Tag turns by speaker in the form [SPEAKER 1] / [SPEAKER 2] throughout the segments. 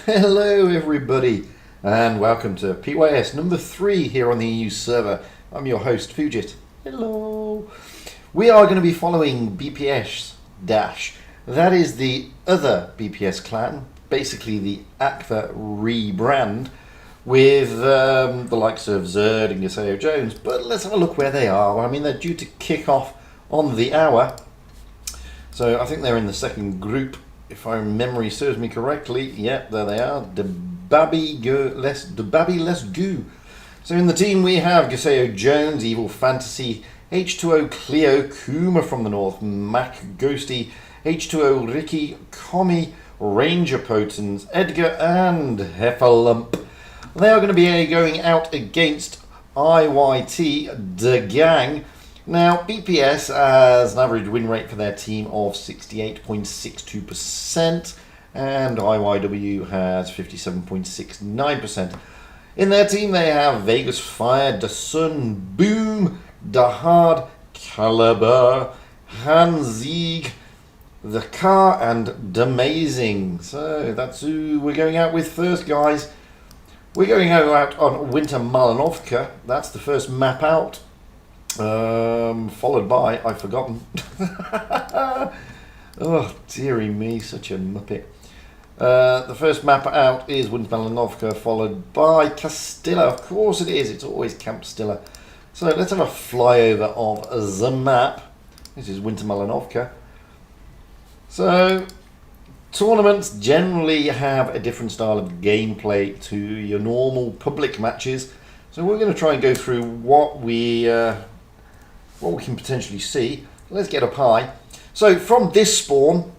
[SPEAKER 1] Hello everybody and welcome to PYS number 3 here on the EU server. I'm your host Fujit. Hello. We are going to be following BPS Dash. That is the other BPS clan, basically the ACFA rebrand with the likes of Zerd and Gaseo Jones. But let's have a look where they are. I mean, they're due to kick off on the hour. So I think they're in the second group. If my memory serves me correctly, yep, there they are. The Baby Let's Go. So in the team we have Gaseo Jones, Evil Fantasy, H2O Cleo, Kuma from the north, Mac Ghosty, H2O Ricky, Commie, Ranger Potens, Edgar, and Heffalump. They are going to be going out against IYT, the gang. Now, BPS has an average win rate for their team of 68.62%, and IYW has 57.69%. In their team, they have Vegas Fire, Da Sun, Boom, Dahard, Caliber, Hanzig, The Car, and Damazing. So that's who we're going out with first, guys. We're going out on Winter Malinovka. That's the first map out. Followed by, I've forgotten. Oh, dearie me, such a muppet. The first map out is Winter Malinovka, followed by Castilla. Of course it is, it's always Camp Castilla. So let's have a flyover of the map. This is Winter Malinovka. So, tournaments generally have a different style of gameplay to your normal public matches. So we're going to try and go through what we can potentially see. Let's get up high. So from this spawn,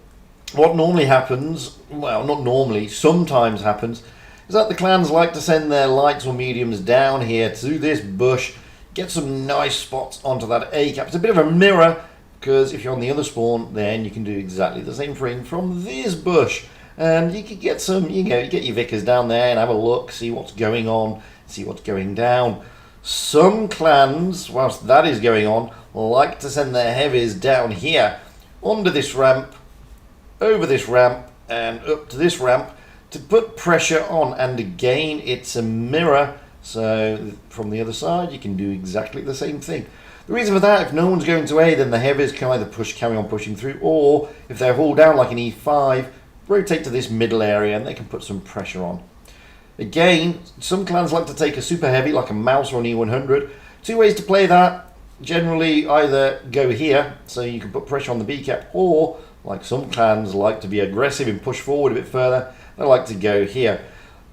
[SPEAKER 1] what normally happens, well, not normally, sometimes happens, is that the clans like to send their lights or mediums down here to this bush, get some nice spots onto that A cap. It's a bit of a mirror, because if you're on the other spawn, then you can do exactly the same thing from this bush. And you could get some, you get your Vickers down there and have a look, see what's going on, see what's going down. Some clans, whilst that is going on, like to send their heavies down here, onto this ramp, over this ramp, and up to this ramp, to put pressure on. And again, it's a mirror, so from the other side, you can do exactly the same thing. The reason for that, if no one's going to A, then the heavies can either carry on pushing through, or if they're hauled down like an E5, rotate to this middle area, and they can put some pressure on. Again, some clans like to take a super heavy like a mouse or an E100. Two ways to play that. Generally either go here so you can put pressure on the B cap, or like some clans like to be aggressive and push forward a bit further, they like to go here.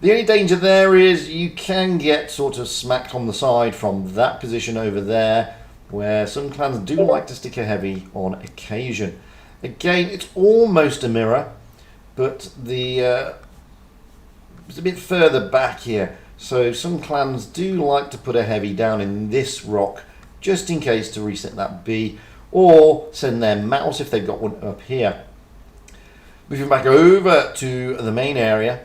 [SPEAKER 1] The only danger there is you can get sort of smacked on the side from that position over there, where some clans do like to stick a heavy on occasion. Again, it's almost a mirror, but it's a bit further back here, so some clans do like to put a heavy down in this rock just in case to reset that B, or send their mouse if they've got one up here. Moving back over to the main area,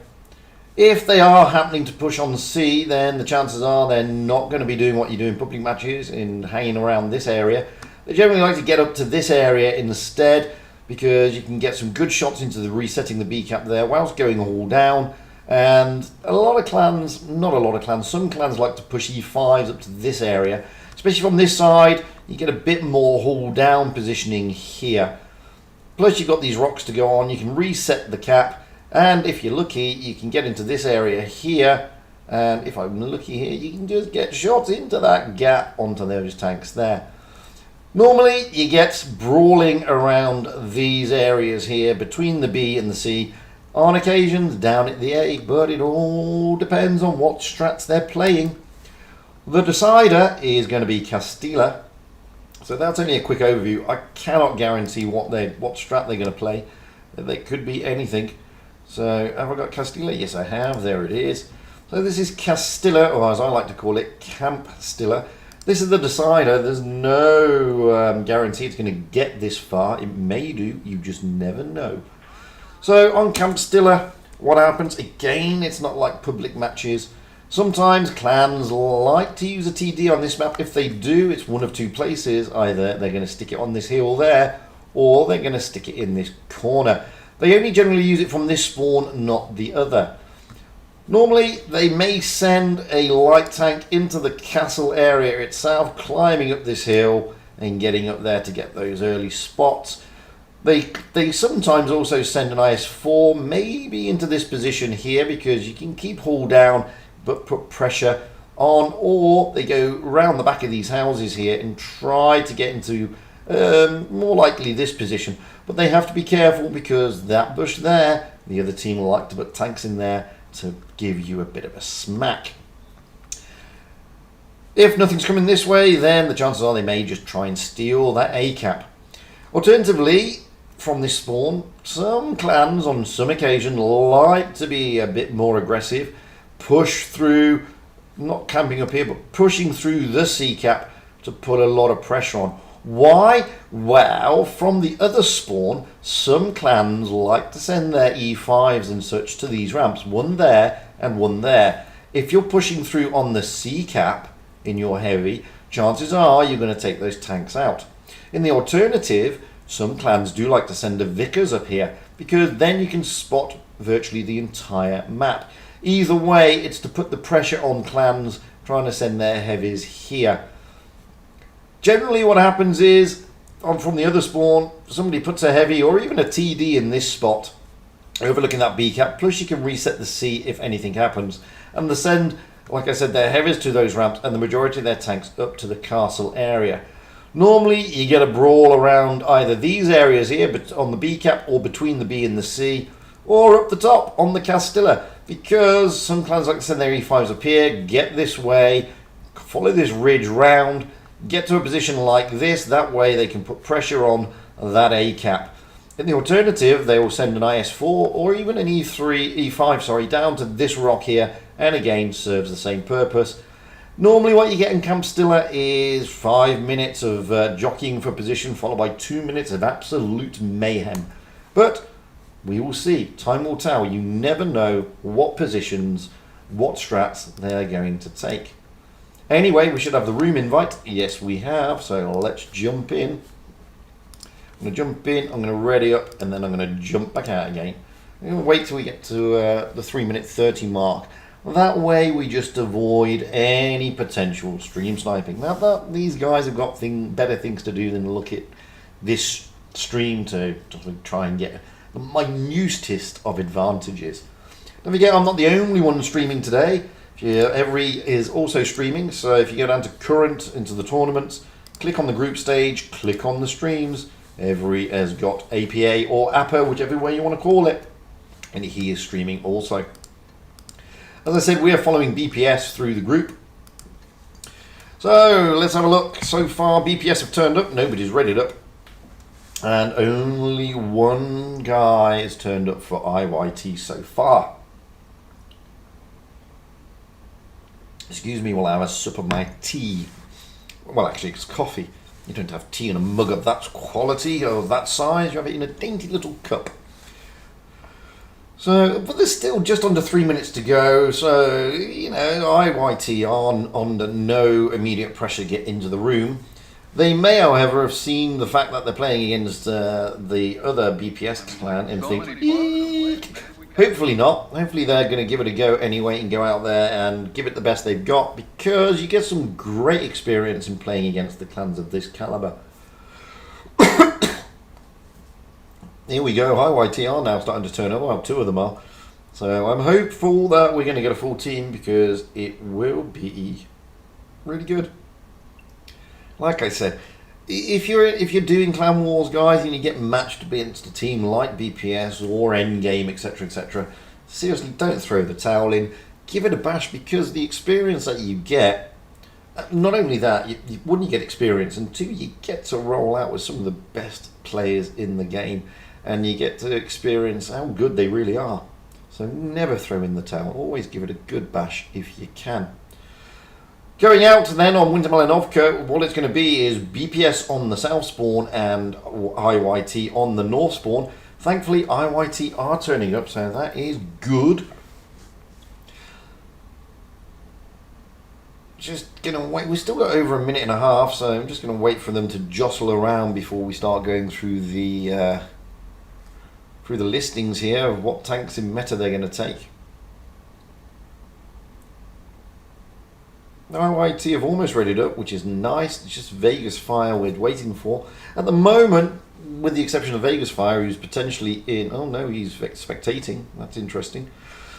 [SPEAKER 1] if they are happening to push on C, then the chances are they're not going to be doing what you do in public matches and hanging around this area. They generally like to get up to this area instead, because you can get some good shots into the resetting the B cap there whilst going all down. And a lot of clans, not a lot of clans, some clans like to push E5s up to this area, especially from this side. You get a bit more haul down positioning here. Plus you've got these rocks to go on, you can reset the cap, and if you're lucky you can get into this area here, and if I'm lucky here you can just get shots into that gap onto those tanks there. Normally you get brawling around these areas here between the B and the C, on occasions down at the A, but it all depends on what strats they're playing. The decider is going to be Castilla. So that's only a quick overview. I cannot guarantee what strat they're going to play. They could be anything. So have I got Castilla? Yes, I have. There it is. So this is Castilla, or as I like to call it, Camp Castilla. This is the decider. There's no guarantee it's going to get this far. It may do. You just never know. So on Camp Castilla, what happens? Again, it's not like public matches. Sometimes clans like to use a TD on this map. If they do, it's one of two places. Either they're going to stick it on this hill there, or they're going to stick it in this corner. They only generally use it from this spawn, not the other. Normally, they may send a light tank into the castle area itself, climbing up this hill and getting up there to get those early spots. They sometimes also send an IS-4 maybe into this position here, because you can keep hull down but put pressure on, or they go round the back of these houses here and try to get into more likely this position. But they have to be careful, because that bush there, the other team will like to put tanks in there to give you a bit of a smack. If nothing's coming this way, then the chances are they may just try and steal that A-cap. Alternatively, from this spawn, some clans on some occasion like to be a bit more aggressive, push through, not camping up here, but pushing through the C-cap to put a lot of pressure on. Why? Well, from the other spawn, some clans like to send their E5s and such to these ramps, one there and one there. If you're pushing through on the C-cap in your heavy, chances are you're going to take those tanks out. In the alternative, some clans do like to send a Vickers up here, because then you can spot virtually the entire map. Either way, it's to put the pressure on clans trying to send their heavies here. Generally what happens is, from the other spawn, somebody puts a heavy or even a TD in this spot, overlooking that B-cap, plus you can reset the C if anything happens. And they send, like I said, their heavies to those ramps and the majority of their tanks up to the castle area. Normally you get a brawl around either these areas here, but on the B-cap, or between the B and the C, or up the top on the Castilla, because some clans like to send their E5s up here, get this way, follow this ridge round, get to a position like this, that way they can put pressure on that A-cap. In the alternative, they will send an IS-4 or even an E5 down to this rock here, and again serves the same purpose. Normally what you get in Castilla is 5 minutes of jockeying for position, followed by 2 minutes of absolute mayhem. But we will see, time will tell. You never know what positions, what strats they're going to take. Anyway, we should have the room invite. Yes, we have. So let's jump in. I'm going to jump in, I'm going to ready up, and then I'm going to jump back out again. I'm going to wait till we get to the 3:30 mark. That way we just avoid any potential stream sniping. Now that these guys have got better things to do than look at this stream to try and get the minutest of advantages. Don't forget, I'm not the only one streaming today. Every is also streaming, so if you go down to current into the tournaments, click on the group stage, click on the streams. Every has got APA or APA, whichever way you want to call it, and he is streaming also. As I said, we are following BPS through the group. So let's have a look. So far, BPS have turned up. Nobody's readied up. And only one guy has turned up for IYT so far. Excuse me while I have a sip of my tea. Well, actually, it's coffee. You don't have tea in a mug of that quality or that size. You have it in a dainty little cup. So, but there's still just under 3 minutes to go. So, you know, IYT are under no immediate pressure to get into the room. They may, however, have seen the fact that they're playing against the other BPS clan and think, eek. Hopefully not. Hopefully they're going to give it a go anyway and go out there and give it the best they've got, because you get some great experience in playing against the clans of this caliber. Here we go. IYT are now starting to turn up. Well, two of them are. So I'm hopeful that we're going to get a full team, because it will be really good. Like I said, if you're doing Clan Wars, guys, and you get matched against a team like BPS or Endgame, etc., etc., seriously, don't throw the towel in. Give it a bash, because the experience that you get, not only that, one, you get experience, and two, you get to roll out with some of the best players in the game, and you get to experience how good they really are. So never throw in the towel. Always give it a good bash if you can. Going out then on Winter Malinovka, what it's going to be is BPS on the south spawn and IYT on the north spawn. Thankfully, IYT are turning up, so that is good. Just going to wait. We've still got over a minute and a half, so I'm just going to wait for them to jostle around before we start going through the listings here of what tanks in meta they're going to take. IYT have almost readied up, which is nice. It's just Vegas Fire we're waiting for. At the moment, with the exception of Vegas Fire, who's potentially in... Oh no, he's spectating. That's interesting.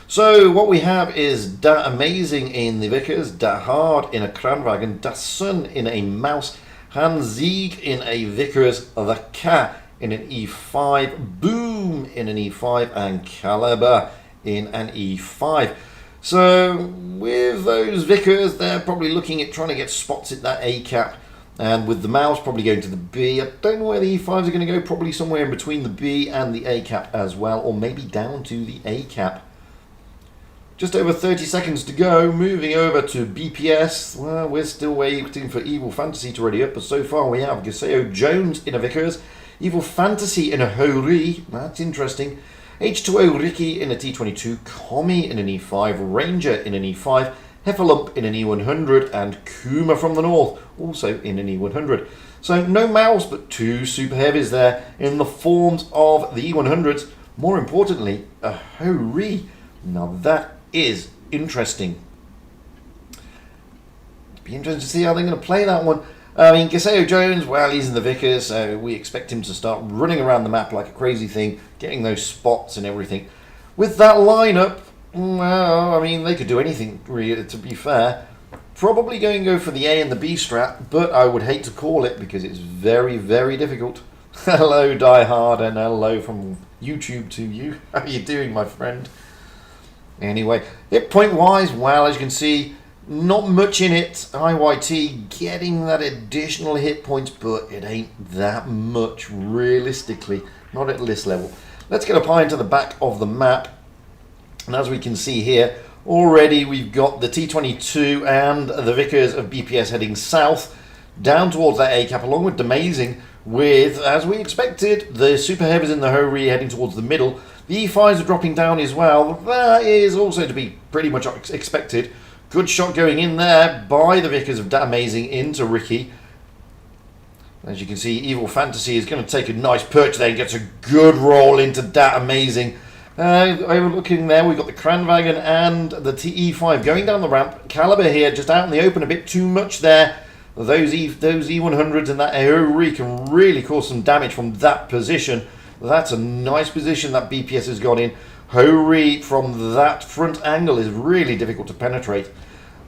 [SPEAKER 1] So what we have is Da Amazing in the Vickers, Da Hard in a Kranwagen, Da Sun in a Mouse, Hans Sieg in a Vickers, the Ka in an E5, Boom in an E5, and Caliber in an E5. So with those Vickers, they're probably looking at trying to get spots at that A cap, and with the Mouse probably going to the B. I don't know where the E5s are going to go, probably somewhere in between the B and the A cap as well, or maybe down to the A cap. Just over 30 seconds to go, moving over to BPS. Well, we're still waiting for Evil Fantasy to ready up, but so far we have Gaseo Jones in a Vickers, Evil Fantasy in a Hori, that's interesting, H2O Ricky in a T22, Commie in an E5, Ranger in an E5, Heffalump in an E100, and Kuma from the north, also in an E100. So no Mouse, but two Super Heavies there in the forms of the E100s. More importantly, a Hori. Now that is interesting. Be interesting to see how they're going to play that one. I mean, Gaseo Jones, well, he's in the Vickers, so we expect him to start running around the map like a crazy thing, getting those spots and everything. With that lineup, well, I mean, they could do anything, really, to be fair. Probably going to go for the A and the B strat, but I would hate to call it because it's very, very difficult. Hello, Die Hard, and hello from YouTube to you. How are you doing, my friend? Anyway, hit point wise, well, as you can see, not much in it. IYT getting that additional hit points, but it ain't that much realistically, not at this level. Let's get up high into the back of the map, and as we can see here, already we've got the T22 and the Vickers of BPS heading south down towards that A cap, along with Damazing, with, as we expected, the Super Heavies in the Hori heading towards the middle. The E5s are dropping down as well. That is also to be pretty much expected. Good shot going in there by the Vickers of Damazing into Ricky. As you can see, Evil Fantasy is going to take a nice perch there and gets a good roll into Damazing. Overlooking there, we've got the Kranwagen and the E5 going down the ramp. Caliber here, just out in the open, a bit too much there. Those E100s and that Hori can really cause some damage from that position. That's a nice position that BPS has got in. Hori from that front angle is really difficult to penetrate.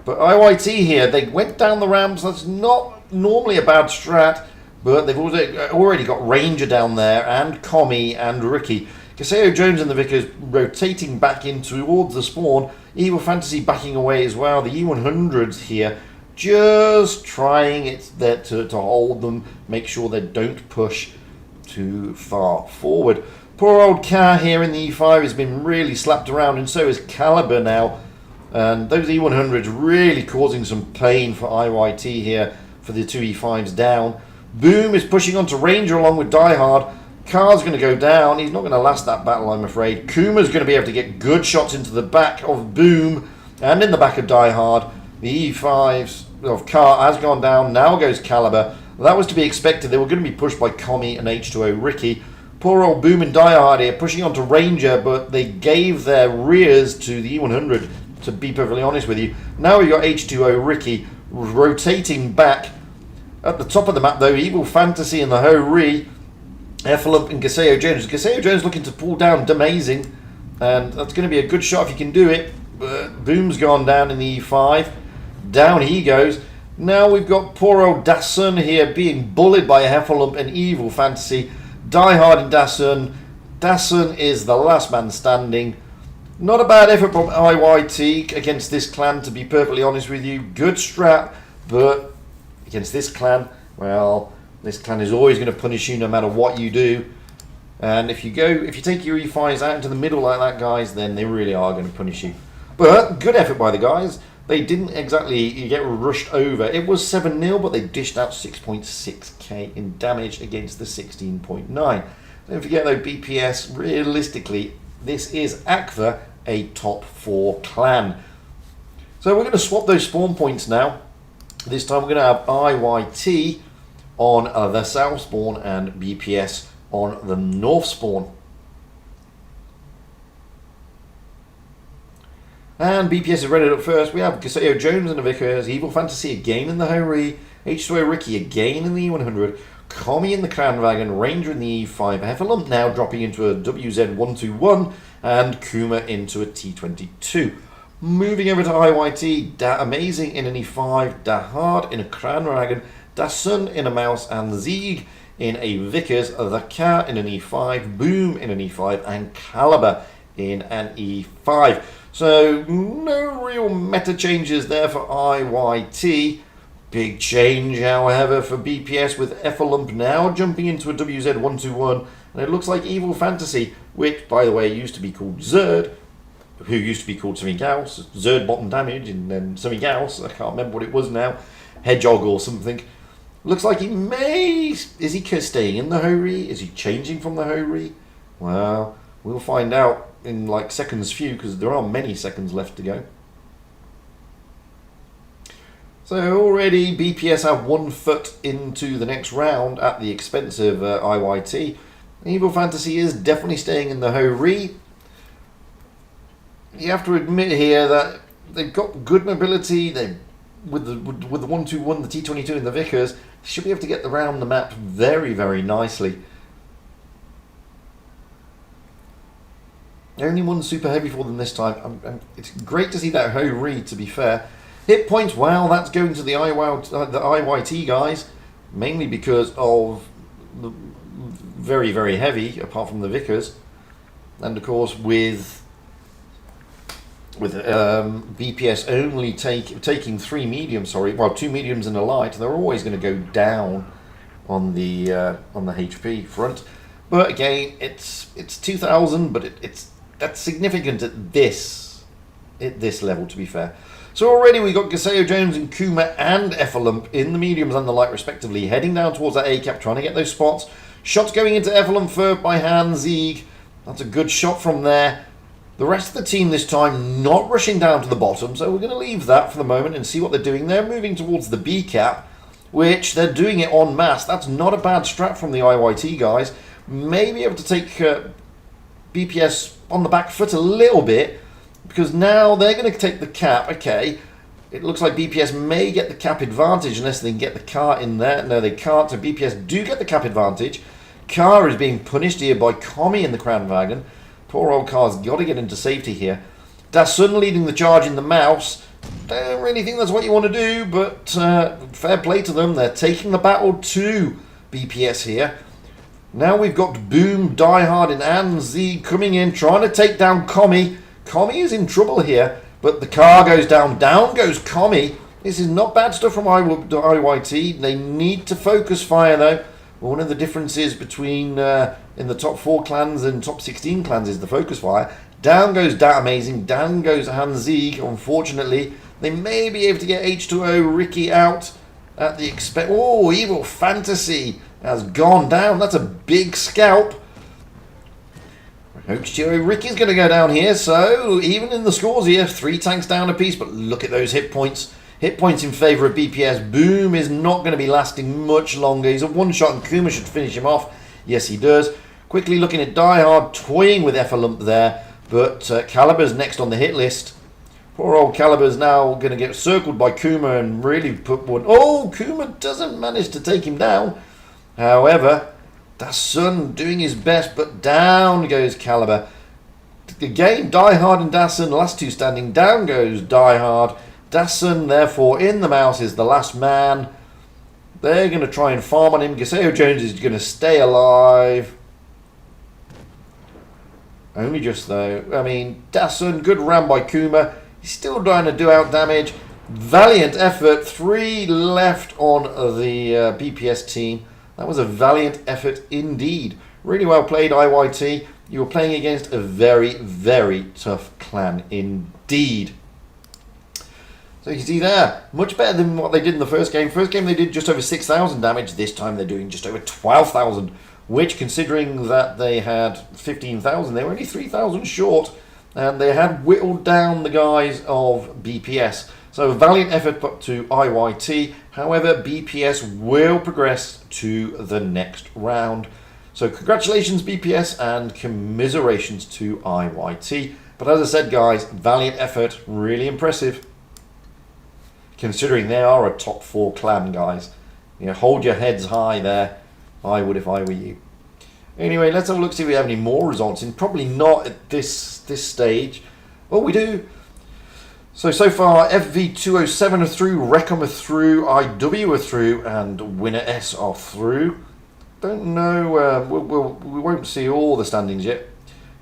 [SPEAKER 1] But IYT here, they went down the ramps. That's not normally a bad strat, but they've already got Ranger down there, and Commie and Ricky. Gaseo Jones and the Vickers rotating back in towards the spawn. Evil Fantasy backing away as well. The E100s here just trying to hold them, make sure they don't push too far forward. Poor old Car here in the E5 has been really slapped around, and so is Caliber now. And those E100s really causing some pain for IYT here for the two E5s down. Boom is pushing onto Ranger along with Die Hard. Car's going to go down. He's not going to last that battle, I'm afraid. Kuma's going to be able to get good shots into the back of Boom and in the back of Die Hard. The E5s of Car has gone down. Now goes Caliber. That was to be expected. They were going to be pushed by Commie and H2O Ricky. Poor old Boom and Die Hard here pushing onto Ranger, but they gave their rears to the E100, to be perfectly honest with you. Now we've got H2O Ricky rotating back. At the top of the map, though, Evil Fantasy and the Hori, Effalump and Gaseo Jones. Gaseo Jones looking to pull down Damazing, and that's going to be a good shot if you can do it. But Boom's gone down in the E5. Down he goes. Now we've got poor old Dasun here being bullied by Heffalump and Evil Fantasy. Die Hard and Dasun. Dasun is the last man standing. Not a bad effort from IYT against this clan, to be perfectly honest with you. Good strat, but against this clan, well, this clan is always going to punish you no matter what you do. And if you take your E5s out into the middle like that, guys, then they really are going to punish you. But good effort by the guys. They didn't exactly get rushed over. It was 7-0, but they dished out 6.6k in damage against the 16.9. Don't forget though, BPS, realistically, this is ACVA, a top 4 clan. So we're going to swap those spawn points now. This time we're going to have IYT on the south spawn and BPS on the north spawn. And BPS is ready up first. We have Castilla Jones in the Vickers, Evil Fantasy again in the Hori, H2O Ricky again in the E100, Commie in the Crown Wagon, Ranger in the E5, Heffalump now dropping into a WZ121, and Kuma into a T22. Moving over to IYT, Da Amazing in an E5, Da Hard in a Crown Wagon, Da Sun in a Mouse, and Zieg in a Vickers, The Cat in an E5, Boom in an E5, and Caliber in an E5. So no real meta changes there for IYT. Big change, however, for BPS with Heffalump now jumping into a WZ121. And it looks like Evil Fantasy, which, by the way, used to be called Zerd, who used to be called something else. Zerd Bottom Damage, and then something else. I can't remember what it was now. Hedgehog or something. Looks like he may... Is he staying in the Hori? Is he changing from the Hori? Well, we'll find out in like seconds few, because there aren't many seconds left to go. So already BPS have 1 foot into the next round at the expense of IYT. Evil Fantasy is definitely staying in the Hori. You have to admit here that they've got good mobility. They with the 121, the T22 and the Vickers, should be able to get around the map very, very nicely. Only one super heavy for them this time. It's great to see that Hori, to be fair. Hit points, well, that's going to the IYT guys, mainly because of the very, very heavy, apart from the Vickers. And of course, with BPS only taking 3 mediums, well, 2 mediums and a light, they're always going to go down on the HP front. But again, it's 2,000, but that's significant at this level, to be fair. So already we got Castilla Jones and Kuma and Heffalump in the mediums and the light respectively, heading down towards that A-cap, trying to get those spots. Shots going into Heffalump first by Hans Zieg. That's a good shot from there. The rest of the team this time not rushing down to the bottom, so we're going to leave that for the moment and see what they're doing. They're moving towards the B-cap, which they're doing it en masse. That's not a bad strat from the IYT guys. May be able to take BPS on the back foot a little bit, because now they're going to take the cap. Okay, it looks like BPS may get the cap advantage unless they can get the car in there. No, they can't, so BPS do get the cap advantage. Car is being punished here by Commie in the Crown Wagon. Poor old Car's got to get into safety here. Dasun leading the charge in the Mouse. Don't really think that's what you want to do, but fair play to them. They're taking the battle to BPS here. Now we've got Boom, Die Hard, and Anzi coming in, trying to take down Commie. Commie is in trouble here, but the car goes down. Down goes Commie. This is not bad stuff from IYT. They need to focus fire, though. One of the differences between in the top 4 clans and top 16 clans is the focus fire. Down goes Dat Amazing. Down goes Hans Zieg. Unfortunately, they may be able to get H2O Ricky out at the expense. Oh, Evil Fantasy has gone down. That's a big scalp. H2O Ricky's going to go down here. So even in the scores here, 3 tanks down a piece. But look at those hit points. Hit points in favour of BPS. Boom is not going to be lasting much longer. He's a one-shot and Kuma should finish him off. Yes, he does. Quickly looking at Die Hard, toying with Heffalump there. But Caliber's next on the hit list. Poor old Caliber's now going to get circled by Kuma and really put one. Oh, Kuma doesn't manage to take him down. However, Dasun doing his best, but down goes Caliber. Again, Die Hard and Dasun, last 2 standing. Down goes Die Hard. Dasun, therefore, in the Mouse is the last man. They're going to try and farm on him. Gaseo Jones is going to stay alive. Only just, though. I mean, Dasun, good round by Kuma. He's still trying to do out damage. Valiant effort. 3 left on the BPS team. That was a valiant effort indeed. Really well played, IYT. You were playing against a very, very tough clan indeed. So you can see there, much better than what they did in the first game. First game they did just over 6,000 damage. This time they're doing just over 12,000, which, considering that they had 15,000, they were only 3,000 short, and they had whittled down the guys of BPS. So a valiant effort put to IYT. However, BPS will progress to the next round. So congratulations BPS and commiserations to IYT. But as I said, guys, valiant effort, really impressive. Considering they are a top 4 clan, guys. You know, hold your heads high there. I would if I were you. Anyway, let's have a look, see if we have any more results in. Probably not at this stage. Oh, we do. So far, FV207 are through, Recom are through, IW are through, and Winner S are through. Don't know, we won't see all the standings yet.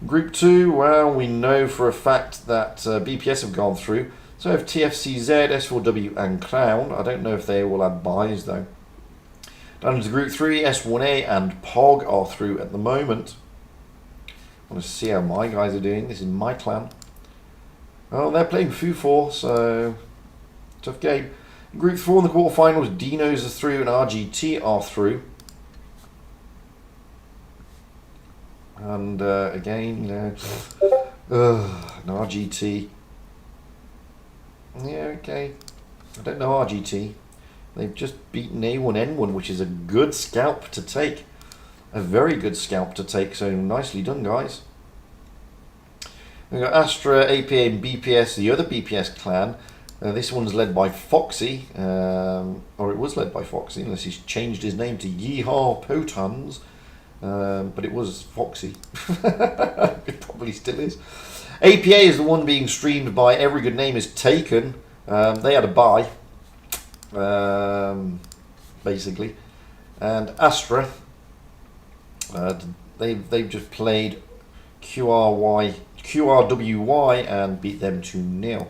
[SPEAKER 1] Group 2, well, we know for a fact that BPS have gone through. So have TFCZ, S4W, and Clown. I don't know if they will add buys, though. Down into Group 3, S1A and POG are through at the moment. I want to see how my guys are doing. This is my clan. Well, they're playing Fu4, so tough game. In Group 4 in the quarterfinals, Dinos are through and RGT are through. And again, you know, an RGT. Yeah, okay. I don't know RGT. They've just beaten A1N1, which is a good scalp to take. A very good scalp to take, so nicely done, guys. We've got Astra, APA, and BPS, the other BPS clan. This one's led by Foxy, or it was led by Foxy, unless he's changed his name to Yeehaw Potans. But it was Foxy. It probably still is. APA is the one being streamed by Every Good Name Is Taken. They had a buy, basically. And Astra, they've just played QRWY and beat them 2-0.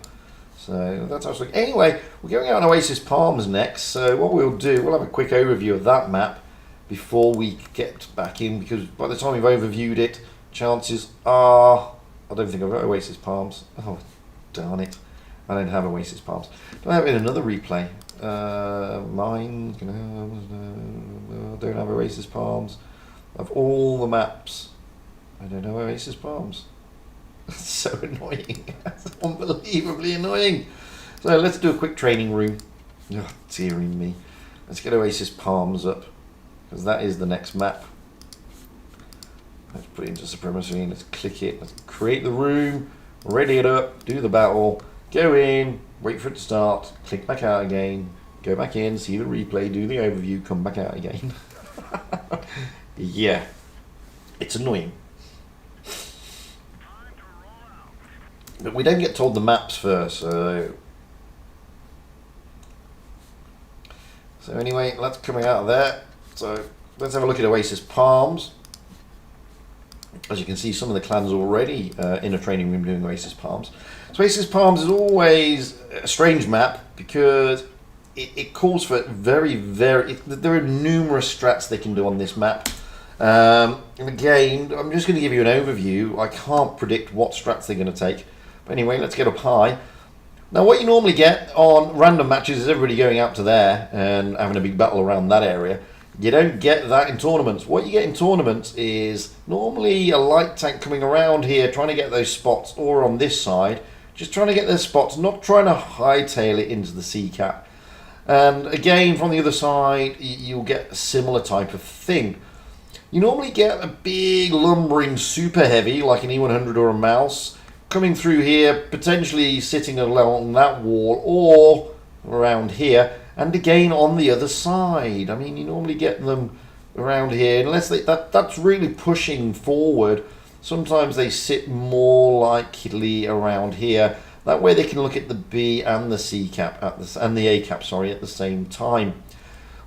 [SPEAKER 1] So that's actually... Anyway, we're going out on Oasis Palms next. So what we'll do, we'll have a quick overview of that map before we get back in, because by the time we've overviewed it, chances are... I don't think I've got Oasis Palms. Oh, darn it. I don't have Oasis Palms. Do I have it in another replay? Mine... I don't have Oasis Palms. Of all the maps, I don't know Oasis Palms. That's so annoying. That's unbelievably annoying. So let's do a quick training room. Oh, dearie me. Let's get Oasis Palms up, because that is the next map. Let's put it into Supremacy. Let's click it. Let's create the room. Ready it up. Do the battle. Go in. Wait for it to start. Click back out again. Go back in. See the replay. Do the overview. Come back out again. Yeah. It's annoying. But we don't get told the maps first, so anyway, that's coming out of there. So let's have a look at Oasis Palms. As you can see, some of the clans already in a training room doing Oasis Palms. So Oasis Palms is always a strange map because it calls for there are numerous strats they can do on this map. And again, I'm just going to give you an overview. I can't predict what strats they're going to take. But anyway, let's get up high. Now, what you normally get on random matches is everybody going out to there and having a big battle around that area. You don't get that in tournaments. What you get in tournaments is normally a light tank coming around here, trying to get those spots, or on this side, just trying to get those spots, not trying to hightail it into the sea cap. And again, from the other side, you'll get a similar type of thing. You normally get a big lumbering super heavy, like an E100 or a Mouse, coming through here, potentially sitting along that wall or around here, and again on the other side. I mean, you normally get them around here, unless that's really pushing forward. Sometimes they sit more likely around here. That way they can look at the B and the C cap and the A cap, sorry, at the same time.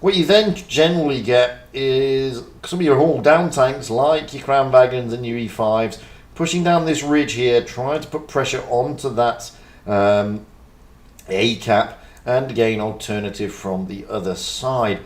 [SPEAKER 1] What you then generally get is some of your all down tanks, like your Crown Wagons and your E5s, pushing down this ridge here, trying to put pressure onto that A cap, and again alternative from the other side.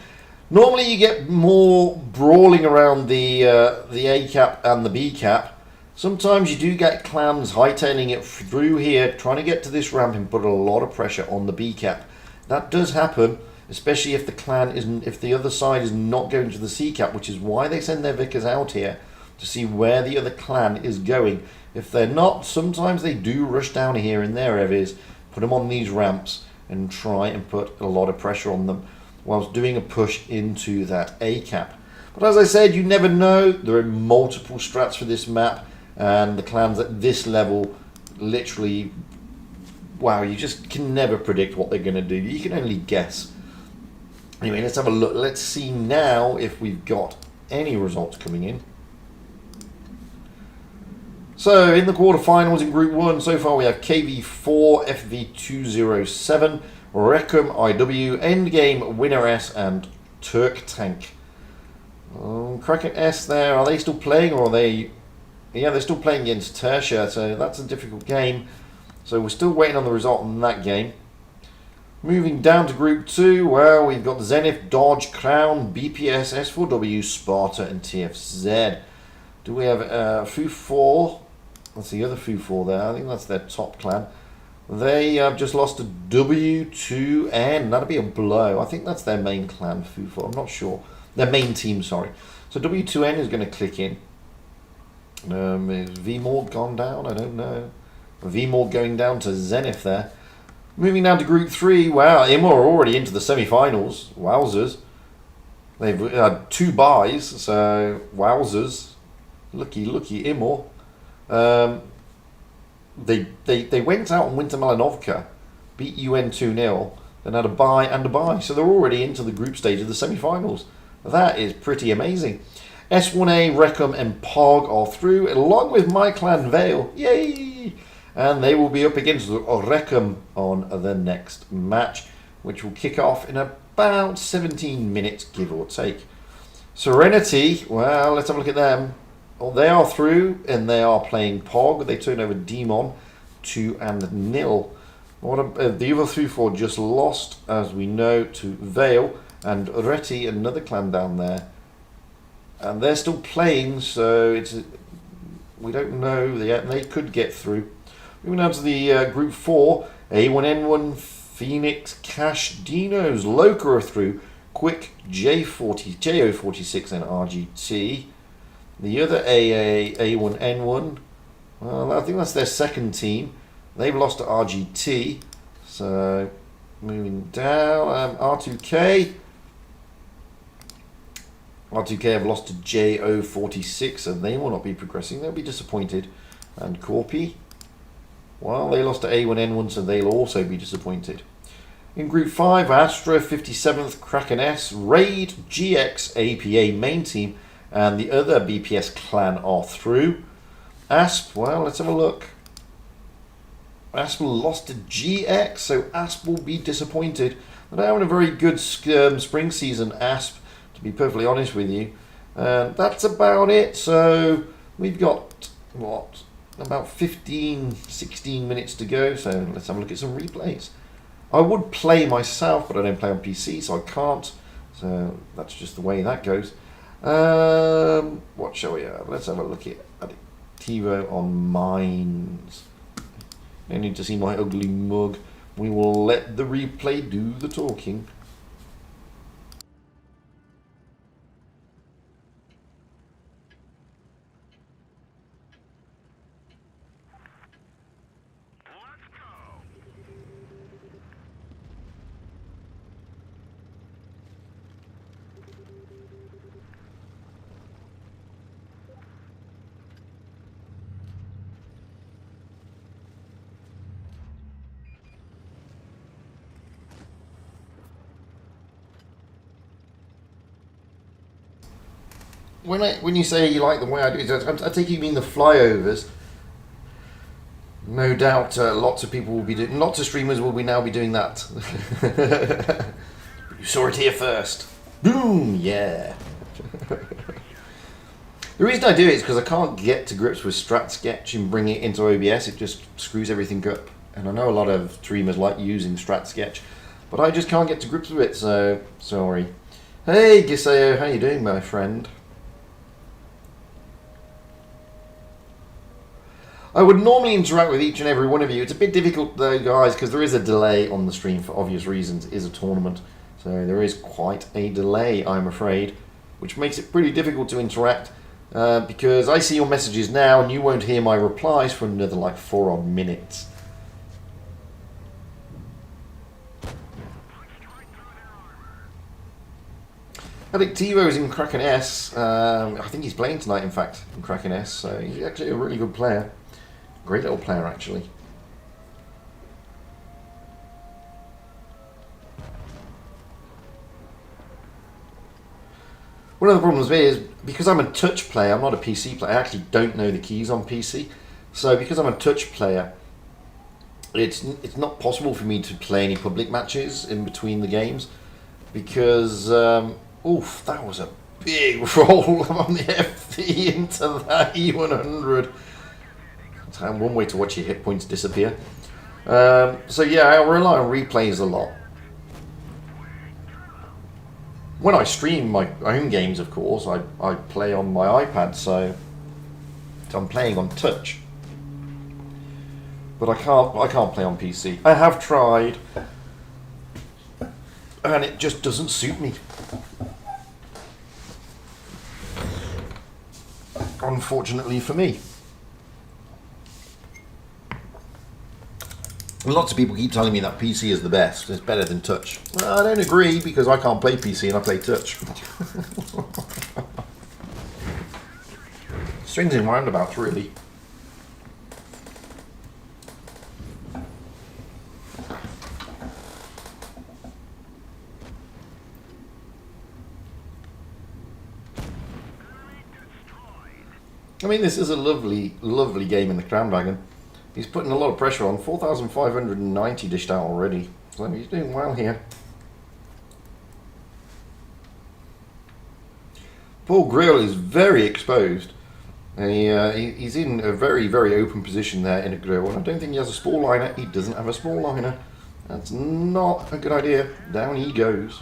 [SPEAKER 1] Normally you get more brawling around the A cap and the B cap. Sometimes you do get clans hightailing it through here, trying to get to this ramp and put a lot of pressure on the B cap. That does happen, especially if the other side is not going to the C cap, which is why they send their vicars out here, to see where the other clan is going. If they're not, sometimes they do rush down here in their areas, put them on these ramps and try and put a lot of pressure on them whilst doing a push into that A cap. But as I said, you never know. There are multiple strats for this map, and the clans at this level literally, wow, you just can never predict what they're going to do. You can only guess. Anyway, let's have a look. Let's see now if we've got any results coming in. So, in the quarterfinals in Group 1, so far we have KV4, FV207, Recum IW, Endgame, Winner S, and Turk Tank. Kraken S there, are they still playing, or are they... Yeah, they're still playing against Tertia, so that's a difficult game. So we're still waiting on the result on that game. Moving down to Group 2, well, we've got Zenith, Dodge, Crown, BPS, S4W, Sparta, and TFZ. Do we have Fu4? That's the other Fu4 there. I think that's their top clan. They have just lost to W2N. That'll be a blow. I think that's their main clan, Fu4. I'm not sure. Their main team, sorry. So W2N is going to click in. Is VMorg gone down? I don't know. VMorg going down to Zenith there. Moving down to Group 3. Wow, IMO are already into the semi-finals. Wowzers. They've had 2 buys, so wowzers. Looky, IMO. They went out and went to Malinovka, beat UN 2-0, then had a bye and a bye. So they're already into the group stage of the semi-finals. That is pretty amazing. S1A, Recum and Pog are through, along with my clan Vale. Yay! And they will be up against Recum on the next match, which will kick off in about 17 minutes, give or take. Serenity, well, let's have a look at them. Well, they are through, and they are playing Pog. They turned over Demon 2-0. What the other 3-4 just lost, as we know, to Vale and Reti, another clan down there. And they're still playing, so we don't know yet. They could get through. Moving on to the Group 4, A1N1, Phoenix, Cash, Dinos, Loca are through, Quick, JO46 and RGT. The other A1N1, well, I think that's their second team. They've lost to RGT. So, moving down, R2K. R2K have lost to JO46, so they will not be progressing. They'll be disappointed. And Corpi, well, they lost to A1N1, so they'll also be disappointed. In Group 5, Astra, 57th, Kraken S, Raid, GX, APA main team, and the other BPS clan are through. Asp, well, let's have a look. Asp lost to GX, so Asp will be disappointed. They're having a very good spring season, Asp, to be perfectly honest with you. That's about it. So we've got, what, about 15, 16 minutes to go. So let's have a look at some replays. I would play myself, but I don't play on PC, so I can't. So that's just the way that goes. What shall we have? Let's have a look at TiVo on Mines. No need to see my ugly mug. We will let the replay do the talking. When you say you like the way I do it, I take you mean the flyovers. No doubt, lots of people will be doing. Lots of streamers will be now be doing that. You saw it here first. Boom! Yeah. The reason I do it is because I can't get to grips with Strat Sketch and bring it into OBS. It just screws everything up. And I know a lot of streamers like using Strat Sketch, but I just can't get to grips with it. So sorry. Hey Giseo, how you doing, my friend? I would normally interact with each and every one of you. It's a bit difficult though, guys, because there is a delay on the stream for obvious reasons. It is a tournament, so there is quite a delay, I'm afraid, which makes it pretty difficult to interact because I see your messages now and you won't hear my replies for another like 4 odd minutes. I think TiVo is in Kraken S. I think he's playing tonight, in fact, in Kraken S, so he's actually a really good player. Great little player, actually. One of the problems is, because I'm a touch player, I'm not a PC player, I actually don't know the keys on PC. So because I'm a touch player, it's not possible for me to play any public matches in between the games. Because, oof, that was a big roll on the FV into that E100. That's one way to watch your hit points disappear. So yeah, I rely on replays a lot. When I stream my own games, of course, I play on my iPad, so I'm playing on touch. But I can't play on PC. I have tried, and it just doesn't suit me. Unfortunately for me. Lots of people keep telling me that PC is the best. It's better than touch. Well, I don't agree, because I can't play PC and I play touch. Swings and roundabouts, really. I mean, this is a lovely, lovely game in the Crown Dragon. He's putting a lot of pressure on. 4,590 dished out already. So he's doing well here. Paul Grill is very exposed. And he's in a very, very open position there in a grill. And I don't think he has a small liner. He doesn't have a small liner. That's not a good idea. Down he goes.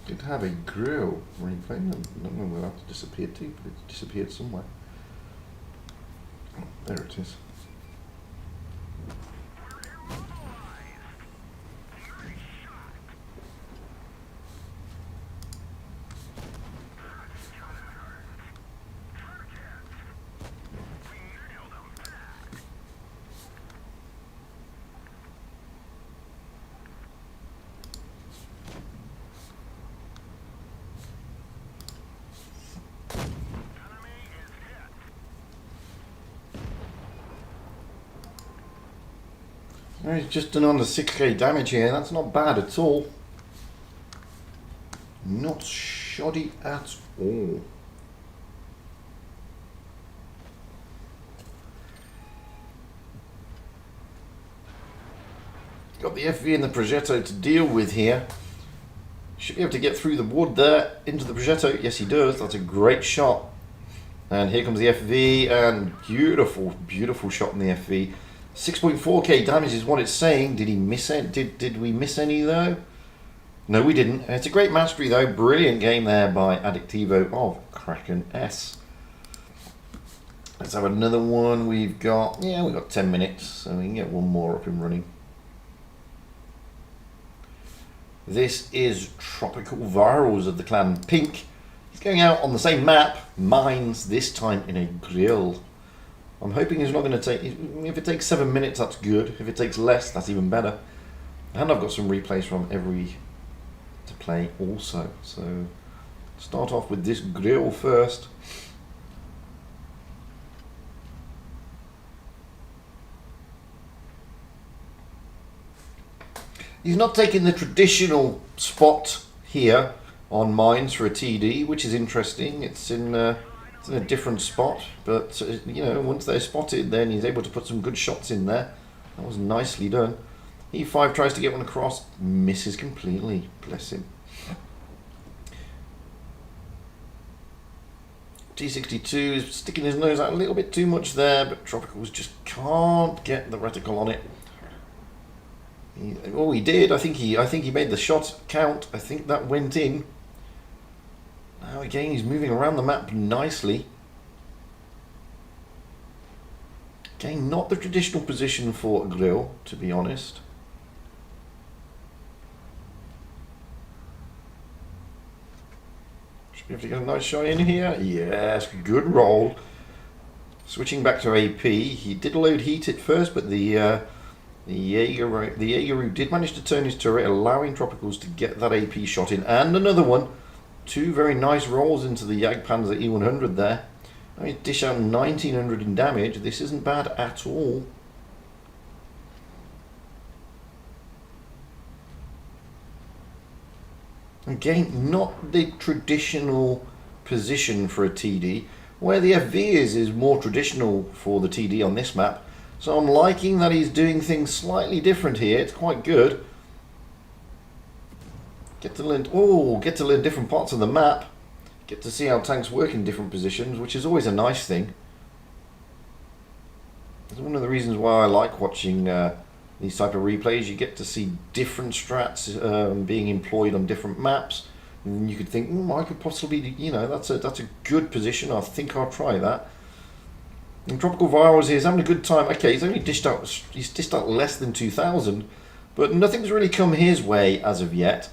[SPEAKER 1] Did have a grill replay. I don't know where that disappeared to, but it disappeared somewhere. Oh, there it is. He's just done under 6k damage here. That's not bad at all. Not shoddy at all. Got the FV and the Progetto to deal with here. Should be able to get through the wood there into the Progetto. Yes, he does. That's a great shot. And here comes the FV, and beautiful, beautiful shot in the FV. 6.4k damage is what it's saying. Did he miss it? Did we miss any though? No, we didn't. It's a great mastery though. Brilliant game there by Addictivo of Kraken S. Let's have another one. We've got 10 minutes, so we can get one more up and running. This is Tropical Virals of the Clan Pink. He's going out on the same map, Mines, this time in a grill. I'm hoping he's not going to take... If it takes 7 minutes, that's good. If it takes less, that's even better. And I've got some replays from every to play also. So, start off with this grill first. He's not taking the traditional spot here on Mines for a TD, which is interesting. It's in a different spot, but you know, once they're spotted, then he's able to put some good shots in there. That was nicely done. E5 tries to get one across, misses completely. Bless him. T62 is sticking his nose out a little bit too much there, but Tropicals just can't get the reticle on it. He did. I think he made the shot count. I think that went in. Now again, he's moving around the map nicely. Again, not the traditional position for a grill, to be honest. Should be able to get a nice shot in here. Yes, good roll. Switching back to AP, he did load heat it first, but the Jaeger did manage to turn his turret, allowing Tropicals to get that AP shot in, and another one. Two very nice rolls into the Jagdpanzer E100 there. I mean, dish out 1900 in damage. This isn't bad at all. Again, not the traditional position for a TD. Where the FV is more traditional for the TD on this map. So I'm liking that he's doing things slightly different here. It's quite good. Get to learn different parts of the map. Get to see how tanks work in different positions, which is always a nice thing. It's one of the reasons why I like watching these type of replays. You get to see different strats being employed on different maps. And you could think, I could possibly, that's a good position. I think I'll try that. And Tropical Virus is having a good time. Okay, he's dished out less than 2,000, but nothing's really come his way as of yet.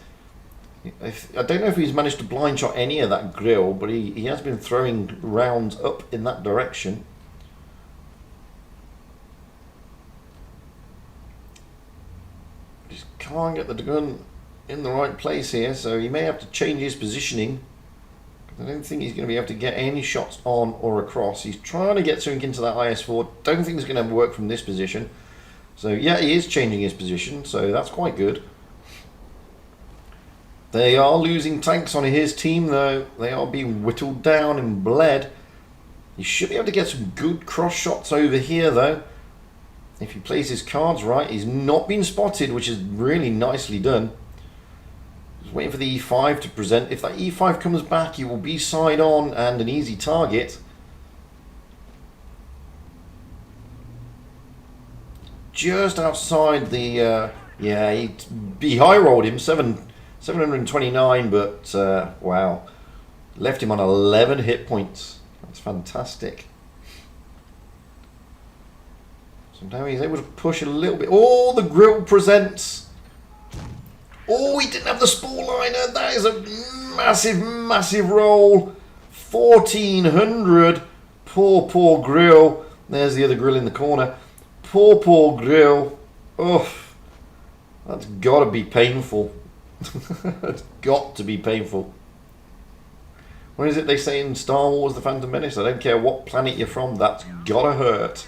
[SPEAKER 1] I don't know if he's managed to blind shot any of that grill, but he has been throwing rounds up in that direction. Just can't get the gun in the right place here, so he may have to change his positioning. I don't think he's going to be able to get any shots on or across. He's trying to get something into that IS-4. Don't think it's going to work from this position. So yeah, he is changing his position, so that's quite good. They are losing tanks on his team though. They are being whittled down and bled. He should be able to get some good cross shots over here though. If he plays his cards right. He's not been spotted, which is really nicely done. Just waiting for the E5 to present. If that E5 comes back, he will be side on and an easy target. Just outside the... yeah, he high rolled him. 729, but wow, left him on 11 hit points. That's fantastic. So now he's able to push a little bit. Oh, the grill presents. Oh, he didn't have the spore liner. That is a massive roll. 1400. Poor grill. There's the other grill in the corner. Poor grill. Oh, that's got to be painful. It's got to be painful. What is it they say in Star Wars: The Phantom Menace? I don't care what planet you're from, that's gotta hurt.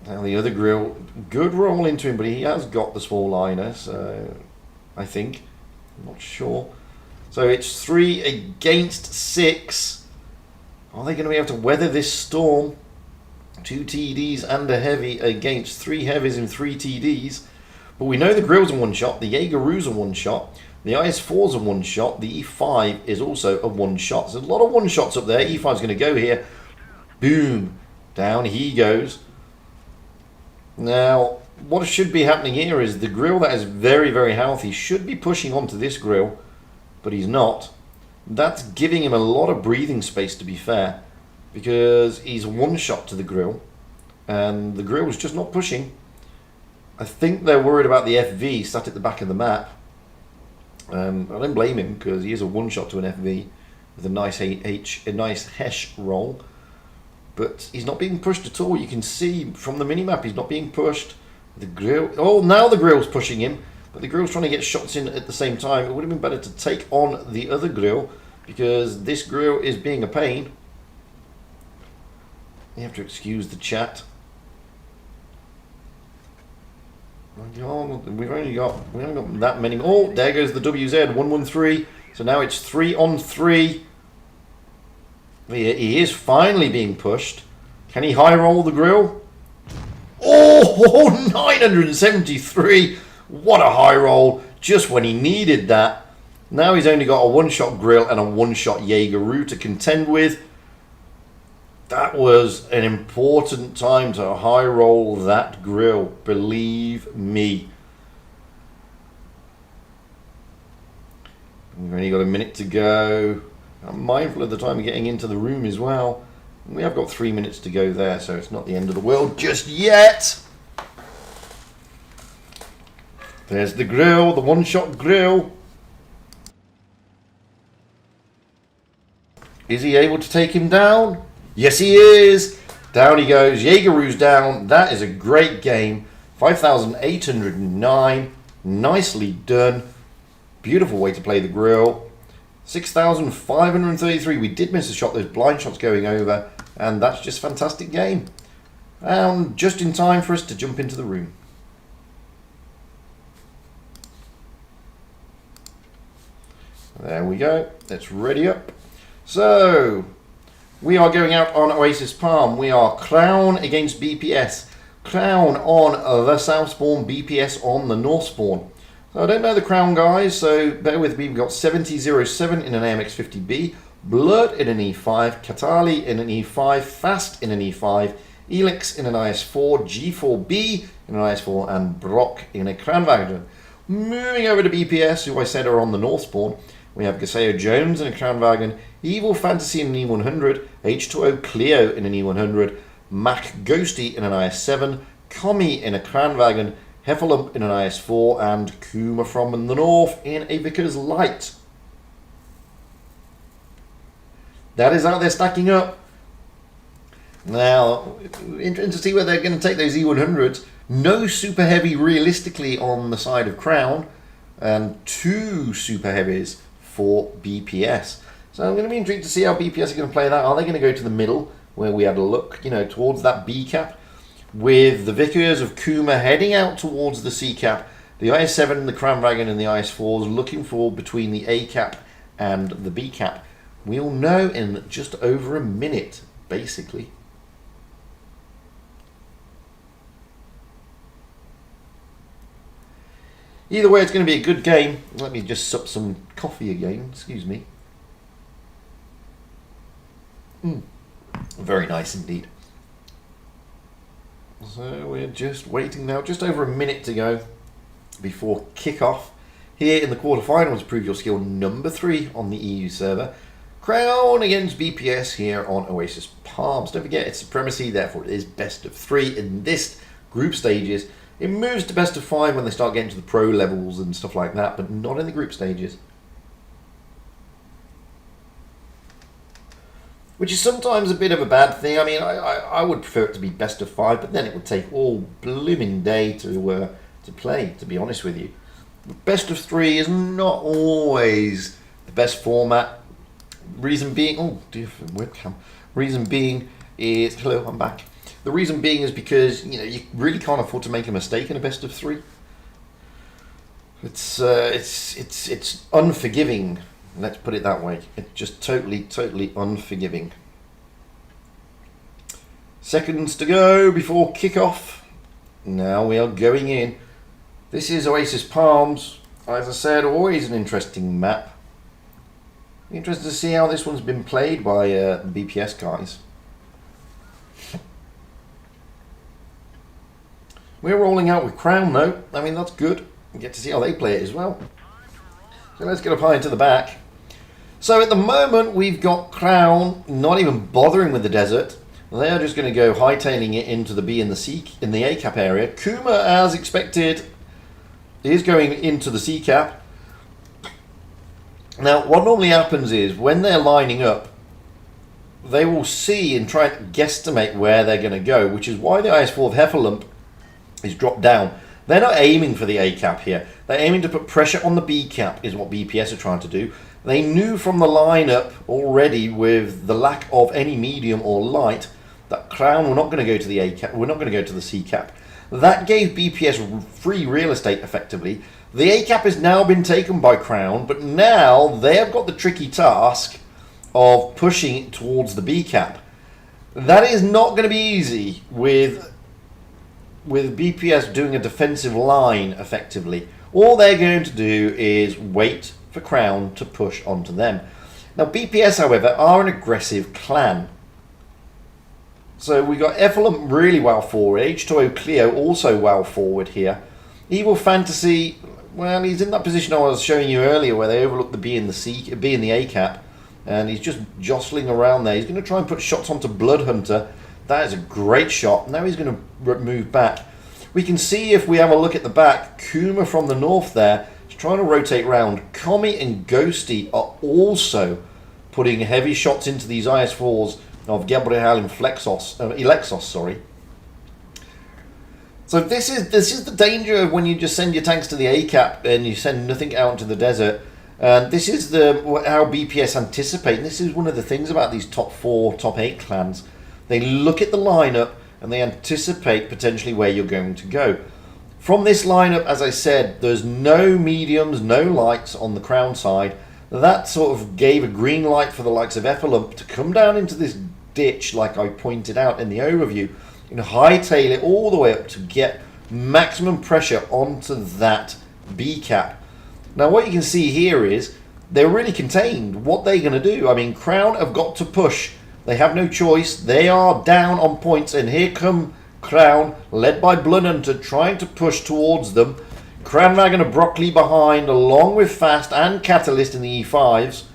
[SPEAKER 1] Now the other grill, good roll into him, but he has got the small liner, so I think. I'm not sure. So it's 3 against 6. Are they going to be able to weather this storm? 2 TDs and a heavy against 3 heavies and 3 TDs. But we know the grill's a one shot, the Jaeger's a one shot, the IS-4's a one shot, the E5 is also a one shot. So there's a lot of one shots up there. E5's going to go here. Boom. Down he goes. Now, what should be happening here is the grill that is very healthy should be pushing onto this grill, but he's not. That's giving him a lot of breathing space, to be fair, because he's one shot to the grill, and the grill's just not pushing. I think they're worried about the FV sat at the back of the map. I don't blame him, because he is a one-shot to an FV with a nice Hesh roll. But he's not being pushed at all. You can see from the minimap he's not being pushed. The grill... Oh, now the grill's pushing him. But the grill's trying to get shots in at the same time. It would have been better to take on the other grill, because this grill is being a pain. You have to excuse the chat. We've only got that many. Oh, there goes the WZ 113. So now it's 3 on 3. He is finally being pushed. Can he high roll the grill? Oh, 973. What a high roll, just when he needed that. Now he's only got a one-shot grill and a one-shot Jaeger to contend with. That was an important time to high roll that grill, believe me. We've only got a minute to go. I'm mindful of the time getting into the room as well. We have got 3 minutes to go there, so it's not the end of the world just yet. There's the grill, the one-shot grill. Is he able to take him down? Yes, he is. Down he goes. Jaegeroo's down. That is a great game. 5,809. Nicely done. Beautiful way to play the grill. 6,533. We did miss a shot. There's blind shots going over. And that's just a fantastic game. And just in time for us to jump into the room. There we go. Let's ready up. So, we are going out on Oasis Palm. We are Crown against BPS. Crown on the South Spawn, BPS on the North Spawn. So I don't know the Crown guys, so bear with me. We've got 7007 in an AMX50B, Blood in an E5, Katali in an E5, Fast in an E5, Elix in an IS4, G4B in an IS4, and Brock in a Kranwagen. Moving over to BPS, who I said are on the North Spawn. We have Gaseo Jones in a Kranwagen, Evil Fantasy in an E100, H2O Clio in an E100, Mac Ghosty in an IS7, Commie in a Kranwagen, Heffalump in an IS4, and Kuma from the North in a Vickers Light. That is how they're stacking up. Now, interesting to see where they're going to take those E100s. No super heavy realistically on the side of Crown, and 2 super heavies for BPS. So I'm going to be intrigued to see how BPS are going to play that. Are they going to go to the middle where we had a look, you know, towards that B cap, with the Vickers of Kuma heading out towards the C cap, the IS7, the Kranwagen, and the IS4s looking for between the A cap and the B cap. We'll know in just over a minute, basically. Either way, it's going to be a good game. Let me just sup some coffee again. Excuse me. Very nice indeed. So we're just waiting now. Just over a minute to go before kick-off. Here in the quarterfinals, Prove Your Skill number 3 on the EU server. Crown against BPS here on Oasis Palms. Don't forget, it's supremacy, therefore it is best of 3 in this group stages. It moves to best of 5 when they start getting to the pro levels and stuff like that, but not in the group stages. Which is sometimes a bit of a bad thing. I mean, I would prefer it to be best of 5, but then it would take all blooming day to play, to be honest with you. Best of 3 is not always the best format. Reason being, oh dear, webcam. Reason being is, hello, I'm back. The reason being is because, you know, you really can't afford to make a mistake in a best of 3. It's unforgiving. Let's put it that way. It's just totally unforgiving. Seconds to go before kickoff. Now we are going in. This is Oasis Palms. As I said, always an interesting map. Interested to see how this one's been played by the BPS guys. We're rolling out with Crown though. I mean, that's good. We get to see how they play it as well. So let's get up high into the back. So at the moment, we've got Crown not even bothering with the desert. They are just going to go hightailing it into the B and the C in the A cap area. Kuma, as expected, is going into the C cap. Now, what normally happens is when they're lining up, they will see and try to guesstimate where they're going to go, which is why the IS4 of Heffalump is dropped down. They're not aiming for the A cap here. They're aiming to put pressure on the B cap, is what BPS are trying to do. They knew from the lineup already, with the lack of any medium or light, that Crown were not going to go to the A cap. We're not going to go to the C cap. That gave BPS free real estate effectively. The A cap has now been taken by Crown, but now they have got the tricky task of pushing it towards the B cap. That is not going to be easy with BPS doing a defensive line effectively. All they're going to do is wait for Crown to push onto them. Now BPS, however, are an aggressive clan. So we got Heffalump really well forward, H2O Clio also well forward here. Evil Fantasy, well, he's in that position I was showing you earlier where they overlook the B and the A cap. and he's just jostling around there. He's going to try and put shots onto Bloodhunter. That is a great shot. Now he's going to move back. We can see, if we have a look at the back, Kuma from the north there is trying to rotate round. Commie and Ghosty are also putting heavy shots into these IS-4s of Gabriel and Alexos, sorry. So this is the danger of when you just send your tanks to the A-cap and you send nothing out into the desert. And this is how BPS anticipate. And this is one of the things about these top 4, top 8 clans. They look at the lineup and they anticipate potentially where you're going to go. From this lineup, as I said, there's no mediums, no lights on the Crown side. That sort of gave a green light for the likes of Effalump to come down into this ditch, like I pointed out in the overview, and hightail it all the way up to get maximum pressure onto that B-cap. Now what you can see here is they're really contained. What they're going to do, I mean, Crown have got to push. They have no choice. They are down on points, and here come Crown, led by Bloodhunter, trying to push towards them. Cranwagon and Broccoli behind, along with Fast and Catalyst in the E5s.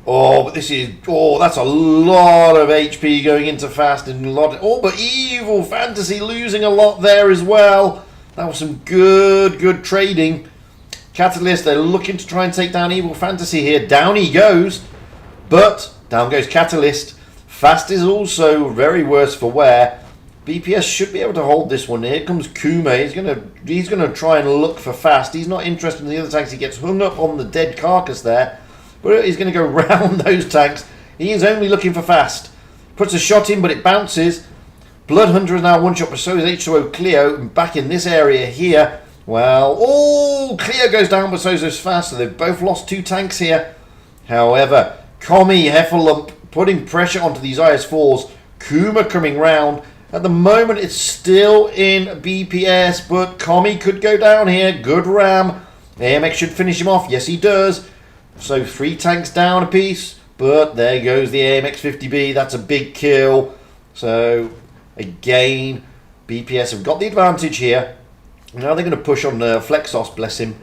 [SPEAKER 1] Oh, but this is... Oh, that's a lot of HP going into Fast. And a lot of, oh, but Evil Fantasy losing a lot there as well. That was some good trading. Catalyst, they're looking to try and take down Evil Fantasy here. Down he goes. But down goes Catalyst. Fast is also very worse for wear. BPS should be able to hold this one. Here comes Kuma. He's gonna try and look for Fast. He's not interested in the other tanks. He gets hung up on the dead carcass there. But he's going to go round those tanks. He is only looking for Fast. Puts a shot in, but it bounces. Bloodhunter is now one shot, but so is H2O Cleo. And back in this area here, well, oh, Cleo goes down, but so is Fast. So they've both lost 2 tanks here. However, Commie, Heffalump putting pressure onto these IS-4s. Kuma coming round. At the moment, it's still in BPS, but Commie could go down here. Good ram. AMX should finish him off. Yes, he does. So 3 tanks down a piece, but there goes the AMX 50B. That's a big kill. So again, BPS have got the advantage here. Now they're going to push on Flexos, bless him.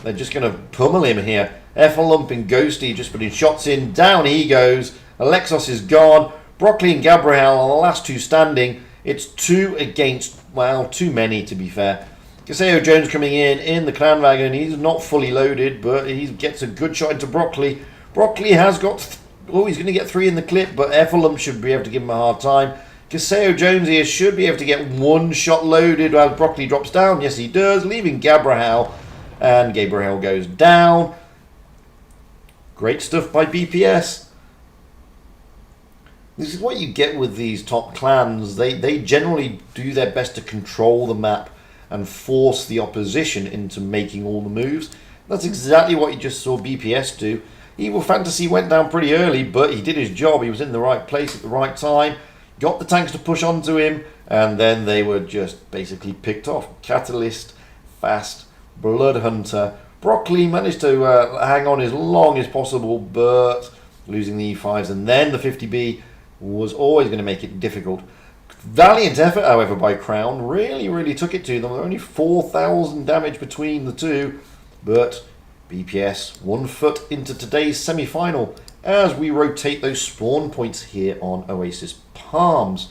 [SPEAKER 1] They're just going to pummel him here. Effalump and Ghosty just putting shots in. Down he goes. Alexos is gone. Broccoli and Gabriel are the last 2 standing. It's 2 against, well, too many to be fair. Caseo Jones coming in the Clan Wagon. He's not fully loaded, but he gets a good shot into Broccoli. Broccoli has got... Oh, he's going to get 3 in the clip, but Effalump should be able to give him a hard time. Caseo Jones here should be able to get 1 shot loaded while Broccoli drops down. Yes, he does, leaving Gabriel. And Gabriel goes down. Great stuff by BPS. This is what you get with these top clans. They generally do their best to control the map and force the opposition into making all the moves. That's exactly what you just saw BPS do. Evil Fantasy went down pretty early, but he did his job. He was in the right place at the right time, got the tanks to push onto him, and then they were just basically picked off. Catalyst, Fast, Bloodhunter. Broccoli managed to hang on as long as possible, but losing the E5s and then the 50B was always going to make it difficult. Valiant effort, however, by Crown. Really took it to them. There were only 4,000 damage between the 2. But BPS 1 foot into today's semi-final as we rotate those spawn points here on Oasis Palms.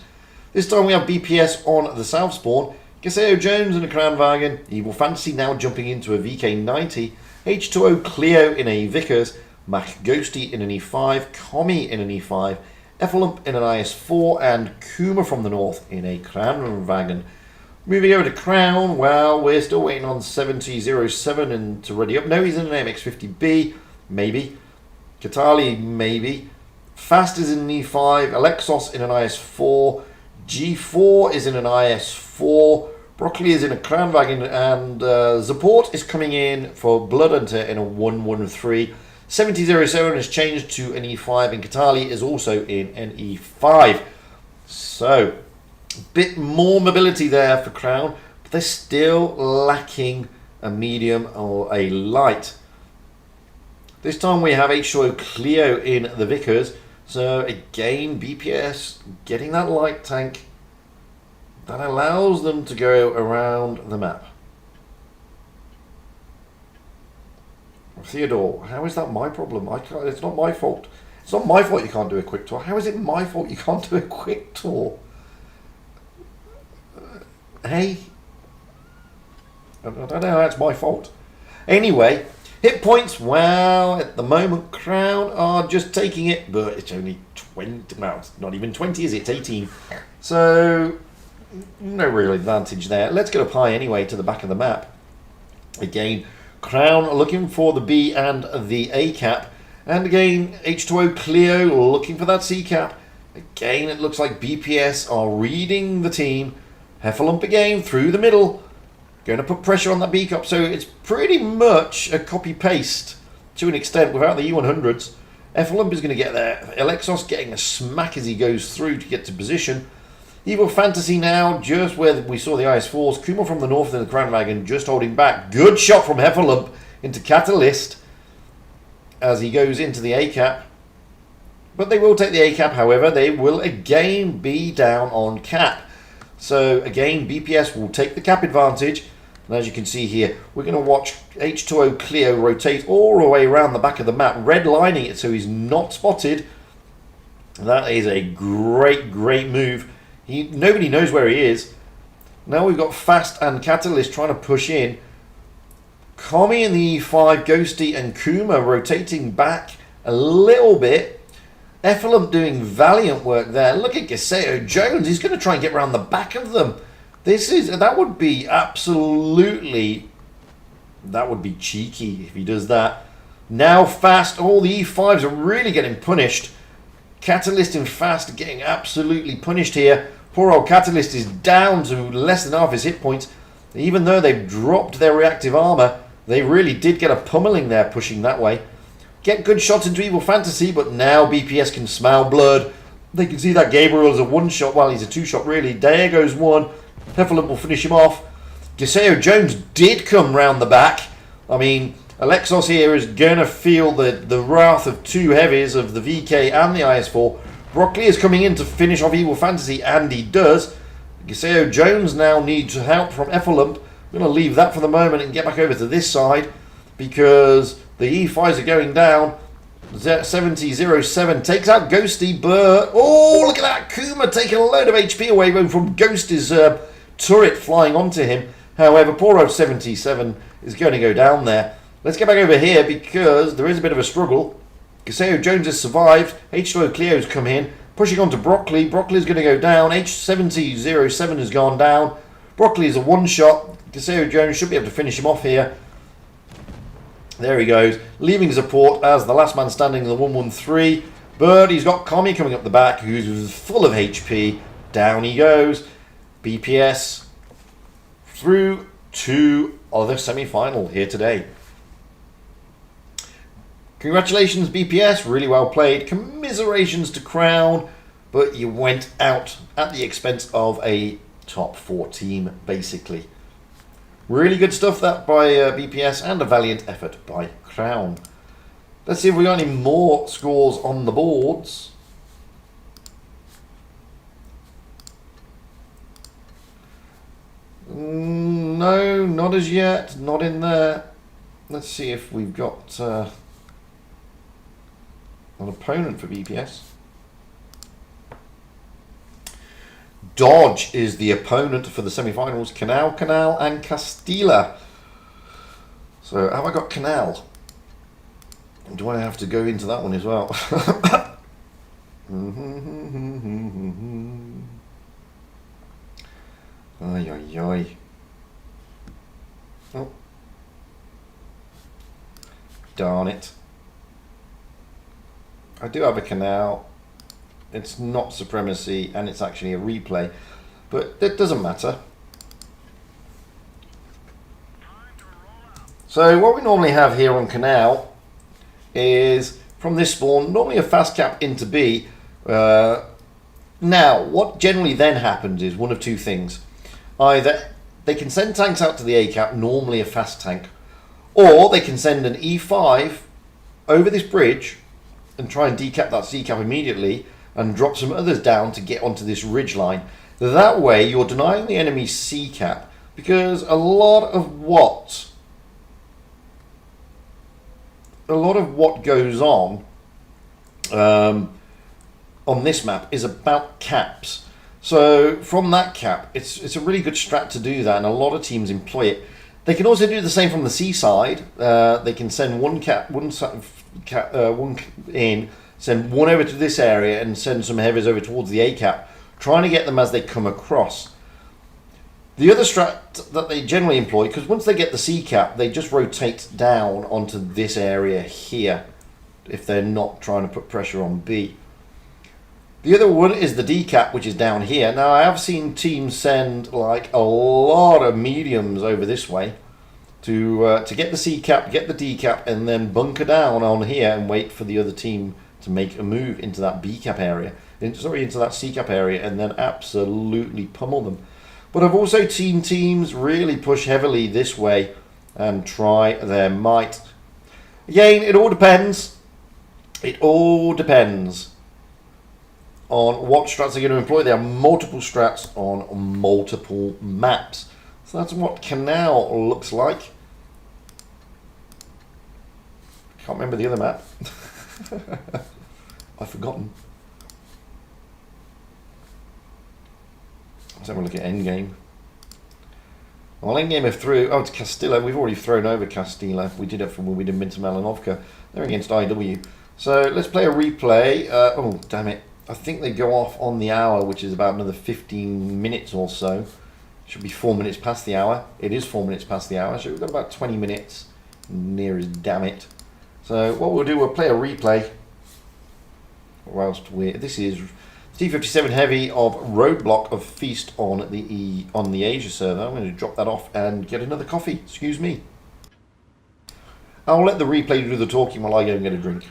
[SPEAKER 1] This time we have BPS on the south spawn. Caseo Jones in a Crown Wagon. Evil Fantasy now jumping into a VK90. H2O Cleo in a Vickers. Mac Ghosty in an E5. Commie in an E5. Effalump in an IS-4 and Kuma from the north in a Crown Wagon. Moving over to Crown, well, we're still waiting on 7007 and to ready up. No, he's in an MX-50B, maybe. Katali, maybe. Fast is in an E5, Alexos in an IS-4, G4 is in an IS-4, Broccoli is in a Crown Wagon, and Support is coming in for Bloodhunter in a 113. 7007 has changed to an E5 and Katali is also in an E5. So, a bit more mobility there for Crown, but they're still lacking a medium or a light. This time we have H2O Cleo in the Vickers. So again, BPS getting that light tank that allows them to go around the map. Theodore, how is that my problem? I can't, it's not my fault. It's not my fault you can't do a quick tour. How is it my fault you can't do a quick tour? Hey? I don't know, that's my fault. Anyway, hit points, well, at the moment, Crown are just taking it, but it's only 20, well, it's not even 20, is it? It's 18. So, no real advantage there. Let's get up high anyway to the back of the map. Again, Crown looking for the B and the A cap. And again, H2O Clio looking for that C cap. Again, it looks like BPS are reading the team. Heffalump again through the middle. Going to put pressure on that B cup. So it's pretty much a copy-paste to an extent without the E100s. Heffalump is going to get there. Alexos getting a smack as he goes through to get to position. Evil Fantasy now, just where we saw the IS-4s. Kuma from the north in the Crown Wagon just holding back. Good shot from Heffalump into Catalyst as he goes into the A-cap. But they will take the A-cap, however. They will again be down on cap. So again, BPS will take the cap advantage. And as you can see here, we're going to watch H2O Clio rotate all the way around the back of the map, redlining it so he's not spotted. That is a great, great move. Nobody knows where he is. Now we've got Fast and Catalyst trying to push in. Kami in the E5, Ghosty and Kuma rotating back a little bit. Heffalump doing valiant work there. Look at Gaseo Jones. He's going to try and get around the back of them. That would be absolutely, that would be cheeky if he does that. Now Fast, all the E5s are really getting punished. Catalyst and Fast are getting absolutely punished here. Poor old Catalyst is down to less than half his hit points. Even though they've dropped their reactive armor, they really did get a pummeling there pushing that way. Get good shots into Evil Fantasy, but now BPS can smell blood. They can see that Gabriel is a one-shot, well, he's a two-shot really. Diego's one. Heffalump will finish him off. Gaseo Jones did come round the back. I mean, Alexos here is going to feel the wrath of two heavies of the VK and the IS-4. Broccoli is coming in to finish off Evil Fantasy, and he does. Gaseo Jones now needs help from Heffalump. I'm going to leave that for the moment and get back over to this side because the E5s are going down. 7007 takes out Ghosty, but oh, look at that! Kuma taking a load of HP away from Ghosty's turret flying onto him. However, poor old 77 is going to go down there. Let's get back over here because there is a bit of a struggle. Gaseo Jones has survived. H2O Clio's come in, pushing on to Broccoli. Broccoli's going to go down. H7007 has gone down. Broccoli is a one-shot. Gaseo Jones should be able to finish him off here. There he goes, leaving support as the last man standing in the 113. But he's got Kami coming up the back, who's full of HP. Down he goes. BPS through to the semi-final here today. Congratulations, BPS. Really well played. Commiserations to Crown. But you went out at the expense of a top 4 team, basically. Really good stuff that by BPS and a valiant effort by Crown. Let's see if we got any more scores on the boards. No, not as yet. Not in there. Let's see if we've got an opponent for BPS. Dodge is the opponent for the semi-finals. Canal, and Castilla. So, have I got Canal? Do I have to go into that one as well? Ay, ay, ay. Oh. Darn it. I do have a Canal. It's not Supremacy, and it's actually a replay. But it doesn't matter. So what we normally have here on Canal is, from this spawn, normally a fast cap into B. Now, what generally then happens is one of two things. Either they can send tanks out to the A cap, normally a fast tank, or they can send an E5 over this bridge and try and decap that C cap immediately and drop some others down to get onto this ridge line. That way you're denying the enemy C cap, because a lot of what a lot of what goes on this map is about caps. So from that cap, it's a really good strat to do that, and a lot of teams employ it. They can also do the same from the seaside. They can send one in, send one over to this area, and send some heavies over towards the A cap, trying to get them as they come across. The other strat that they generally employ, because once they get the C cap, they just rotate down onto this area here, if they're not trying to put pressure on B. The other one is the D cap, which is down here. Now, I have seen teams send like a lot of mediums over this way to get the C cap, get the D cap, and then bunker down on here and wait for the other team to make a move into that B cap area, into that C cap area, and then absolutely pummel them. But I've also seen teams really push heavily this way and try their might. Again, it all depends. It all depends on what strats they're going to employ. There are multiple strats on multiple maps. So that's what Canal looks like. Can't remember the other map. I've forgotten. Let's have a look at Endgame. Well, Endgame have through. Oh, it's Castilla. We've already thrown over Castilla. We did it from when we did into Malinovka. They're against IW. So let's play a replay. Oh, damn it. I think they go off on the hour, which is about another 15 minutes or so. Should be 4 minutes past the hour. It is 4 minutes past the hour, so we've got about 20 minutes. Near as damn it. So what we'll do, we'll play a replay. Whilst this is T57 Heavy of Roadblock of Feast on the Asia server. I'm going to drop that off and get another coffee. Excuse me. I'll let the replay do the talking while I go and get a drink.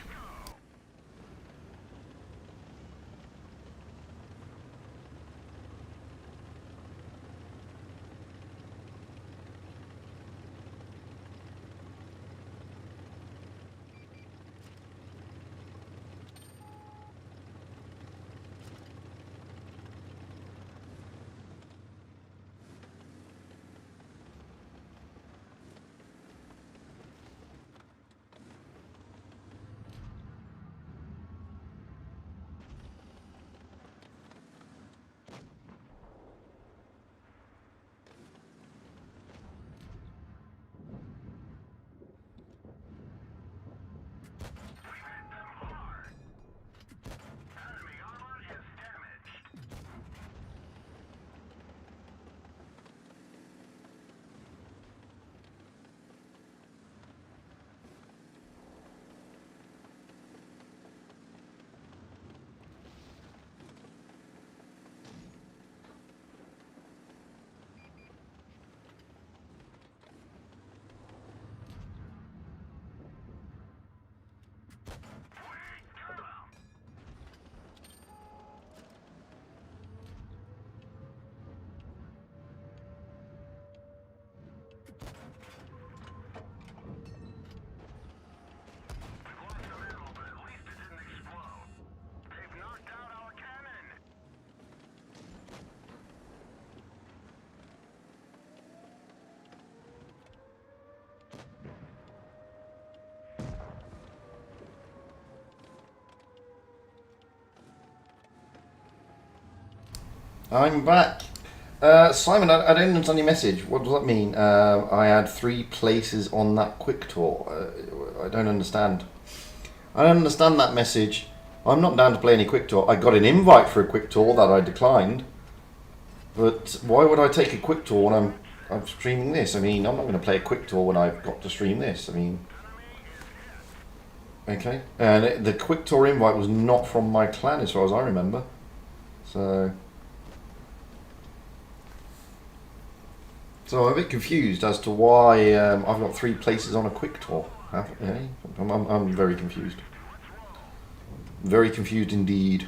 [SPEAKER 1] I'm back. Simon, I don't understand your message. What does that mean? I had 3 places on that quick tour. I don't understand. I don't understand that message. I'm not down to play any quick tour. I got an invite for a quick tour that I declined. But why would I take a quick tour when I'm streaming this? I mean, I'm not going to play a quick tour when I've got to stream this. I mean, okay. And the quick tour invite was not from my clan as far as I remember. So I'm a bit confused as to why I've got 3 places on a quick tour. I'm very confused. Very confused indeed.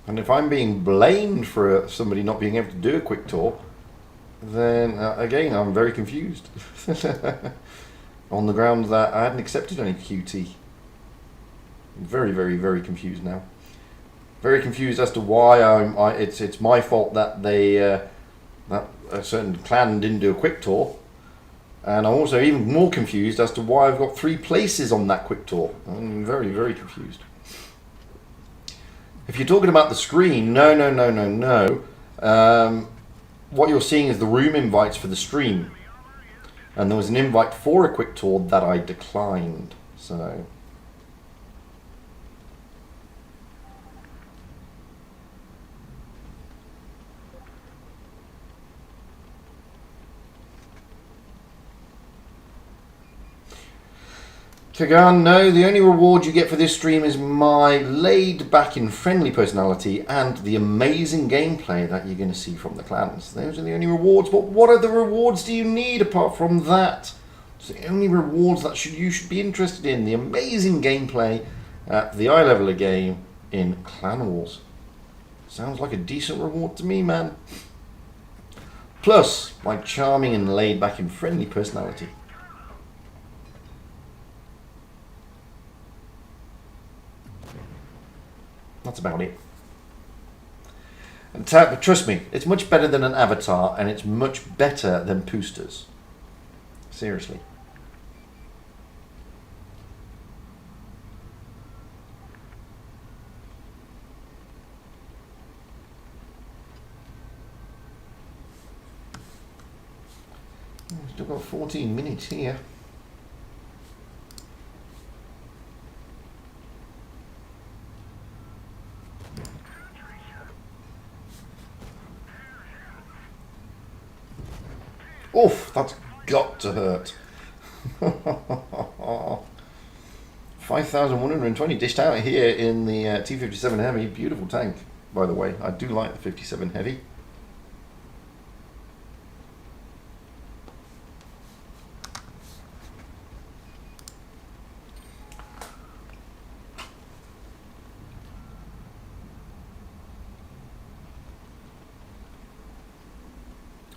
[SPEAKER 1] And if I'm being blamed for somebody not being able to do a quick tour, then again I'm very confused. on the grounds that I hadn't accepted any QT. Very, very, very confused now. Very confused as to why it's my fault that that a certain clan didn't do a quick tour, and I'm also even more confused as to why I've got 3 places on that quick tour. I'm very, very confused. If you're talking about the screen, no. What you're seeing is the room invites for the stream, and there was an invite for a quick tour that I declined. So. Kagan, no, the only reward you get for this stream is my laid-back and friendly personality and the amazing gameplay that you're going to see from the clans. Those are the only rewards, but what other rewards do you need apart from that? It's the only rewards that you should be interested in. The amazing gameplay at the eye level of game in Clan Wars. Sounds like a decent reward to me, man. Plus, my charming and laid-back and friendly personality. That's about it. And trust me, it's much better than an avatar, and it's much better than boosters. Seriously. Still got 14 minutes here. Oof, that's got to hurt. 5,120 dished out here in the T57 Heavy. Beautiful tank, by the way. I do like the 57 Heavy.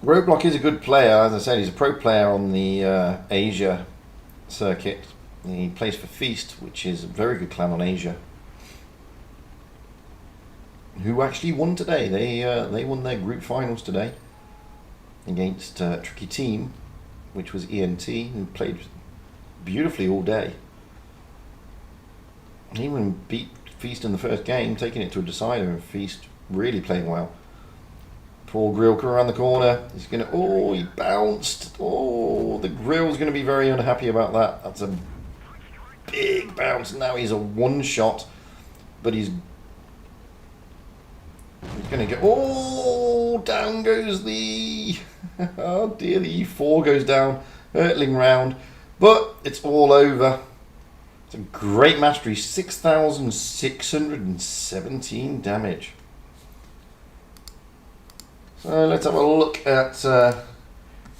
[SPEAKER 1] Roadblock is a good player. As I said, he's a pro player on the Asia circuit. He plays for Feast, which is a very good clan on Asia, who actually won today. They won their group finals today against Tricky Team, which was ENT, who played beautifully all day. He even beat Feast in the first game, taking it to a decider, and Feast really playing well. Poor Grill coming around the corner. He's going to... Oh, he bounced. Oh, the Grill's going to be very unhappy about that. That's a big bounce. Now he's a one-shot. But he's going to get... Oh, down goes the... Oh, dear, the E4 goes down. Hurtling round. But it's all over. It's a great mastery. 6,617 damage. So let's have a look at the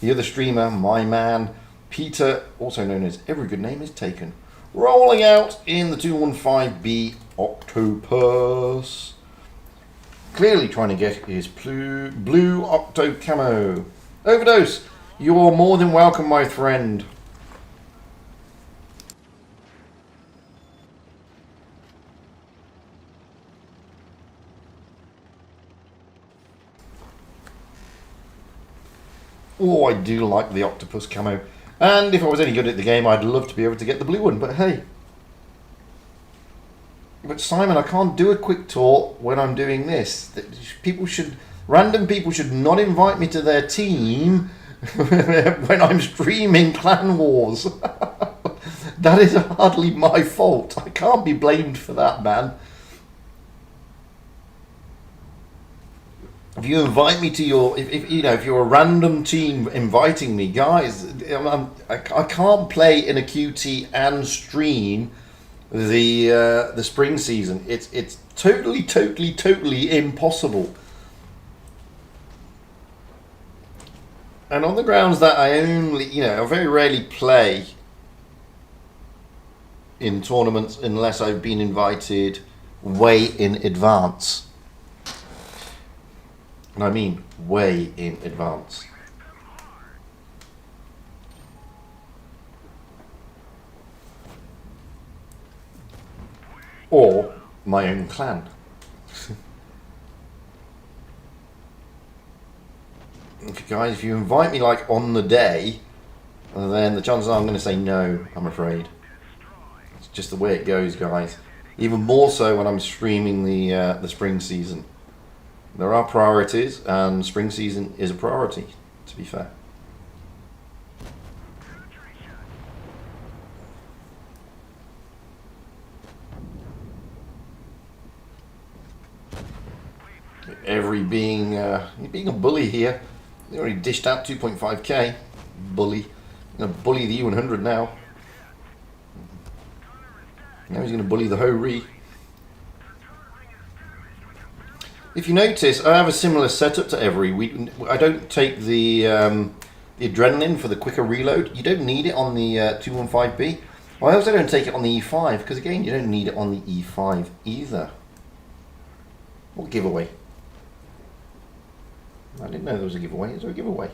[SPEAKER 1] other streamer, my man, Peter, also known as Every Good Name Is Taken, rolling out in the 215B Octopus. Clearly trying to get his blue Octo Camo. Overdose, you're more than welcome, my friend. Oh, I do like the octopus camo. And if I was any good at the game, I'd love to be able to get the blue one, but hey. But Simon, I can't do a quick tour when I'm doing this. Random people should not invite me to their team when I'm streaming Clan Wars. That is hardly my fault. I can't be blamed for that, man. If you invite me to your, if you know, if you're a random team inviting me, guys, I can't play in a QT and stream the spring season. It's totally impossible. And on the grounds that I only, I very rarely play in tournaments unless I've been invited way in advance. And I mean way in advance. or my own clan. If you invite me like on the day, then the chances are I'm going to say no, I'm afraid. It's just the way it goes, guys. Even more so when I'm streaming the spring season. There are priorities, and spring season is a priority, to be fair. Every being a bully here. They already dished out 2.5k. Bully. I'm going to bully the E100 now. Now he's going to bully the Ho-Re. If you notice, I have a similar setup to every week. I don't take the adrenaline for the quicker reload. You don't need it on the 215B. I also don't take it on the E5, because again, you don't need it on the E5 either. What giveaway? I didn't know there was a giveaway. Is there a giveaway?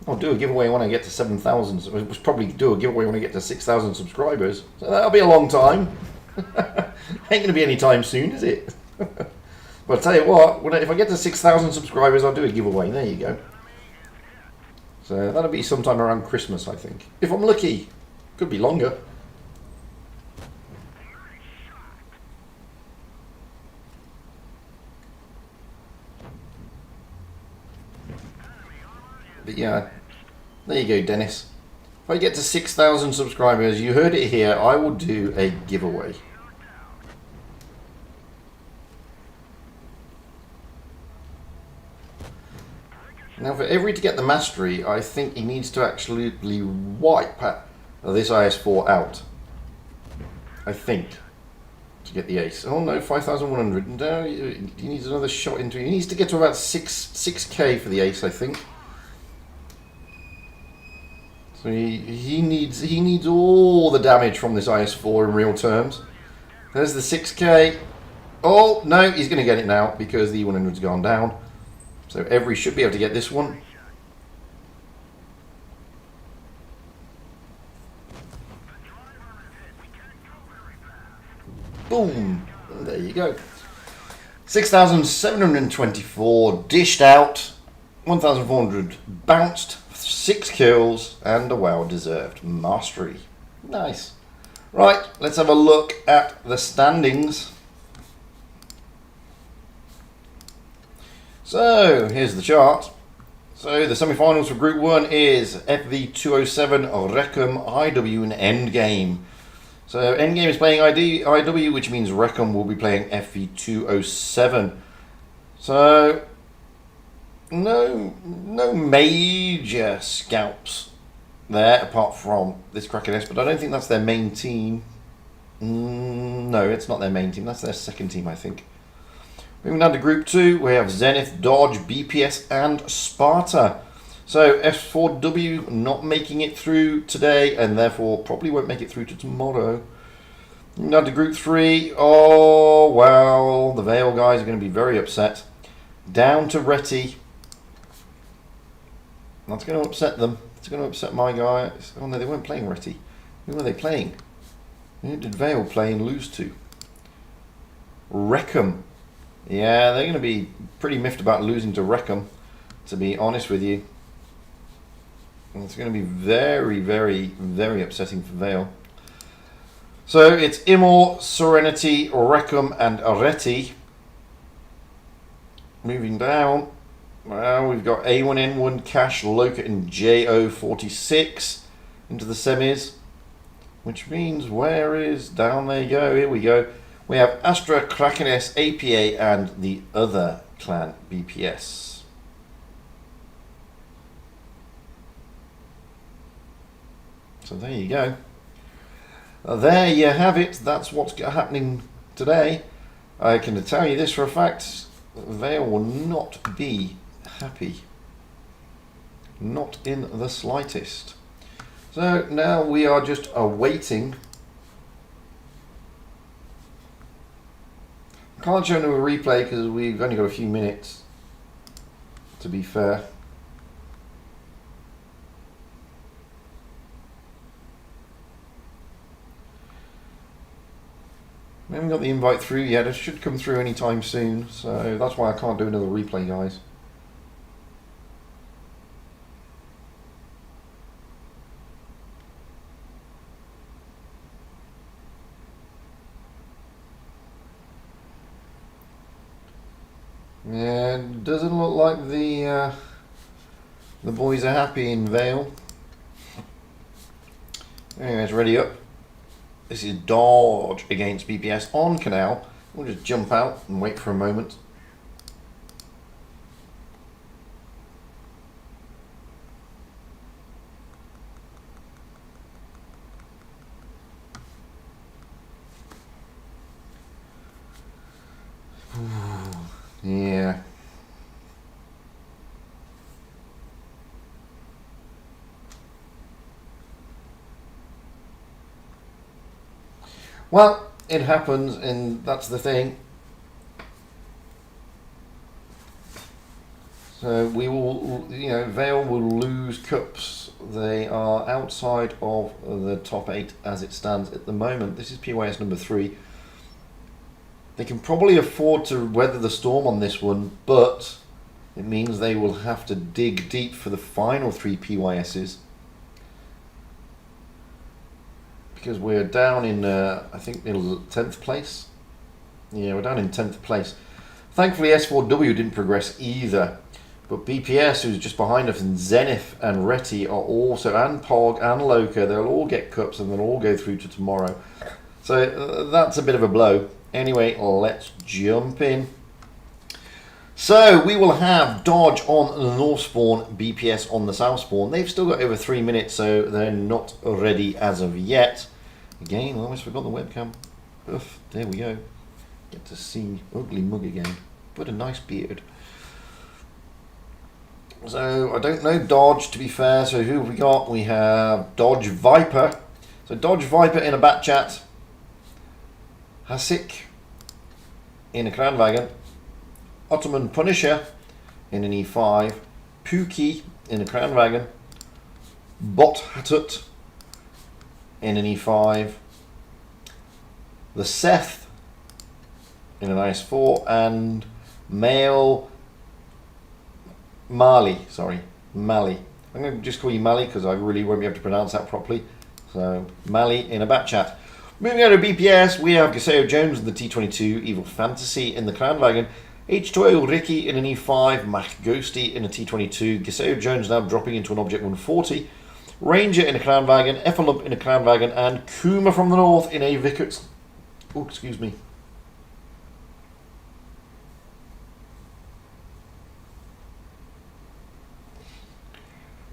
[SPEAKER 1] I'll do a giveaway when I get to 7,000. So we'll probably do a giveaway when I get to 6,000 subscribers. So that'll be a long time. Ain't going to be any time soon, is it? But I'll tell you what, if I get to 6,000 subscribers, I'll do a giveaway. There you go. So that'll be sometime around Christmas, I think. If I'm lucky. Could be longer. But yeah, there you go, Dennis. If I get to 6,000 subscribers, you heard it here, I will do a giveaway. Now for Every to get the mastery, I think he needs to absolutely wipe this IS-4 out. I think. To get the ace. Oh no, 5,100. No, he needs another shot into it. He needs to get to about 6k for the ace, I think. So he needs all the damage from this IS-4 in real terms. There's the 6k. Oh no, he's going to get it now because the E100's gone down. So Every should be able to get this one. Boom! And there you go. 6,724 dished out. 1,400 bounced. 6 kills and a well-deserved mastery. Nice. Right, let's have a look at the standings. So, here's the chart. So, the semi-finals for Group 1 is FV207 Recum IW and Endgame. So, Endgame is playing IW, which means Recum will be playing FV207. So, no major scalps there, apart from this Kraken S, but I don't think that's their main team. No, it's not their main team. That's their second team, I think. Moving down to Group 2, we have Zenith, Dodge, BPS, and Sparta. So S4W not making it through today, and therefore probably won't make it through to tomorrow. Moving down to Group 3, oh, well, the Vale guys are going to be very upset. Down to Retty. That's going to upset them. It's going to upset my guys. Oh no, they weren't playing Retty. Who were they playing? Who did Vale play and lose to? Recum. Yeah, they're going to be pretty miffed about losing to Recum, to be honest with you. And it's going to be very, very, very upsetting for Vale. So it's Imor, Serenity, Recum, and Areti. Moving down. Well, we've got A1N1, Cash, Loca, and JO46 into the semis. Which means, where is... Down there you go, here we go. We have Astra, Kraken S, APA, and the other clan, BPS. So there you go. There you have it. That's what's happening today. I can tell you this for a fact. Vale will not be happy. Not in the slightest. So now we are just awaiting. I can't show them a replay because we've only got a few minutes, to be fair. We haven't got the invite through yet. It should come through anytime soon, so that's why I can't do another replay, guys. Yeah, it doesn't look like the boys are happy in Vale. Anyways, ready up. This is Dodge against BPS on Canal. We'll just jump out and wait for a moment. Yeah. Well, it happens, and that's the thing. So we will, Vale will lose cups. They are outside of the top 8 as it stands at the moment. This is PYS number 3. They can probably afford to weather the storm on this one, but it means they will have to dig deep for the final 3 PYSs. Because we're down in, I think, 10th place. Yeah, we're down in 10th place. Thankfully, S4W didn't progress either. But BPS, who's just behind us, and Zenith and Reti are also, and Pog and Loka, they'll all get cups and they'll all go through to tomorrow. So that's a bit of a blow. Anyway, let's jump in. So we will have Dodge on the North Spawn, BPS on the South Spawn. They've still got over 3 minutes, so they're not ready as of yet. Again, I almost forgot the webcam. Oof, there we go. Get to see Ugly Mug again. What a nice beard. So I don't know Dodge, to be fair. So who have we got? We have Dodge Viper. So Dodge Viper in a bat chat. Hasik in a Crown Wagon. Ottoman Punisher in an E5, Pookie in a Crown Wagon, Bot Hatut in an E5, the Seth in an IS4, and Mali. I'm going to just call you Mali because I really won't be able to pronounce that properly. So Mali in a bat chat. Moving on to BPS, we have Gaseo Jones in the T22, Evil Fantasy in the Crown Wagon, H2O Ricky in an E5, Mac Ghosty in a T22, Gaseo Jones now dropping into an Object 140, Ranger in a Crown Wagon, Effalump in a Crown Wagon, and Kuma from the North in a Vickers. Oh, excuse me.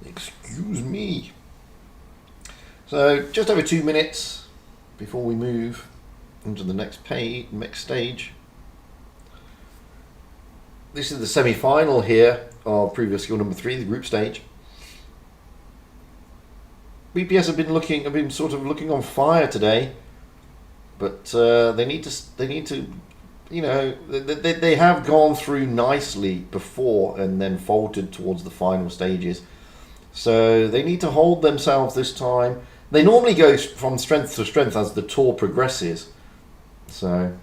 [SPEAKER 1] Excuse me. So, just over 2 minutes before we move into the next stage. This is the semi-final here of previous skill number 3, the group stage. BPS have been sort of looking on fire today, but they need to, they have gone through nicely before and then faltered towards the final stages. So they need to hold themselves this time. They normally go from strength to strength as the tour progresses. So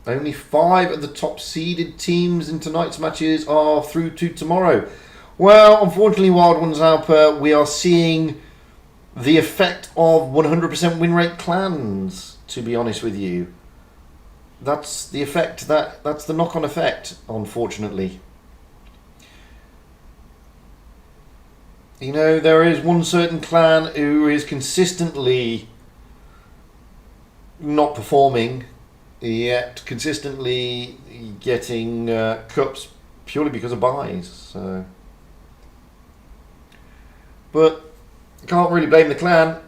[SPEAKER 1] only 5 of the top seeded teams in tonight's matches are through to tomorrow. Well, unfortunately, Wild Ones Alper, we are seeing the effect of 100% win rate clans, to be honest with you. That's the effect, that's the knock-on effect, unfortunately. You know, there is one certain clan who is consistently not performing, yet consistently getting cups purely because of buys. So, but can't really blame the clan.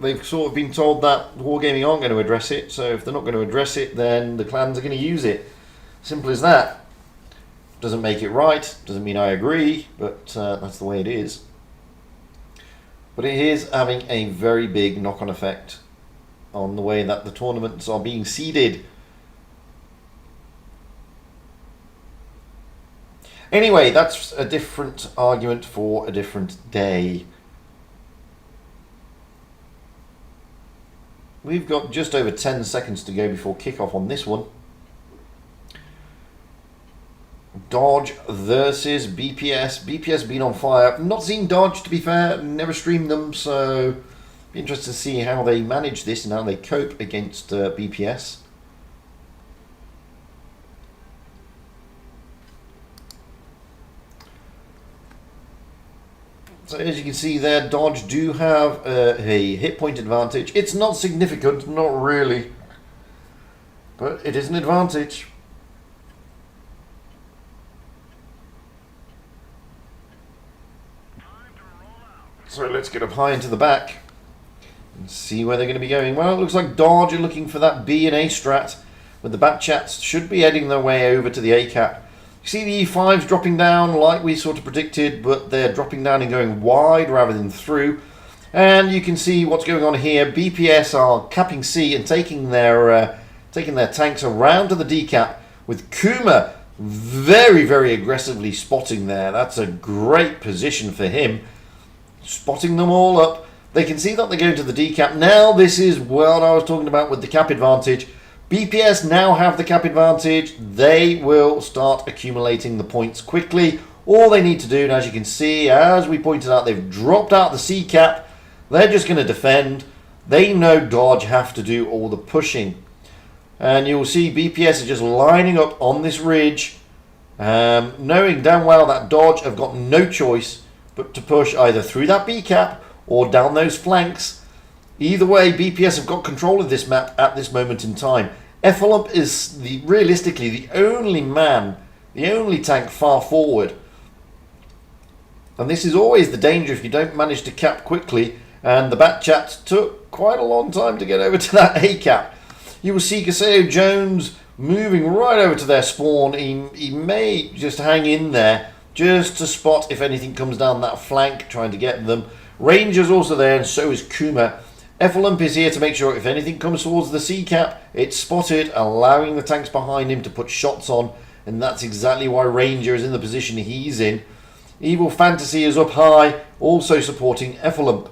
[SPEAKER 1] They've sort of been told that Wargaming aren't going to address it, so if they're not going to address it, then the clans are going to use it. Simple as that. Doesn't make it right, doesn't mean I agree, but that's the way it is. But it is having a very big knock-on effect on the way that the tournaments are being seeded. Anyway, that's a different argument for a different day. We've got just over 10 seconds to go before kickoff on this one. Dodge versus BPS. BPS been on fire. Not seen Dodge, to be fair. Never streamed them, so be interested to see how they manage this and how they cope against BPS. So as you can see there, Dodge do have a hit point advantage. It's not significant, not really, but it is an advantage. So let's get up high into the back and see where they're going to be going. Well, it looks like Dodge are looking for that B and A strat, but the back chats should be heading their way over to the A cap. You see the E5s dropping down like we sort of predicted, but they're dropping down and going wide rather than through. And you can see what's going on here. BPS are capping C and taking their tanks around to the D cap, with Kuma very, very aggressively spotting there. That's a great position for him. Spotting them all up. They can see that they're going to the D cap. Now this is what I was talking about with the cap advantage. BPS now have the cap advantage. They will start accumulating the points quickly. All they need to do, and as you can see, as we pointed out, they've dropped out the C cap. They're just going to defend. They know Dodge have to do all the pushing. And you'll see BPS is just lining up on this ridge, knowing damn well that Dodge have got no choice but to push either through that B cap or down those flanks. Either way, BPS have got control of this map at this moment in time. Effalump is realistically the only man, the only tank far forward. And this is always the danger if you don't manage to cap quickly. And the back chats took quite a long time to get over to that A cap. You will see Castilla Jones moving right over to their spawn. He may just hang in there just to spot if anything comes down that flank, trying to get them. Ranger's also there, and so is Kuma. Effalump is here to make sure if anything comes towards the C cap, it's spotted, allowing the tanks behind him to put shots on, and that's exactly why Ranger is in the position he's in. Evil Fantasy is up high, also supporting Effalump.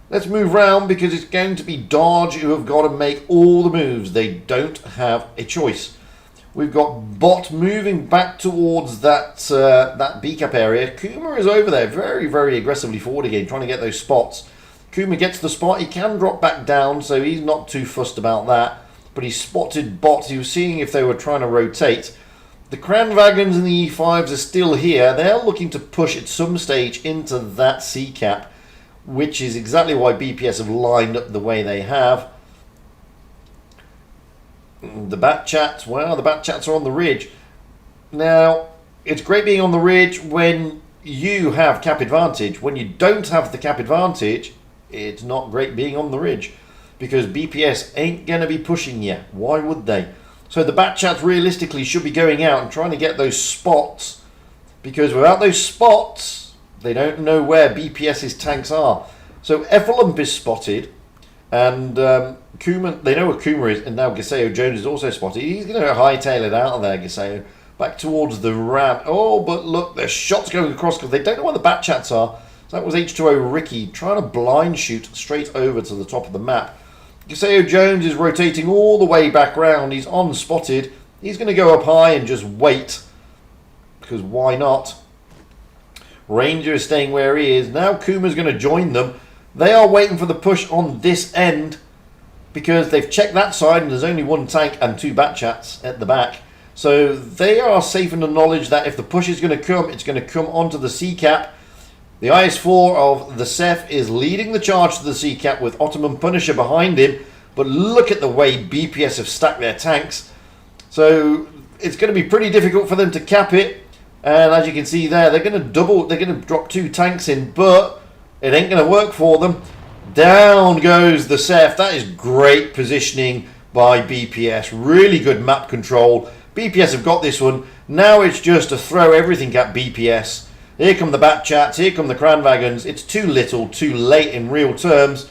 [SPEAKER 1] Let's move round because it's going to be Dodge who have got to make all the moves. They don't have a choice. We've got Bot moving back towards that B cap area. Kuma is over there, very, very aggressively forward again, trying to get those spots. Kuma gets the spot. He can drop back down, so he's not too fussed about that. But he spotted Bot. He was seeing if they were trying to rotate. The Kranvagons and the E5s are still here. They're looking to push at some stage into that C cap, which is exactly why BPS have lined up the way they have. The bat chats, well, the bat chats are on the ridge. Now, it's great being on the ridge when you have cap advantage. When you don't have the cap advantage, it's not great being on the ridge, because BPS ain't going to be pushing you. Why would they? So the bat chats realistically should be going out and trying to get those spots, because without those spots, they don't know where BPS's tanks are. So Effalump is spotted, and Kuma, they know where Kuma is, and now Gaseo Jones is also spotted. He's going to hightail it out of there, Gaseo, back towards the ramp. Oh, but look, there's shots going across because they don't know where the bat chats are. So that was H2O Ricky trying to blind shoot straight over to the top of the map. Gaseo Jones is rotating all the way back round. He's unspotted. He's going to go up high and just wait, because why not? Ranger is staying where he is. Now Kuma's going to join them. They are waiting for the push on this end because they've checked that side and there's only one tank and two bat chats at the back. So they are safe in the knowledge that if the push is going to come, it's going to come onto the C cap. The IS-4 of the Ceph is leading the charge to the C cap with Ottoman Punisher behind him. But look at the way BPS have stacked their tanks. So it's going to be pretty difficult for them to cap it. And as you can see there, they're going to drop two tanks in, but it ain't going to work for them. Down goes the Ceph. That is great positioning by BPS. Really good map control. BPS have got this one. Now it's just to throw everything at BPS. Here come the bat chats. Here come the Kranvagons. It's too little, too late in real terms.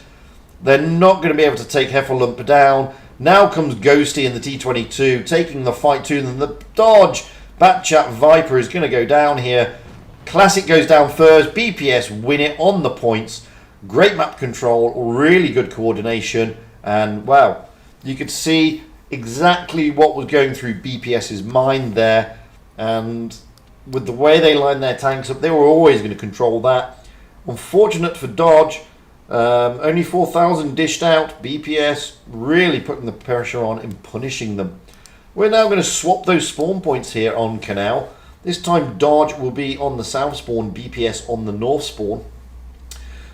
[SPEAKER 1] They're not going to be able to take Heffalump down. Now comes Ghosty in the T22, taking the fight to them. The Dodge Batchat Viper is going to go down here. Classic goes down first. BPS win it on the points. Great map control, really good coordination, And wow, you could see exactly what was going through BPS's mind there. And with the way they lined their tanks up, they were always going to control that. Unfortunate for Dodge, only 4,000 dished out. BPS really putting the pressure on and punishing them. We're now going to swap those spawn points here on Canal. This time Dodge will be on the south spawn, BPS on the north spawn.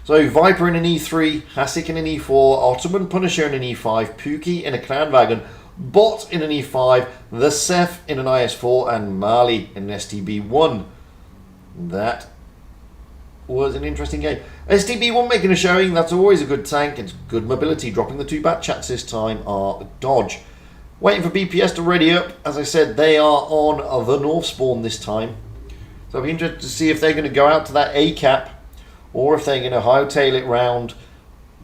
[SPEAKER 1] So Viper in an E3, Hasek in an E4, Ottoman Punisher in an E5, Pookie in a Clanwagon, Bot in an E5, the Seth in an IS4, and Mali in an STB1. That was an interesting game. STB1 making a showing, that's always a good tank. It's good mobility. Dropping the 2 bat chats this time are Dodge. Waiting for BPS to ready up. As I said, they are on the north spawn this time. So I'll be interested to see if they're going to go out to that A cap, or if they're going to hightail it round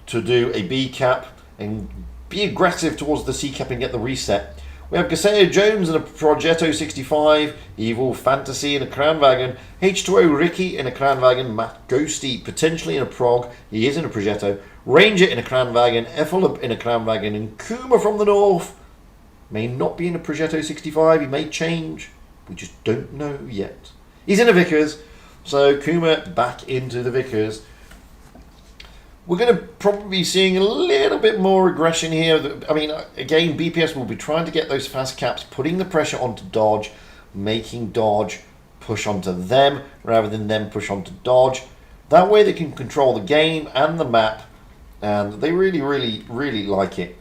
[SPEAKER 1] to do a B cap and be aggressive towards the C cap and get the reset. We have Castilla Jones in a Progetto 65, Evil Fantasy in a Cranwagon, H2O Ricky in a Cranwagon, Matt Ghosty potentially in a Prog, he is in a Progetto, Ranger in a Cranwagon, Effel in a Cranwagon, and Kuma from the north may not be in a Progetto 65, he may change, we just don't know yet. He's in a Vickers, so Kuma back into the Vickers. We're going to probably be seeing a little bit more aggression here. I mean, again, BPS will be trying to get those fast caps, putting the pressure onto Dodge, making Dodge push onto them rather than them push onto Dodge. That way they can control the game and the map, and they really, really, really like it.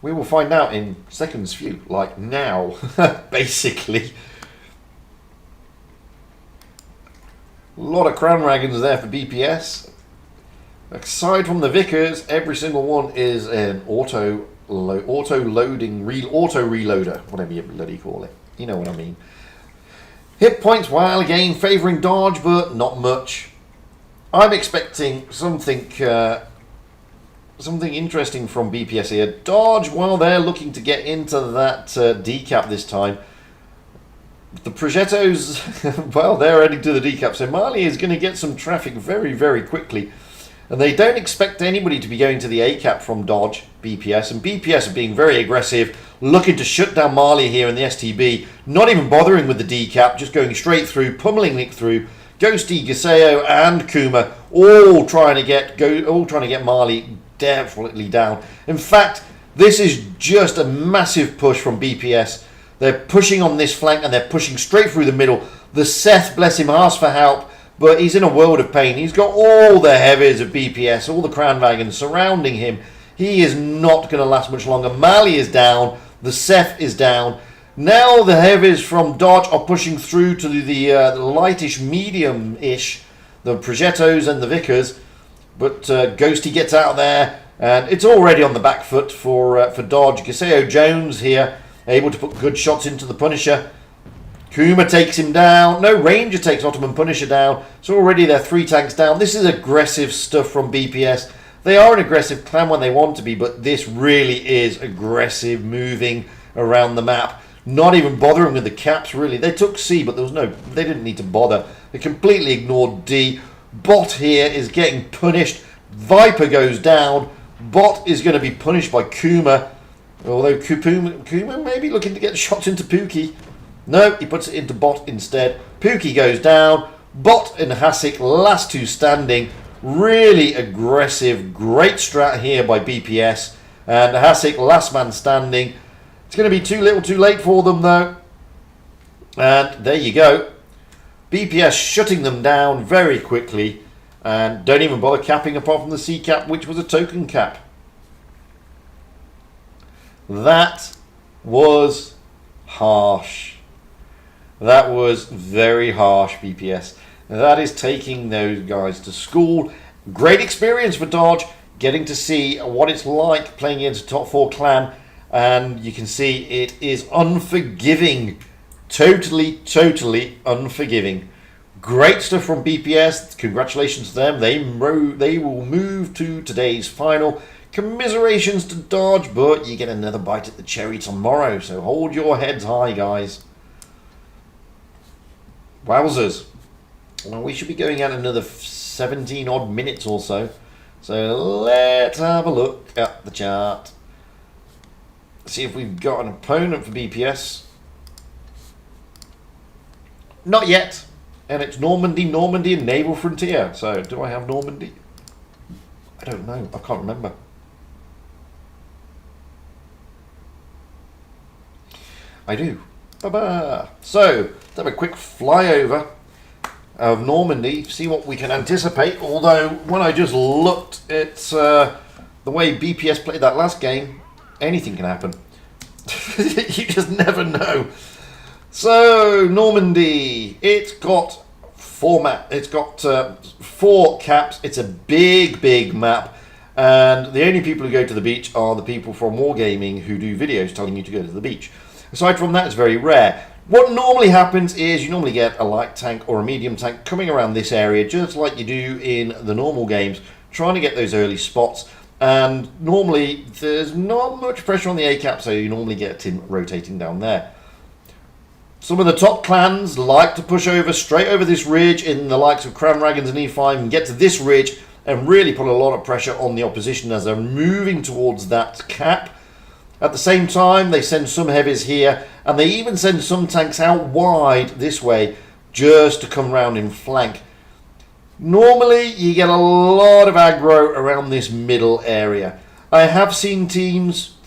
[SPEAKER 1] We will find out in seconds few, like now, basically. A lot of crown wagons there for BPS. Aside from the Vickers, every single one is an auto reloader, whatever you bloody call it. You know what I mean. Hit points, while again favouring Dodge, but not much. I'm expecting something interesting from BPS here. Dodge, well, they're looking to get into that decap this time. The Progettos, well, they're heading to the decap, so Mali is going to get some traffic very, very quickly. And they don't expect anybody to be going to the A cap from Dodge, BPS, and BPS are being very aggressive, looking to shut down Mali here in the STB, not even bothering with the decap, just going straight through, pummeling it through. Ghosty, Gaseo, and Kuma all trying to get Mali definitely down. In fact, this is just a massive push from BPS. They're pushing on this flank and they're pushing straight through the middle. The Seth, bless him, asks for help, but he's in a world of pain. He's got all the heavies of BPS, all the crown wagons surrounding him. He is not going to last much longer. Mali is down. The Seth is down. Now the heavies from Dodge are pushing through to the lightish, medium-ish, the Progettos and the Vickers. But Ghosty gets out there, and it's already on the back foot for Dodge. Gaseo Jones here, able to put good shots into the Punisher. Kuma takes him down. No, Ranger takes Ottoman Punisher down. So already they're 3 tanks down. This is aggressive stuff from BPS. They are an aggressive clan when they want to be, but this really is aggressive moving around the map. Not even bothering with the caps, really. They took C, but they didn't need to bother. They completely ignored D. Bot here is getting punished. Viper goes down. Bot is going to be punished by Kuma. Although Kuma may be looking to get shots into Pookie. No, he puts it into Bot instead. Pookie goes down. Bot and Hasek, last 2 standing. Really aggressive. Great strat here by BPS. And Hasek, last man standing. It's going to be too little too late for them though. And there you go. BPS shutting them down very quickly, and don't even bother capping apart from the C cap, which was a token cap. That was harsh. That was very harsh, BPS. That is taking those guys to school. Great experience for Dodge, getting to see what it's like playing against a top 4 clan, and you can see it is unforgiving. Totally unforgiving. Great stuff from BPS. Congratulations to them. They will move to today's final. Commiserations to Dodge, but you get another bite at the cherry tomorrow, so hold your heads high, guys. Wowzers. Well, we should be going at another 17 odd minutes or so. So let's have a look at the chart. See if we've got an opponent for BPS. Not yet. And it's Normandy, and Naval Frontier. So do I have Normandy? I don't know. I can't remember. I do. Ba-ba. So let's have a quick flyover of Normandy, see what we can anticipate. Although when I just looked at the way BPS played that last game, anything can happen. You just never know. So Normandy, it's got four caps. It's a big map, and the only people who go to the beach are the people from Wargaming who do videos telling you to go to the beach. Aside from that, it's very rare. What normally happens is you normally get a light tank or a medium tank coming around this area, just like you do in the normal games, trying to get those early spots. And normally there's not much pressure on the A cap, so you normally get him rotating down there. Some of the top clans like to push over straight over this ridge in the likes of Crown Dragons and E5 and get to this ridge and really put a lot of pressure on the opposition as they're moving towards that cap. At the same time, they send some heavies here, and they even send some tanks out wide this way just to come round in flank. Normally, you get a lot of aggro around this middle area. I have seen teams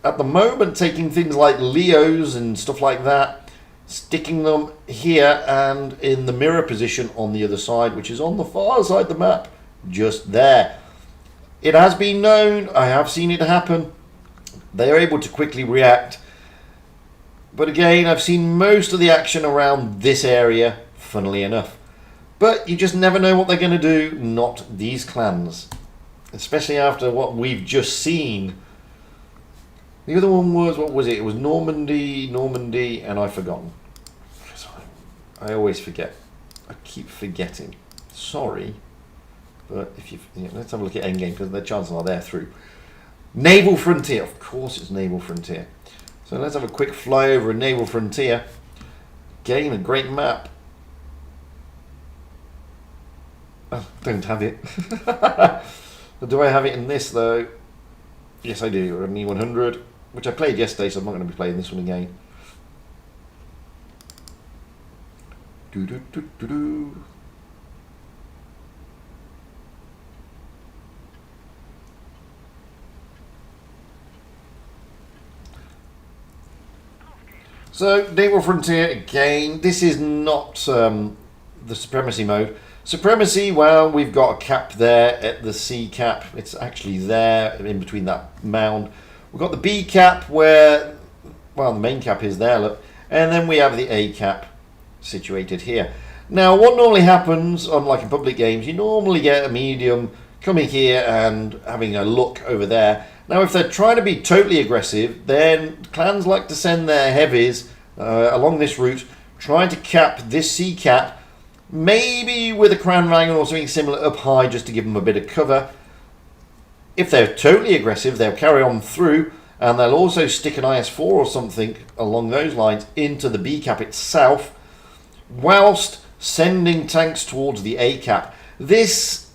[SPEAKER 1] at the moment taking things like Leos and stuff like that, sticking them here and in the mirror position on the other side, which is on the far side of the map, just there. It has been known, I have seen it happen. They are able to quickly react. But again, I've seen most of the action around this area, funnily enough. But you just never know what they're going to do, not these clans. Especially after what we've just seen. The other one was, what was it? It was Normandy, and I've forgotten. I always forget. I keep forgetting. Sorry. But if let's have a look at endgame, because the chances are they're through. Naval Frontier, of course it's Naval Frontier. So let's have a quick flyover of Naval Frontier. Again, a great map. Oh, don't have it. Do I have it in this though? Yes I do, an E100, which I played yesterday, so I'm not going to be playing this one again. So, Naval Frontier, again, this is not the Supremacy mode. Supremacy, well, we've got a cap there at the C cap. It's actually there, in between that mound. We've got the B cap where, well, the main cap is there, look. And then we have the A cap situated here. Now, what normally happens, unlike in public games, you normally get a medium coming here and having a look over there. Now, if they're trying to be totally aggressive, then clans like to send their heavies along this route, trying to cap this C cap, maybe with a Crown Dragon or something similar up high just to give them a bit of cover. If they're totally aggressive, they'll carry on through, and they'll also stick an IS-4 or something along those lines into the B cap itself, whilst sending tanks towards the A cap. It's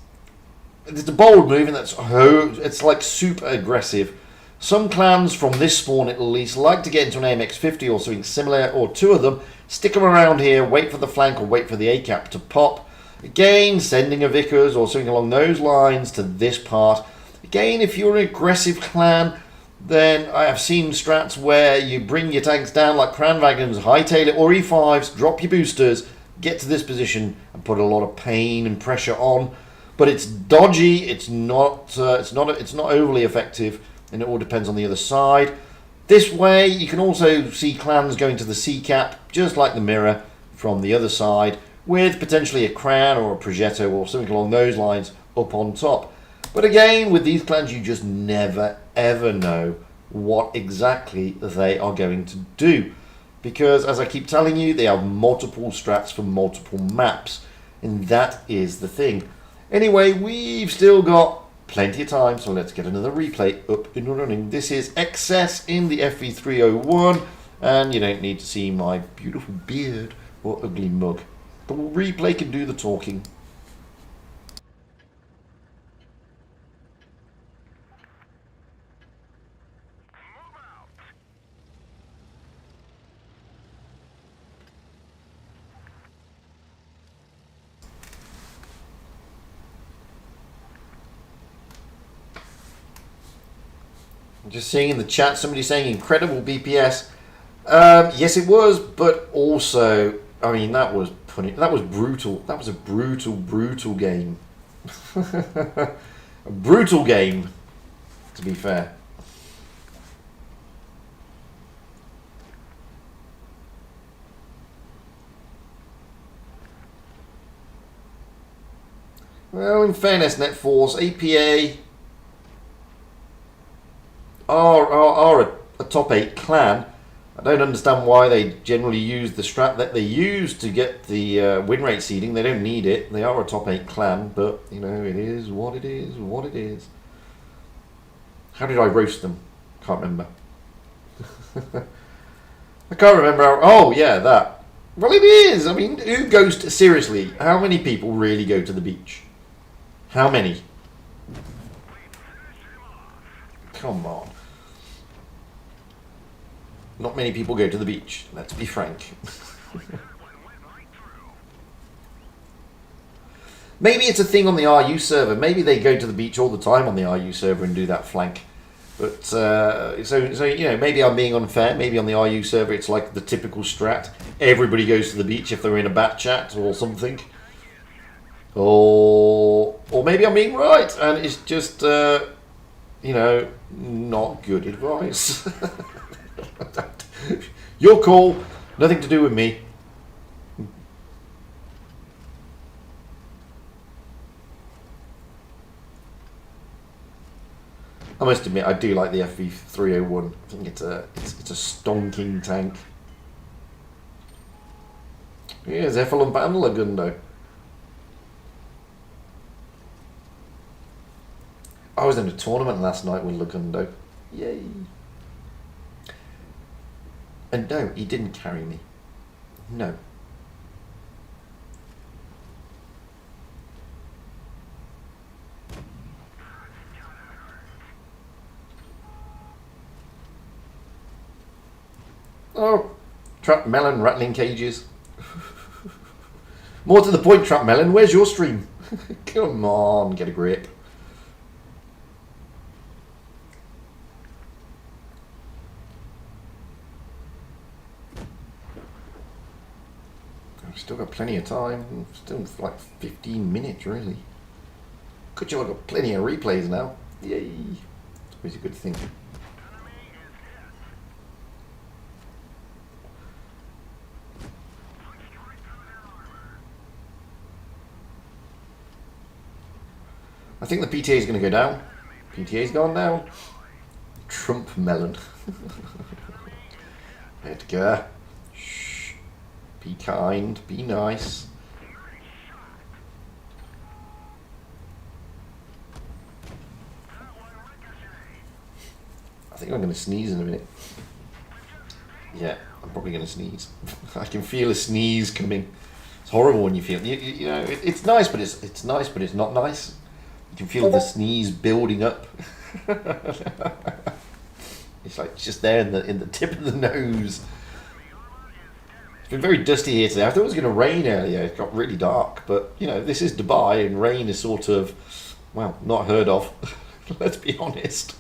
[SPEAKER 1] a bold move, and it's like super aggressive. Some clans from this spawn at least like to get into an AMX-50 or something similar, or two of them, stick them around here, wait for the flank or wait for the A cap to pop. Again, sending a Vickers or something along those lines to this part. Again, if you're an aggressive clan, then I have seen strats where you bring your tanks down like Crown Dragons, hightail it, or E5s, drop your boosters, get to this position and put a lot of pain and pressure on. But it's dodgy. It's not overly effective, and it all depends on the other side. This way, you can also see clans going to the C cap, just like the mirror, from the other side, with potentially a Crown or a Progetto or something along those lines up on top. But again, with these clans, you just never ever know what exactly they are going to do, because as I keep telling you, they have multiple strats for multiple maps, and that is the thing. Anyway, we've still got plenty of time, so let's get another replay up and running. This is Excess in the FV301, and you don't need to see my beautiful beard or ugly mug. The replay can do the talking. Just seeing in the chat, somebody saying incredible BPS. Yes, it was, but also, I mean, that was brutal. That was a brutal game. A brutal game, to be fair. Well, in fairness, Net Force, APA are a top 8 clan. I don't understand why they generally use the strat that they use to get the win rate seeding. They don't need it. They are a top 8 clan, but you know, it is what it is, what it is. How did I roast them? Can't remember. I can't remember how, oh yeah, that. Well, it is. I mean, who goes to, seriously, how many people really go to the beach? How many? Come on. Not many people go to the beach, let's be frank. Maybe it's a thing on the RU server. Maybe they go to the beach all the time on the RU server and do that flank. But, so you know, maybe I'm being unfair. Maybe on the RU server it's like the typical strat. Everybody goes to the beach if they're in a bat chat or something. Or maybe I'm being right and it's just, you know, not good advice. Your call, nothing to do with me. I must admit, I do like the FV301. I think it's a stonking tank. Yeah, Zephyr and Lagundo. I was in a tournament last night with Lagundo. Yay. And no, he didn't carry me. No. Oh, Trap Melon rattling cages. More to the point, Trap Melon, where's your stream? Come on, get a grip. Still got plenty of time. Still like 15 minutes, really. Good job, I've got plenty of replays now. Yay. It's always a good thing. I think the PTA is going to go down. PTA's gone down. Trump melon. Edgar. Be kind, be nice. I think I'm going to sneeze in a minute. Yeah, I'm probably going to sneeze. I can feel a sneeze coming. It's horrible when you feel. You know, it's nice, but it's nice, but it's not nice. You can feel the sneeze building up. It's like just there in the tip of the nose. It's been very dusty here today. I thought it was going to rain earlier. It got really dark. But, you know, this is Dubai and rain is sort of, well, not heard of. Let's be honest.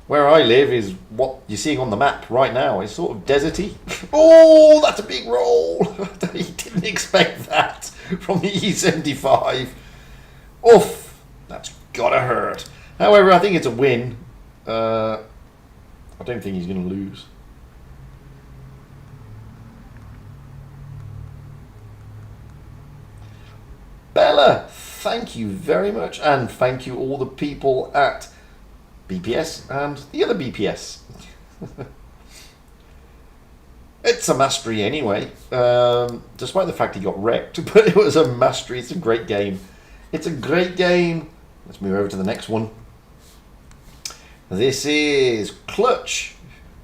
[SPEAKER 1] Where I live is what you're seeing on the map right now. It's sort of deserty. Oh, that's a big roll. You didn't expect that from the E75. Oof, that's gotta hurt. However, I think it's a win. I don't think he's going to lose. Bella, thank you very much, and thank you all the people at BPS and the other BPS. It's a mastery anyway, despite the fact he got wrecked, but it was a mastery. It's a great game. It's a great game. Let's move over to the next one. This is Clutch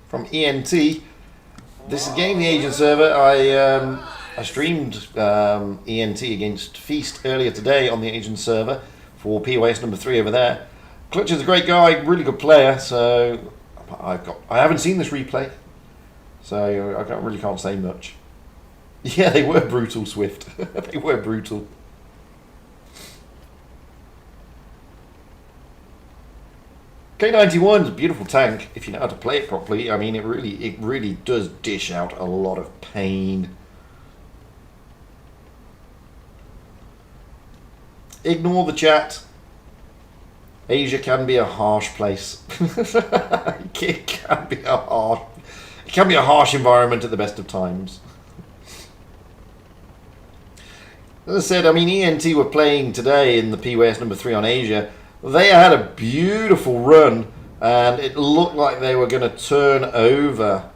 [SPEAKER 1] from ENT. This is a game, the Asian server. I streamed ENT against Feast earlier today on the Asian server for POS number 3 over there. Clutch is a great guy, really good player. So I haven't seen this replay, so I really can't say much. Yeah, they were brutal, Swift. They were brutal. K91 is a beautiful tank if you know how to play it properly. I mean, it really does dish out a lot of pain. Ignore the chat. Asia can be a harsh place. It can be a harsh environment at the best of times. As I said, I mean, ENT were playing today in the POS number 3 on Asia. They had a beautiful run, and it looked like they were going to turn over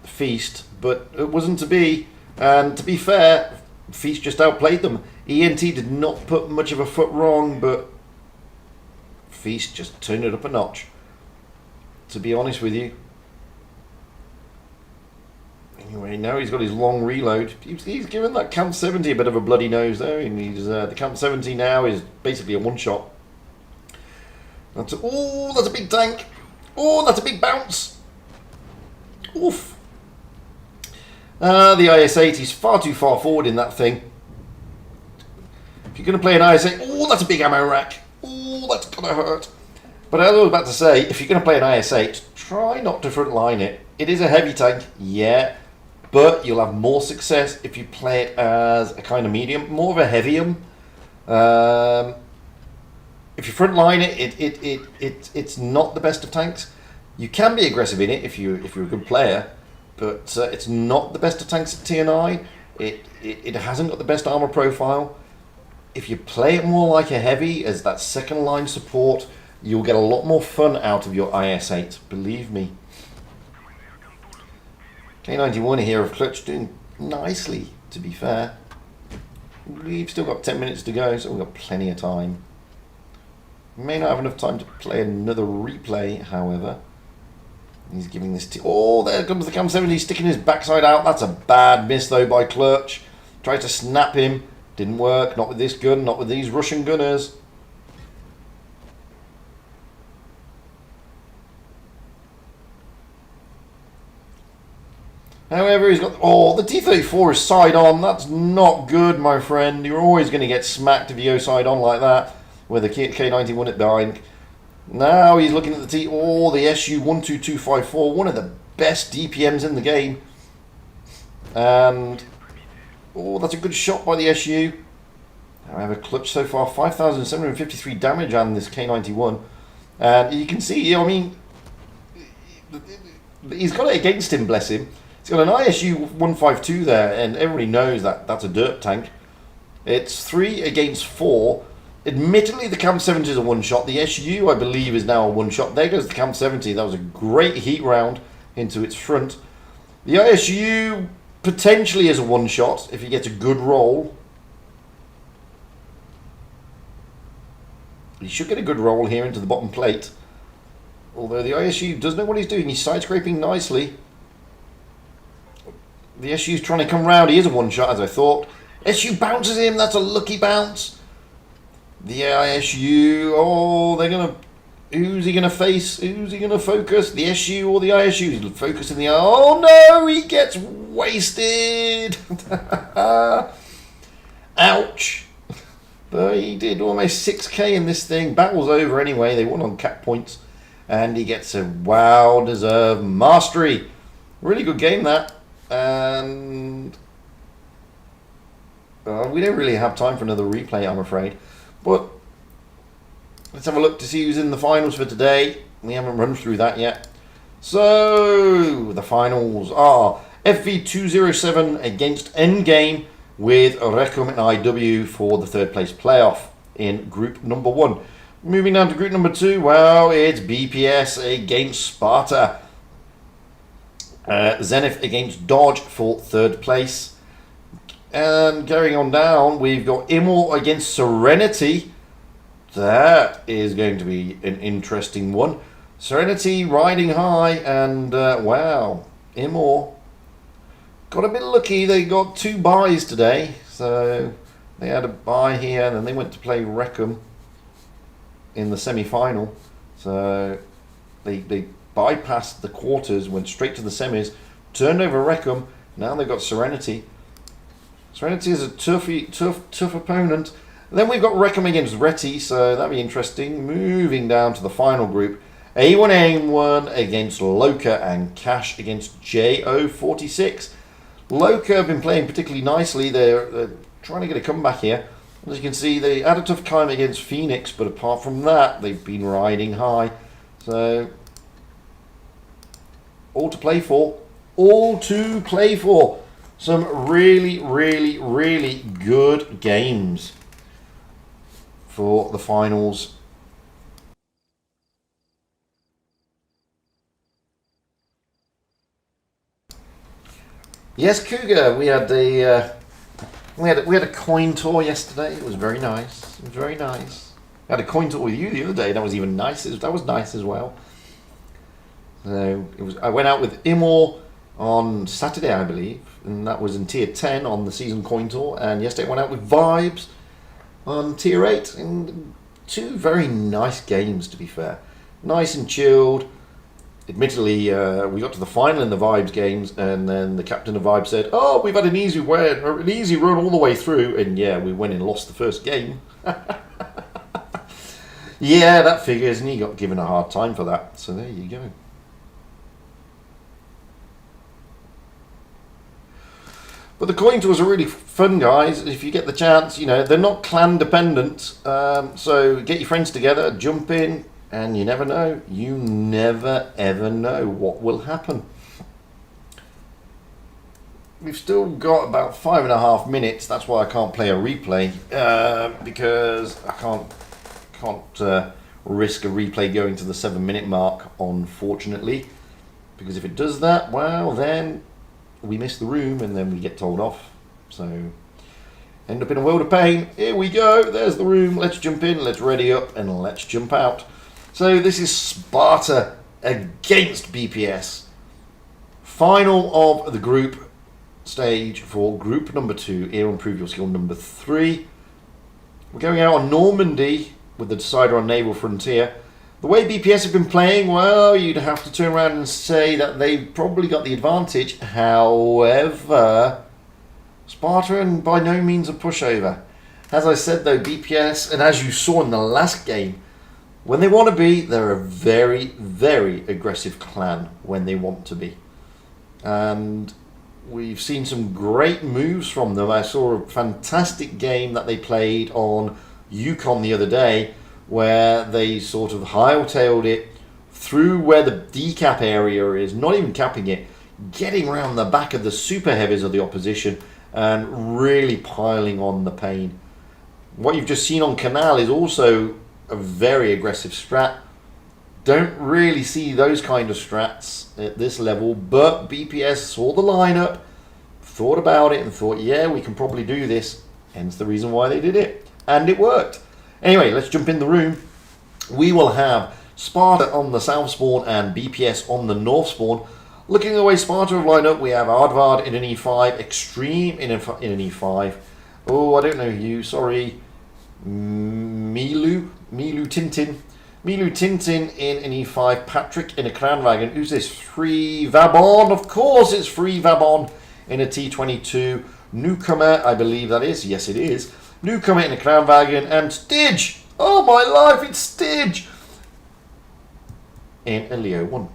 [SPEAKER 1] Feast, but it wasn't to be. And to be fair, Feast just outplayed them. ENT did not put much of a foot wrong, but Feast just turned it up a notch, to be honest with you. Anyway, now he's got his long reload. He's given that Camp 70 a bit of a bloody nose, though. And the Camp 70 now is basically a one-shot. That's a big tank. Oh, that's a big bounce. Oof. The IS-8, he's far too far forward in that thing. If you're going to play an IS-8, oh, that's a big ammo rack. Oh, that's going to hurt. But as I was about to say, if you're going to play an IS-8, try not to front line it. It is a heavy tank, yeah, but you'll have more success if you play it as a kind of medium, more of a heavium. If you front line it, it's not the best of tanks. You can be aggressive in it if you're a good player, but it's not the best of tanks at TNI. It hasn't got the best armor profile. If you play it more like a heavy as that second line support, you'll get a lot more fun out of your IS-8, believe me. K91 here of Clutch doing nicely, to be fair. We've still got 10 minutes to go, so we've got plenty of time. We may not have enough time to play another replay, however. He's giving this to... Oh, there comes the Cam 70 sticking his backside out. That's a bad miss, though, by Clutch. Tried to snap him. Didn't work. Not with this gun. Not with these Russian gunners. However, he's got... Oh, the T-34 is side on. That's not good, my friend. You're always going to get smacked if you go side on like that. With the K91 at behind. Now he's looking at the T... Oh, the SU-12254. One of the best DPMs in the game. And... Oh, that's a good shot by the SU. However, Clutch so far, 5,753 damage on this K91. And you can see, I mean... He's got it against him, bless him. He's got an ISU-152 there, and everybody knows that that's a dirt tank. It's 3 against 4. Admittedly, the Camp 70 is a one-shot. The SU, I believe, is now a one-shot. There goes the Camp 70. That was a great heat round into its front. The ISU potentially is a one-shot if he gets a good roll. He should get a good roll here into the bottom plate. Although the ISU does know what he's doing. He's side-scraping nicely. The SU's trying to come round. He is a one-shot, as I thought. SU bounces him. That's a lucky bounce. The ISU, oh, they're going to... Who's he going to face? Who's he going to focus? The SU or the ISU? He's focusing the... Oh, no! He gets wasted! Ouch! But he did almost 6k in this thing. Battle's over anyway. They won on cap points. And he gets a well-deserved mastery. Really good game, that. And... we don't really have time for another replay, I'm afraid. But let's have a look to see who's in the finals for today. We haven't run through that yet. So the finals are FV207 against Endgame with Rekum and IW for the third place playoff in group number 1. Moving down to group number 2, well, it's BPS against Sparta. Zenith against Dodge for third place. And carrying on down, we've got Immor against Serenity. That is going to be an interesting one. Serenity riding high, and wow, Immor got a bit lucky. They got 2 buys today, so they had a buy here, and then they went to play Wreckham in the semi-final. So they bypassed the quarters, went straight to the semis, turned over Wreckham. Now they've got Serenity. Serenity is a tough opponent. And then we've got Wreckham against Reti, so that'll be interesting. Moving down to the final group, A1 against Loka and Cash against JO46. Loka have been playing particularly nicely. They're trying to get a comeback here. As you can see, they had a tough time against Phoenix, but apart from that, they've been riding high. So, all to play for. All to play for. Some really, really, really good games for the finals. Yes, Cougar. We had a coin tour yesterday. It was very nice. It was very nice. I had a coin tour with you the other day. That was even nice. That was nice as well. So I went out with Immor on Saturday, I believe, and that was in Tier 10 on the season coin tour. And yesterday I went out with Vibes on Tier 8, and 2 very nice games, to be fair. Nice and chilled. Admittedly, we got to the final in the Vibes games, and then the captain of Vibes said, "Oh, we've had an easy run all the way through," and yeah, we went and lost the first game. Yeah, that figures, and he got given a hard time for that. So there you go. But the coin tours are really fun, guys. If you get the chance, you know, they're not clan dependent. So get your friends together, jump in, and you never know. You never, ever know what will happen. We've still got about 5.5 minutes. That's why I can't play a replay, because I can't risk a replay going to the 7-minute mark, unfortunately. Because if it does that, well, then we miss the room and then we get told off. So end up in a world of pain. Here we go. There's the room. Let's jump in. Let's ready up and let's jump out. So this is Sparta against BPS. Final of the group stage for group number 2. Here on Prove Your Skill number 3. We're going out on Normandy with the decider on Naval Frontier. The way BPS have been playing, well, you'd have to turn around and say that they've probably got the advantage. However, Sparta are by no means a pushover. As I said though, BPS, and as you saw in the last game, when they want to be, they're a very, very aggressive clan when they want to be. And we've seen some great moves from them. I saw a fantastic game that they played on Yukon the other day, where they sort of hightailed it through where the decap area is, not even capping it, getting around the back of the super heavies of the opposition and really piling on the pain. What you've just seen on Canal is also a very aggressive strat. Don't really see those kind of strats at this level, but BPS saw the lineup, thought about it and thought, yeah, we can probably do this. Hence the reason why they did it. And it worked. Anyway, let's jump in the room. We will have Sparta on the south spawn and BPS on the north spawn. Looking at the way Sparta have lined up, we have Aardvarde in an E5, Extreme in an E5. Oh, I don't know you, sorry. Milu Tintin in an E5, Patrick in a Kranwagen. Who's this? Free Vabon, of course it's Free Vabon in a T22. Newcomer, I believe that is. Yes, it is. Newcomer in a Kranwagen, and Stidge. Oh my life, it's Stidge in a Leo 1.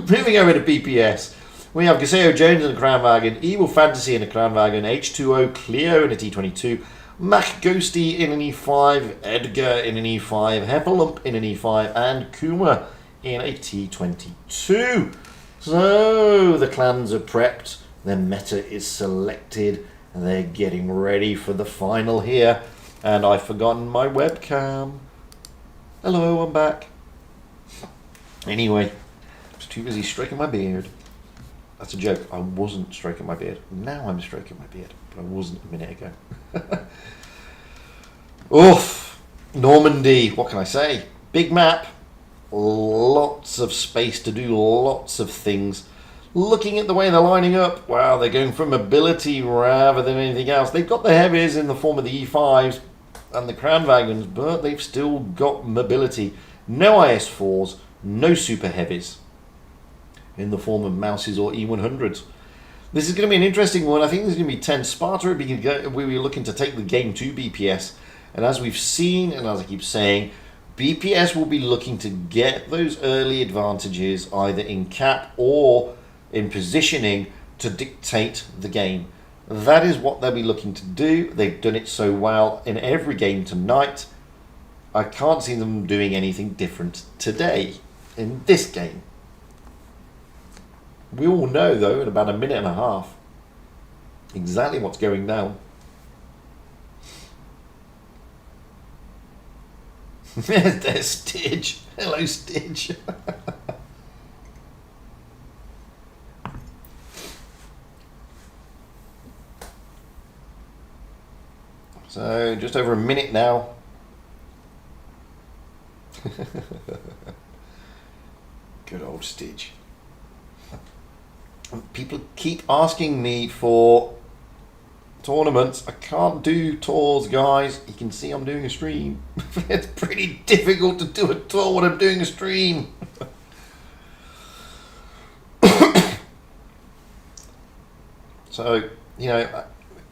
[SPEAKER 1] Moving over to BPS, we have Gaseo Jones in a Kranwagen, Evil Fantasy in a Kranwagen, H2O Cleo in a T22, Mac Ghosty in an E5, Edgar in an E5, Heffalump in an E5, and Kuma in a T22. So the clans are prepped, their meta is selected, and they're getting ready for the final here. And I've forgotten my webcam. Hello, I'm back. Anyway, I was too busy stroking my beard. That's a joke. I wasn't stroking my beard. Now I'm stroking my beard, but I wasn't a minute ago. Oof. Normandy. What can I say? Big map. Lots of space to do lots of things. Looking at the way they're lining up, wow, they're going for mobility rather than anything else. They've got the heavies in the form of the E5s and the Crown Wagons, but they've still got mobility. No IS4s, no super heavies in the form of Mouses or E100s. This is going to be an interesting one. I think there's going to be 10 Sparta. We were looking to take the game to BPS. And as we've seen, and as I keep saying, BPS will be looking to get those early advantages either in cap or in positioning to dictate the game. That is what they'll be looking to do. They've done it so well in every game tonight. I can't see them doing anything different today in this game. We all know, though, in about a minute and a half, exactly what's going down. There's Stitch. Hello, Stitch. So, just over a minute now. Good old Stitch. People keep asking me for tournaments. I can't do tours, guys. You can see I'm doing a stream. It's pretty difficult to do a tour when I'm doing a stream. So, you know,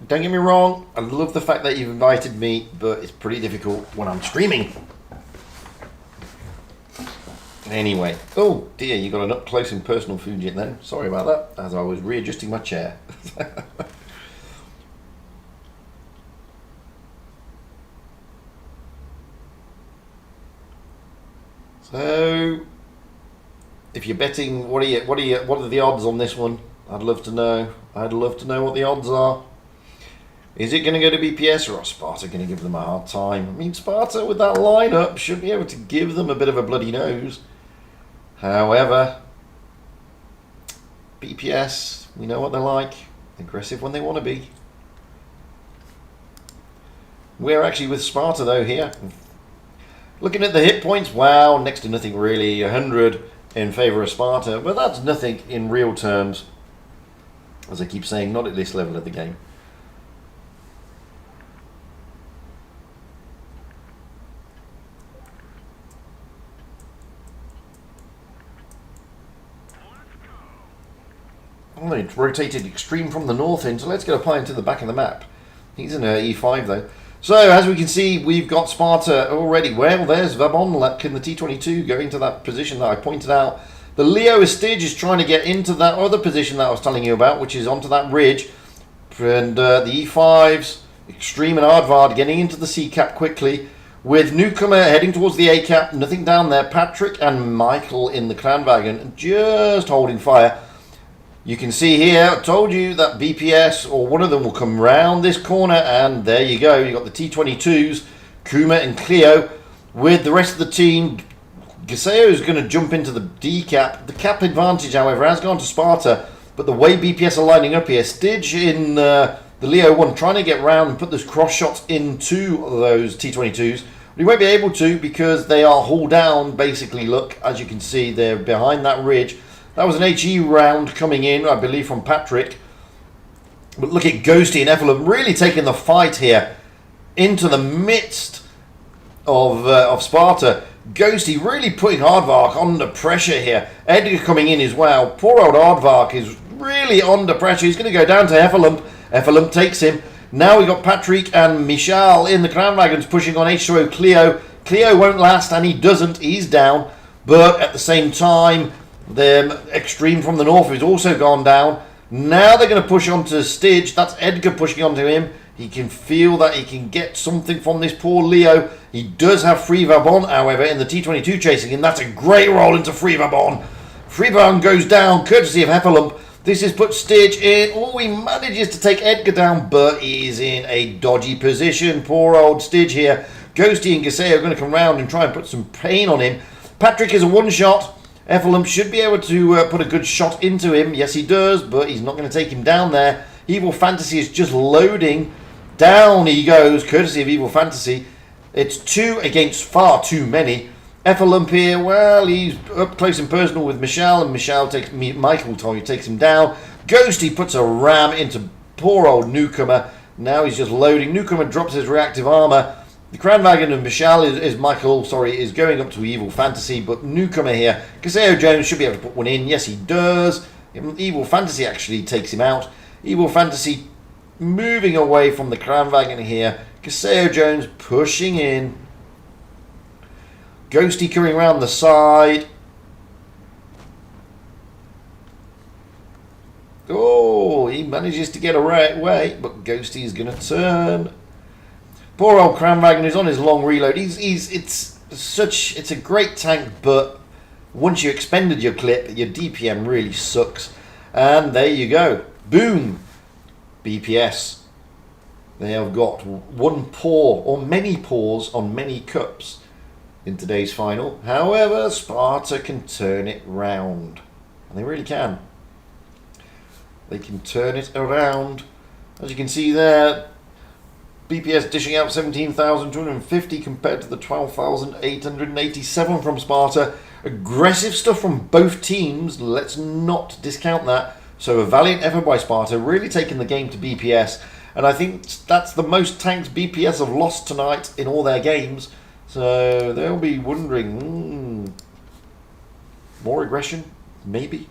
[SPEAKER 1] don't get me wrong, I love the fact that you've invited me, but it's pretty difficult when I'm streaming. Anyway, oh dear, you got an up close and personal Fujit then. Sorry about that, as I was readjusting my chair. So, if you're betting, what are the odds on this one? I'd love to know. I'd love to know what the odds are. Is it going to go to BPS or are Sparta going to give them a hard time? I mean, Sparta with that lineup should be able to give them a bit of a bloody nose. However, BPS, we know what they're like. Aggressive when they want to be. We're actually with Sparta though here. Looking at the hit points, wow, next to nothing really. 100 in favour of Sparta, but that's nothing in real terms. As I keep saying, not at this level of the game. Oh, it's rotated extreme from the north in, so let's get a pie into the back of the map. He's in E5 though. So, as we can see, we've got Sparta already. Well, there's Vabonlek in the T22 going to that position that I pointed out. The Leo Estige is trying to get into that other position that I was telling you about, which is onto that ridge. And the E5s, Extreme and Aardvark getting into the C cap quickly. With Newcomer heading towards the A cap, nothing down there. Patrick and Michael in the Kranwagen just holding fire. You can see here, I told you that BPS or one of them will come round this corner, and there you go. You've got the T22s, Kuma and Cleo, with the rest of the team. Gaseo is going to jump into the D cap. The cap advantage, however, has gone to Sparta, but the way BPS are lining up here, Stidge in the Leo 1 trying to get round and put those cross shots into those T22s. But he won't be able to because they are hauled down, basically. Look, as you can see, they're behind that ridge. That was an HE round coming in, I believe, from Patrick. But look at Ghosty and Evelyn really taking the fight here into the midst of Sparta. Ghosty really putting Aardvark under pressure here. Edgar coming in as well. Poor old Aardvark is really under pressure. He's going to go down to Effelump. Effelump takes him. Now we've got Patrick and Michal in the Crown Wagons pushing on H2O Cleo. Cleo won't last, and he doesn't. He's down. But at the same time, the Extreme from the north has also gone down. Now they're going to push on to Stidge. That's Edgar pushing onto him. He can feel that he can get something from this poor Leo. He does have Free Vabon, however, in the T22 chasing him. That's a great roll into Free Vabon. Free Vabon goes down, courtesy of Heffalump. This has put Stidge in. Oh, he manages to take Edgar down, but he is in a dodgy position. Poor old Stidge here. Ghosty and Gaseo are going to come round and try and put some pain on him. Patrick is a one-shot. Effelump should be able to put a good shot into him. Yes, he does, but he's not going to take him down there. Evil Fantasy is just loading. Down he goes, courtesy of Evil Fantasy. It's 2 against far too many. Effelump here, well, he's up close and personal with Michelle, and Michael takes him down. Ghosty puts a ram into poor old Newcomer. Now he's just loading. Newcomer drops his reactive armor. The Kranwagen of Michelle is going up to Evil Fantasy, but Newcomer here. Caseo Jones should be able to put one in. Yes, he does. Evil Fantasy actually takes him out. Evil Fantasy moving away from the Kranwagen here. Caseo Jones pushing in. Ghosty coming around the side. Oh, he manages to get away, but Ghosty is going to turn. Poor old Kranwagen is on his long reload. It's a great tank, but once you expended your clip, your DPM really sucks. And there you go. Boom. BPS. They have got one pour, or many pours on many cups in today's final. However, Sparta can turn it round. And they really can. They can turn it around. As you can see there, BPS dishing out 17,250 compared to the 12,887 from Sparta. Aggressive stuff from both teams. Let's not discount that. So a valiant effort by Sparta, really taking the game to BPS. And I think that's the most tanks BPS have lost tonight in all their games. So they'll be wondering, more aggression? Maybe.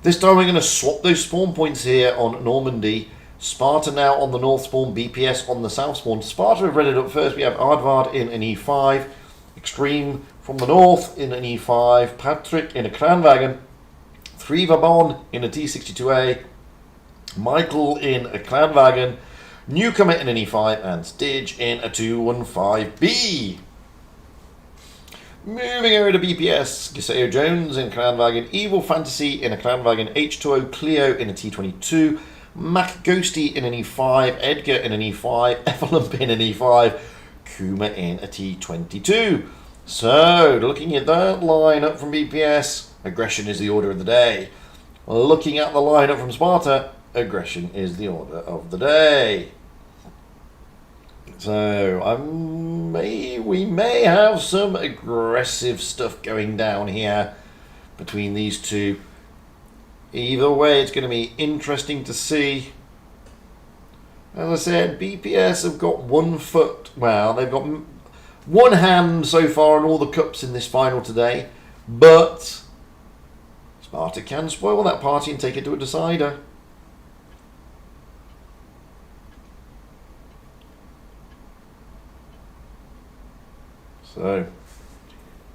[SPEAKER 1] This time we're going to swap those spawn points here on Normandy. Sparta now on the north spawn, BPS on the south spawn. Sparta have read it up first. We have Aardvardt in an E5, Extreme from the north in an E5, Patrick in a Kranwagen, 3 Vabon in a T62A, Michael in a Kranwagen, Newcomer in an E5, and Stidge in a 215B. Moving over to BPS, Caseo Jones in Kranwagen, Evil Fantasy in a Kranwagen, H2O Clio in a T22, Mac Ghosty in an E5, Edgar in an E5, Effelump in an E5, Kuma in a T22. So, looking at that lineup from BPS, aggression is the order of the day. Looking at the lineup from Sparta, aggression is the order of the day. So, we may have some aggressive stuff going down here between these two. Either way, it's going to be interesting to see. As I said, BPS have got 1 foot. Well, they've got one hand so far on all the cups in this final today. But Sparta can spoil that party and take it to a decider. So,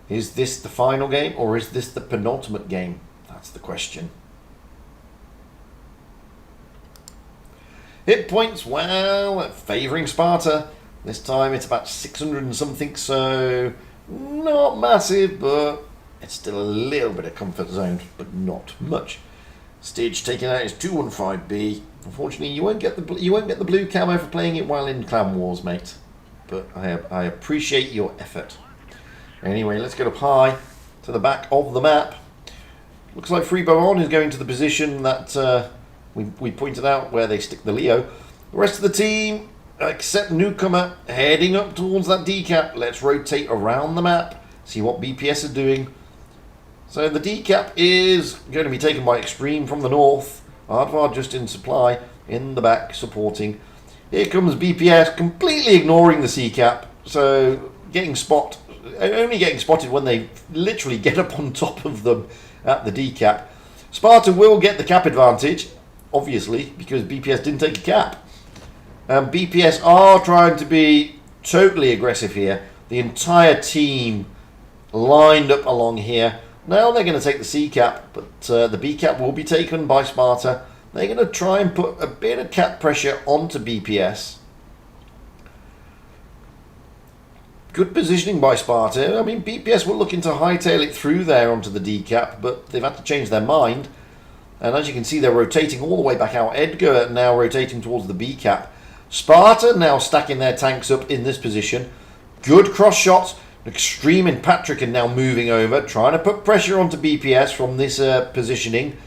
[SPEAKER 1] is this the final game or is this the penultimate game? That's the question. Hit points, well, favouring Sparta. This time it's about 600 and something, so not massive, but it's still a little bit of comfort zone, but not much. Stidge taking out his 215B. Unfortunately, you won't get the blue camo for playing it while in Clan Wars, mate. But I appreciate your effort. Anyway, let's get up high to the back of the map. Looks like Free Baron is going to the position that we pointed out where they stick the Leo. The rest of the team, except Newcomer, heading up towards that decap. Let's rotate around the map, see what BPS are doing. So the decap is going to be taken by Extreme from the north. Aardvardt just in supply, in the back, supporting. Here comes BPS, completely ignoring the C-cap. So only getting spotted when they literally get up on top of them at the decap. Sparta will get the cap advantage, obviously, because BPS didn't take a cap. BPS are trying to be totally aggressive here. The entire team lined up along here. Now they're going to take the C cap, but the B cap will be taken by Sparta. They're going to try and put a bit of cap pressure onto BPS. Good positioning by Sparta. I mean, BPS were looking to hightail it through there onto the D cap, but they've had to change their mind. And as you can see, they're rotating all the way back out. Edgar now rotating towards the B cap. Sparta now stacking their tanks up in this position. Good cross shots. Extreme and Patrick are now moving over, trying to put pressure onto BPS from this positioning.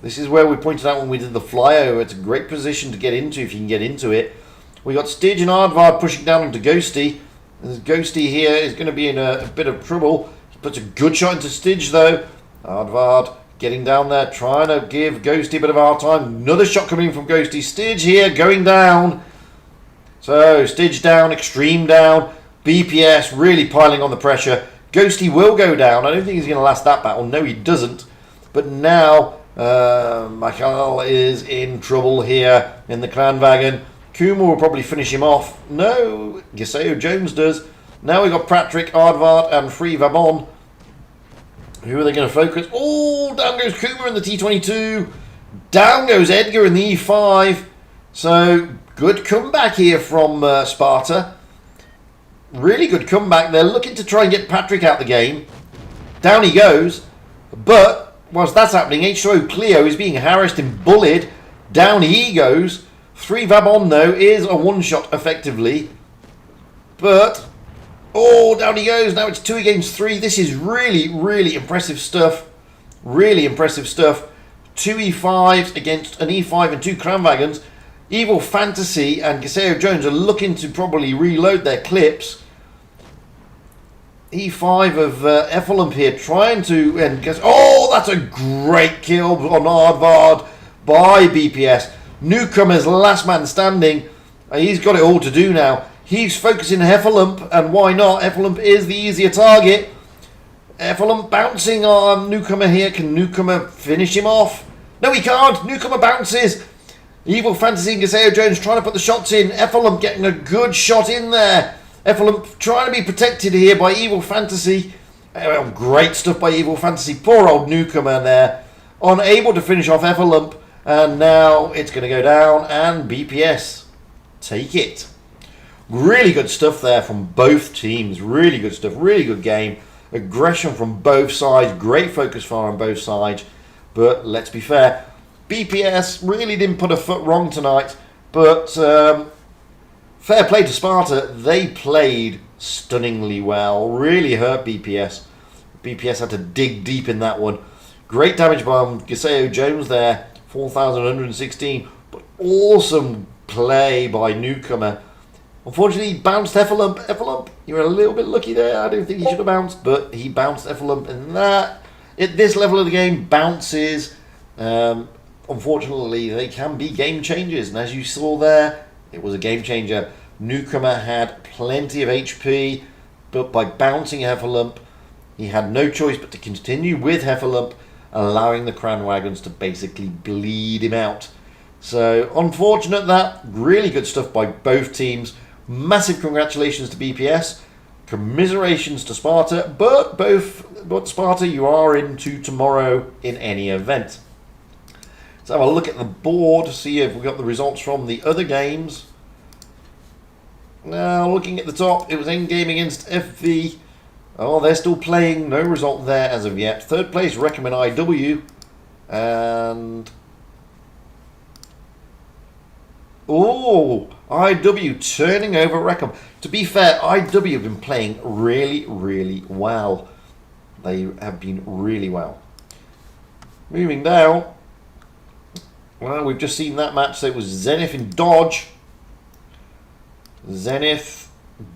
[SPEAKER 1] This is where we pointed out when we did the flyover. It's a great position to get into if you can get into it. We got Stidge and Aardvark pushing down onto Ghosty. And Ghosty here is going to be in a bit of trouble. He puts a good shot into Stidge though. Aardvark getting down there, trying to give Ghosty a bit of a hard time. Another shot coming in from Ghosty. Stidge here going down. So Stidge down, Extreme down. BPS really piling on the pressure. Ghosty will go down. I don't think he's going to last that battle. No, he doesn't. But now Michael is in trouble here in the clan wagon. Kuma will probably finish him off. No, Giseo Jones does. Now we've got Patrick, Aardvark and Free Vabon. Who are they going to focus? Oh, down goes Kuma in the T22. Down goes Edgar in the E5. So, good comeback here from Sparta. Really good comeback. They're looking to try and get Patrick out the game. Down he goes. But, whilst that's happening, H2O Cleo is being harassed and bullied. Down he goes. 3 Vabon, though, is a one-shot effectively. But, oh, down he goes. Now it's 2 against 3. This is really, really impressive stuff. Really impressive stuff. 2 E5s against an E5 and 2 Crown Wagons. Evil Fantasy and Giseo Jones are looking to probably reload their clips. E5 of Efflump here trying to... and guess, oh, that's a great kill on Aardvark by BPS. Newcomer's last man standing. He's got it all to do now. He's focusing Heffalump, and why not? Heffalump is the easier target. Heffalump bouncing on Newcomer here. Can Newcomer finish him off? No, he can't. Newcomer bounces. Evil Fantasy and Giseo Jones trying to put the shots in. Heffalump getting a good shot in there. Heffalump trying to be protected here by Evil Fantasy. Great stuff by Evil Fantasy. Poor old Newcomer there. Unable to finish off Heffalump. And now it's going to go down and BPS take it. Really good stuff there from both teams. Really good stuff. Really good game. Aggression from both sides. Great focus fire on both sides. But let's be fair. BPS really didn't put a foot wrong tonight. But fair play to Sparta. They played stunningly well. Really hurt BPS. BPS had to dig deep in that one. Great damage by Giseo Jones there. 4,116. But awesome play by Newcomer. Unfortunately, he bounced Heffalump. Heffalump, you were a little bit lucky there. I don't think he should have bounced, but he bounced Heffalump. And that, at this level of the game, bounces, unfortunately, they can be game changers. And as you saw there, it was a game changer. Newcomer had plenty of HP, but by bouncing Heffalump, he had no choice but to continue with Heffalump, allowing the Crown Wagons to basically bleed him out. So, unfortunate that. Really good stuff by both teams. Massive congratulations to BPS. Commiserations to Sparta. But Sparta, you are into tomorrow in any event. Let's have a look at the board, see if we got the results from the other games. Now, looking at the top, it was Endgame against FV. Oh, they're still playing. No result there as of yet. Third place, Recommend IW. And... oh, IW turning over Reckham. To be fair, IW have been playing really, really well. They have been really well. Moving down. Well, we've just seen that match. So it was Zenith and Dodge. Zenith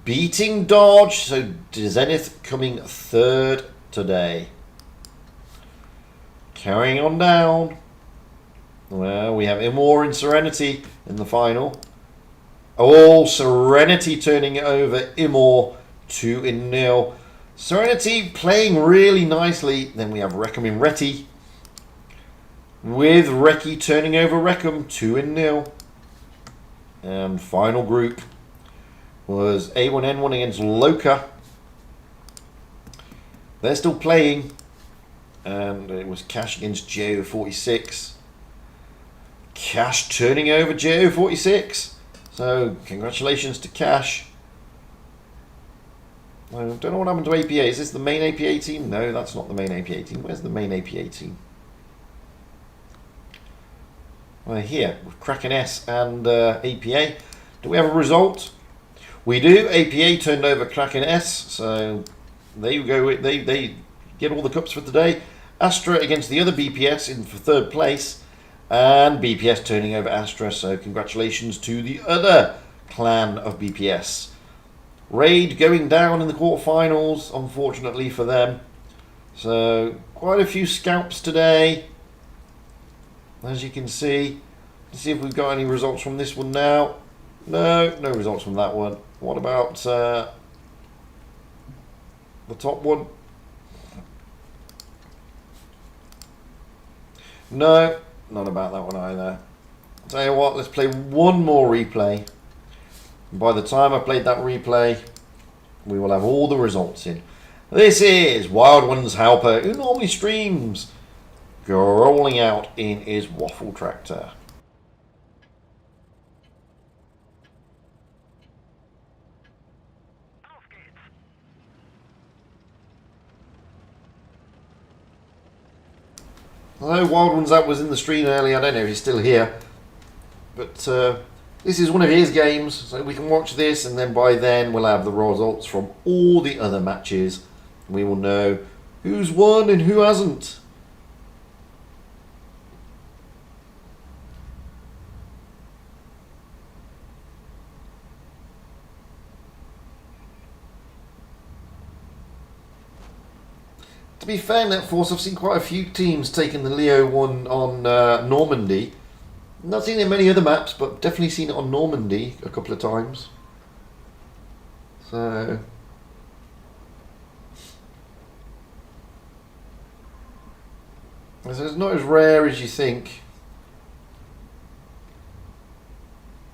[SPEAKER 1] beating Dodge. So Zenith coming third today. Carrying on down. Well, we have Imor and Serenity in the final. Oh, Serenity turning it over Imor 2-0. Serenity playing really nicely. Then we have Reckham and Retty. With Reki turning over Reckham 2-0. And final group was A1N1 against Loka. They're still playing. And it was Cash against JO46. Cash turning over JO46. So, congratulations to Cash. I don't know what happened to APA. Is this the main APA team? No, that's not the main APA team. Where's the main APA team? Well, here, with Kraken S and APA. Do we have a result? We do. APA turned over Kraken S, so there you go. They get all the cups for today. Astra against the other BPS in for third place, and BPS turning over Astra, so congratulations to the other clan of BPS. Raid going down in the quarterfinals, unfortunately for them. So quite a few scalps today, as you can see. Let's see if we've got any results from this one now. No results from that one. What about the top one? No, not about that one either. I'll tell you what, let's play one more replay. By the time I played that replay, we will have all the results in. This is Wild Ones Halper, who normally streams, rolling out in his Waffle Tractor. Although Wild Ones Out was in the stream earlier, I don't know if he's still here, but this is one of his games, so we can watch this, and then by then we'll have the results from all the other matches. We will know who's won and who hasn't. To be fair, Net Force, I've seen quite a few teams taking the Leo one on Normandy. Not seen it in many other maps, but definitely seen it on Normandy a couple of times. So it's not as rare as you think.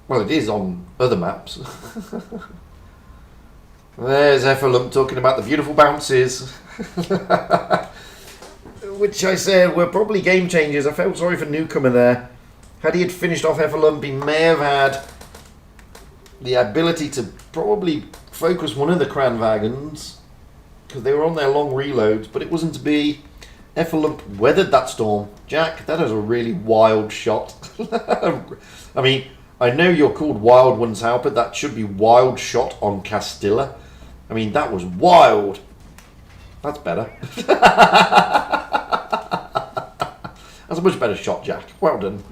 [SPEAKER 1] Well, it is on other maps. There's Effalump talking about the beautiful bounces. Which I said were probably game changers. I felt sorry for Newcomer there. Had he had finished off Effalump, he may have had the ability to probably focus one of the Cran wagons, because they were on their long reloads, but it wasn't to be. Effalump weathered that storm. Jack, that is a really wild shot. I mean, I know you're called Wild Ones Out, but that should be Wild Shot on Castilla. I mean, that was wild. That's better. That's a much better shot, Jack. Well done.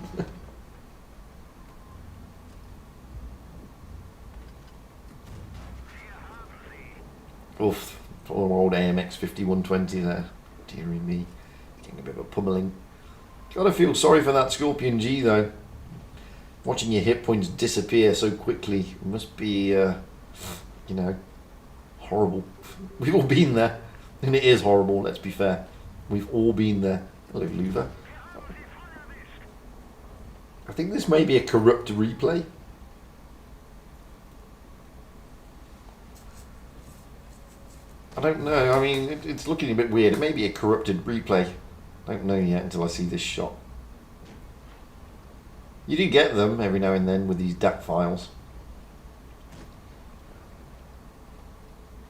[SPEAKER 1] Oof, poor old AMX 5120 there. Dearie me. Getting a bit of a pummeling. Gotta feel sorry for that Scorpion G though. Watching your hit points disappear so quickly must be, you know, horrible. We've all been there. And it is horrible, let's be fair. We've all been there. Hello, Luva. I think this may be a corrupt replay. I don't know. I mean, it's looking a bit weird. It may be a corrupted replay. I don't know yet until I see this shot. You do get them every now and then with these DAC files.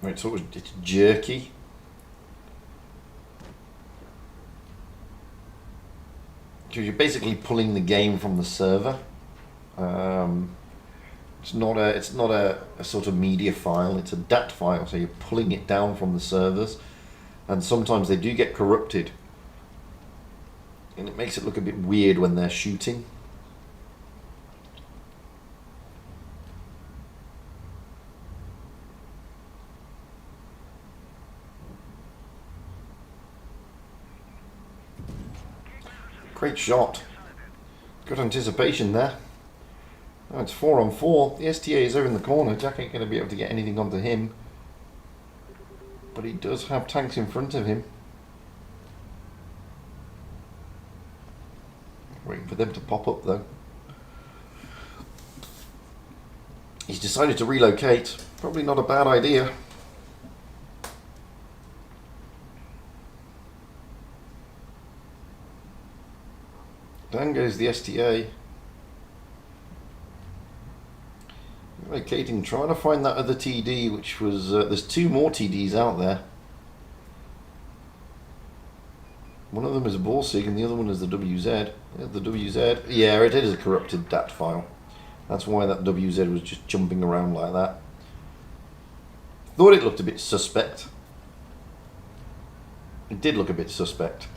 [SPEAKER 1] It's sort of, it's jerky. So you're basically pulling the game from the server. It's not a sort of media file. It's a DAT file, so you're pulling it down from the servers, and sometimes they do get corrupted, and it makes it look a bit weird when they're shooting. Great shot. Good anticipation there. Oh, it's 4 on 4. The STA is over in the corner. Jack ain't going to be able to get anything onto him. But he does have tanks in front of him. Waiting for them to pop up though. He's decided to relocate. Probably not a bad idea. Down goes the STA. Relocating, trying to find that other TD, which was there's 2 more TDs out there. One of them is a Borsig and the other one is the WZ. Yeah, the WZ, yeah, it is a corrupted DAT file. That's why that WZ was just jumping around like that. Thought it looked a bit suspect. It did look a bit suspect.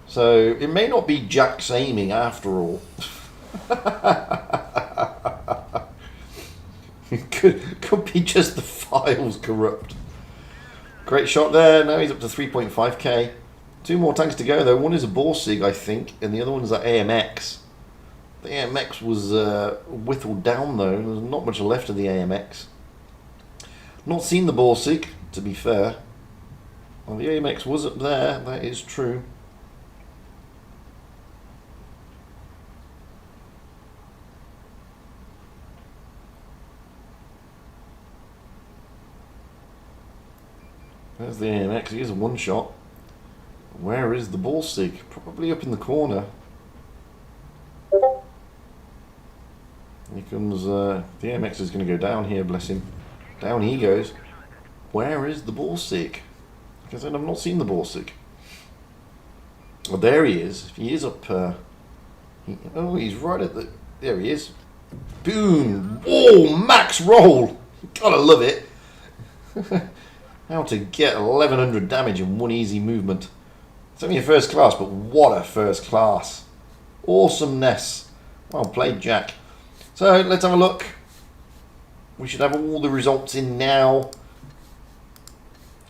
[SPEAKER 1] So it may not be Jack's aiming after all. It could be just the files corrupt. Great shot there. Now he's up to 3.5k. 2 more tanks to go though. One is a Borsig, I think, and the other one is an AMX. The AMX was whittled down though. There's not much left of the AMX. Not seen the Borsig, to be fair. Well, the AMX was up there, that is true. There's the AMX, here's a one shot. Where is the Borsig? Probably up in the corner. Here comes, the AMX is going to go down here, bless him. Down he goes. Where is the Borsig? Because I've not seen the Borsig. Well, there he is. He is up, oh, he's right at the, there he is. Boom! Oh, max roll! Gotta love it. How to get 1100 damage in one easy movement. It's only a first class, but what a first class. Awesomeness. Well played, Jack. So let's have a look. We should have all the results in now.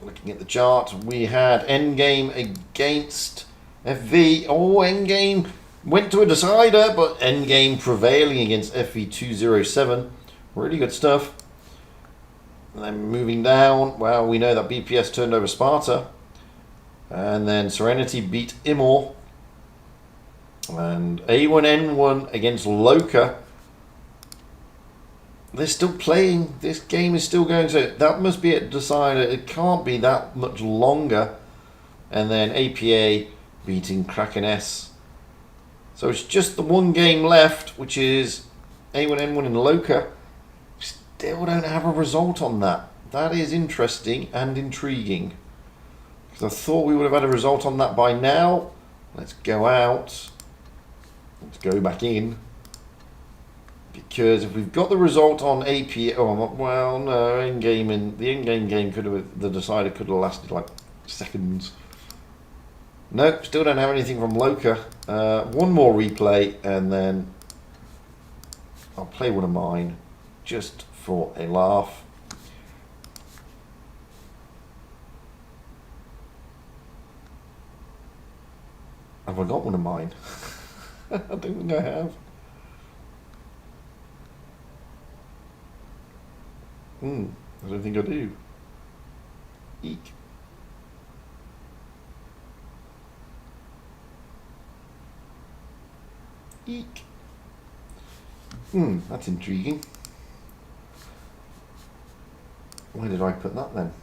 [SPEAKER 1] Looking at the chart, we had Endgame against FV. Oh, Endgame went to a decider, but Endgame prevailing against FV207. Really good stuff. And then moving down, well, we know that BPS turned over Sparta. And then Serenity beat Imor. And A1N1 against Loka. They're still playing. This game is still going. So that must be a decider. It can't be that much longer. And then APA beating Kraken S. So it's just the one game left, which is A1N1 in Loka. Still don't have a result on that. That is interesting and intriguing. Because I thought we would have had a result on that by now. Let's go out. Let's go back in. Because if we've got the result on AP, oh well, no, endgame in the endgame game could have, the decider could have lasted like seconds. Nope, still don't have anything from Loka. One more replay, and then I'll play one of mine just for a laugh. Have I got one of mine? I don't think I have. I don't think I do. Eek. Eek. That's intriguing. Where did I put that then?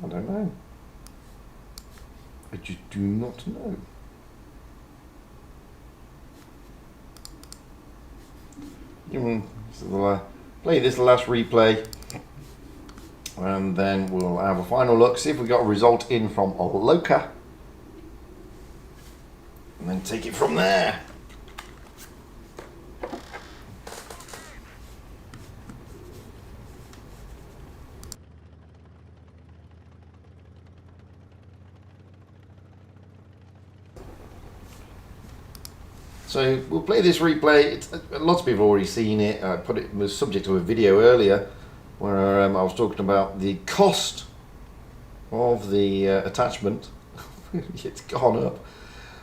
[SPEAKER 1] I don't know. I just do not know. So we'll play this last replay, and then we'll have a final look, see if we got a result in from Loka, and then take it from there. So we'll play this replay. Lots of people have already seen it. I put it was subject to a video earlier where I was talking about the cost of the attachment. It's gone up.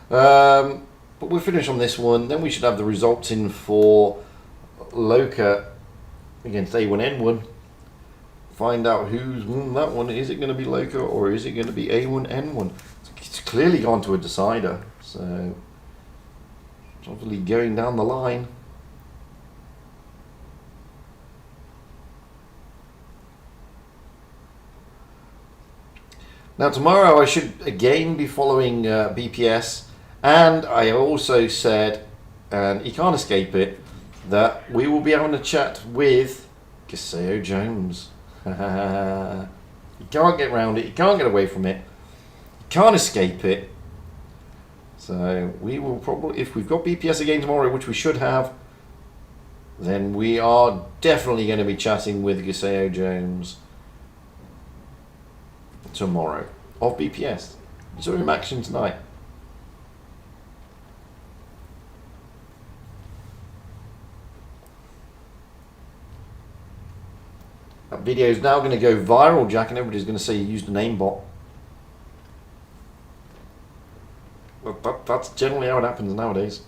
[SPEAKER 1] But we'll finish on this one. Then we should have the results in for Loka against A1N1. Find out who's won that one. Is it going to be Loka or is it going to be A1N1? It's clearly gone to a decider. So obviously going down the line. Now tomorrow I should again be following BPS, and I also said, and you can't escape it, that we will be having a chat with Caseo Jones. You can't get around it, you can't get away from it, you can't escape it. So we will probably, if we've got BPS again tomorrow, which we should have, then we are definitely going to be chatting with Gaseo Jones tomorrow of BPS. So in action tonight. That video is now going to go viral, Jack, and everybody's going to say you used an aimbot. Well, that's generally how it happens nowadays.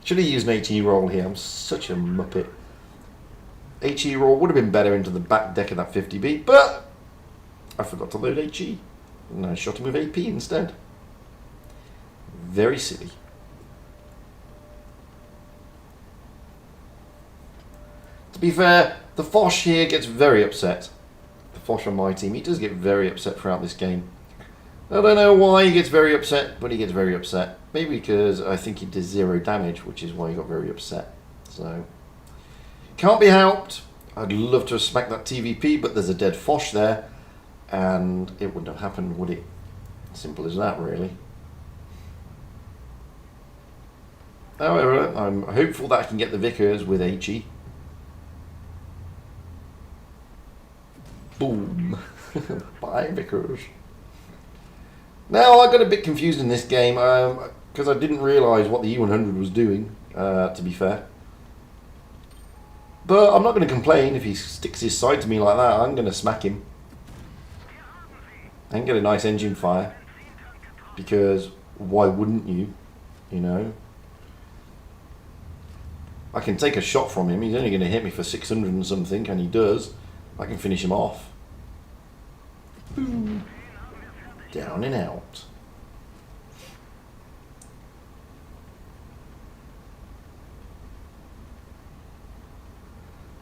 [SPEAKER 1] Should have used an HE roll here. I'm such a muppet. HE roll would have been better into the back deck of that 50B, but I forgot to load HE. And I shot him with AP instead. Very silly. To be fair, the Foch here gets very upset. The Foch on my team, he does get very upset throughout this game. I don't know why he gets very upset, but he gets very upset. Maybe because I think he does 0 damage, which is why he got very upset. So, can't be helped. I'd love to have smacked that TVP, but there's a dead Foch there, and it wouldn't have happened, would it? Simple as that, really. However, I'm hopeful that I can get the Vickers with HE. Boom. Bye, Vickers. Now, I got a bit confused in this game because I didn't realise what the E100 was doing, to be fair. But I'm not going to complain if he sticks his side to me like that. I'm going to smack him. And get a nice engine fire. Because why wouldn't you? You know? I can take a shot from him. He's only going to hit me for 600 and something, and he does. I can finish him off. Boom. Down and out.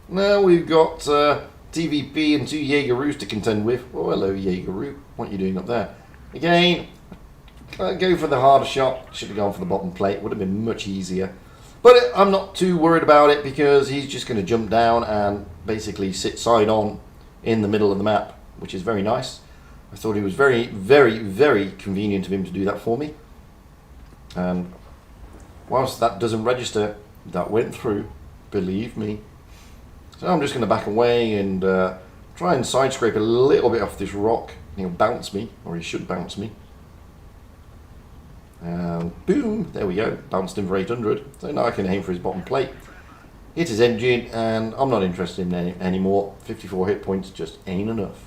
[SPEAKER 1] Now we've got TVP and 2 Jaegeroos to contend with. Oh, hello Jaegeroo. What are you doing up there? Again, go for the harder shot. Should have gone for the bottom plate. Would have been much easier. But I'm not too worried about it because he's just going to jump down and basically sit side on in the middle of the map, which is very nice. I thought it was very, very, very convenient of him to do that for me. And whilst that doesn't register, that went through, believe me. So I'm just going to back away and try and side scrape a little bit off this rock. He'll bounce me, or he should bounce me. And boom, there we go, bounced him for 800. So now I can aim for his bottom plate. Hit his engine, and I'm not interested in him anymore. 54 hit points just ain't enough.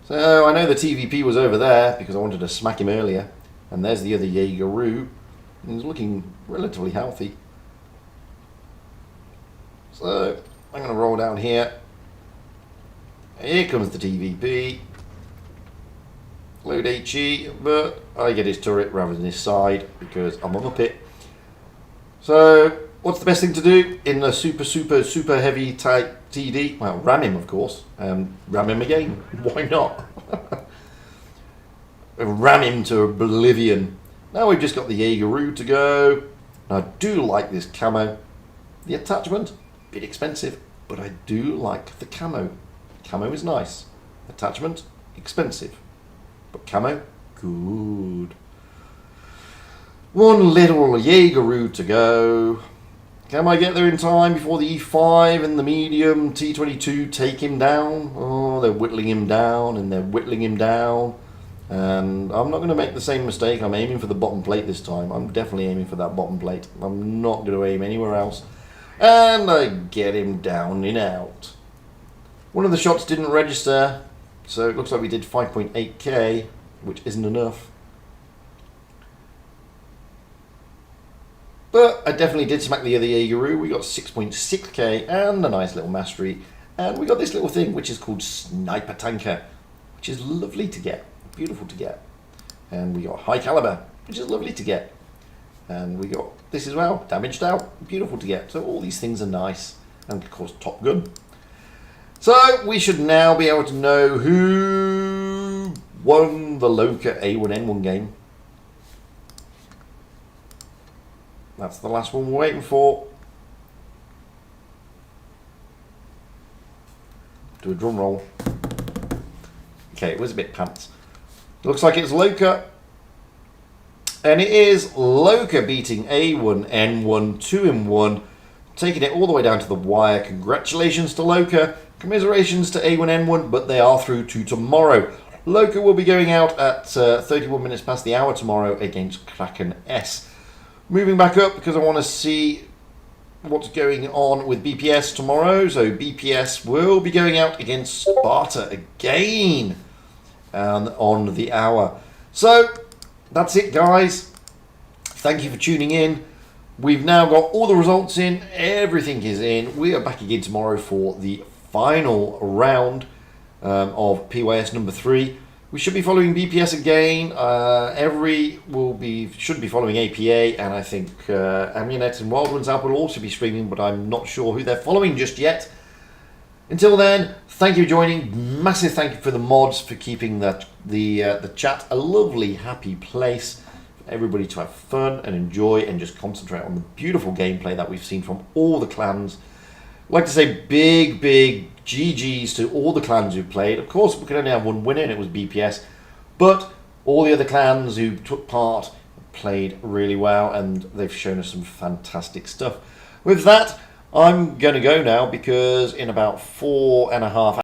[SPEAKER 1] So I know the TVP was over there because I wanted to smack him earlier. And there's the other Jaegeroo. He's looking relatively healthy. So I'm going to roll down here. Here comes the TVP. Load HE, but I get his turret rather than his side because I'm a muppet. So what's the best thing to do in the super heavy type TD? Well, ram him, of course. Ram him again. Why not? Ram him to oblivion. Now we've just got the Jaegeroo to go. I do like this camo. The attachment, a bit expensive, but I do like the camo. Camo is nice. Attachment, expensive. But camo, good. One little Jaegeroo to go. Can I get there in time before the E5 and the medium T22 take him down? Oh, they're whittling him down and they're whittling him down. And I'm not going to make the same mistake. I'm aiming for the bottom plate this time. I'm definitely aiming for that bottom plate. I'm not going to aim anywhere else. And I get him down and out. One of the shots didn't register. So it looks like we did 5.8k, which isn't enough. But I definitely did smack the other Jaegeroo. We got 6.6k and a nice little mastery. And we got this little thing which is called Sniper Tanker, which is lovely to get. Beautiful to get. And we got High Caliber, which is lovely to get. And we got this as well, Damaged Out, beautiful to get. So all these things are nice. And of course Top Gun. So we should now be able to know who won the Loka A1N1 game. That's the last one we're waiting for. Do a drum roll. Okay, it was a bit pants. Looks like it's Loka. And it is Loka beating A1N1 2-in-1, taking it all the way down to the wire. Congratulations to Loka. Commiserations to A1N1, but they are through to tomorrow. Loka will be going out at 31 minutes past the hour tomorrow against Kraken S. Moving back up because I want to see what's going on with BPS tomorrow. So BPS will be going out against Sparta again on the hour. So that's it, guys. Thank you for tuning in. We've now got all the results in. Everything is in. We are back again tomorrow for the final round of PYS number 3. We should be following BPS again. Should be following APA, and I think Amunet and Wild Ones Out will also be streaming, but I'm not sure who they're following just yet. Until then, thank you for joining. Massive thank you for the mods for keeping the chat a lovely, happy place for everybody to have fun and enjoy and just concentrate on the beautiful gameplay that we've seen from all the clans. I'd like to say big GGs to all the clans who played. Of course, we could only have one winner, and it was BPS. But all the other clans who took part played really well, and they've shown us some fantastic stuff. With that, I'm going to go now because in about 4.5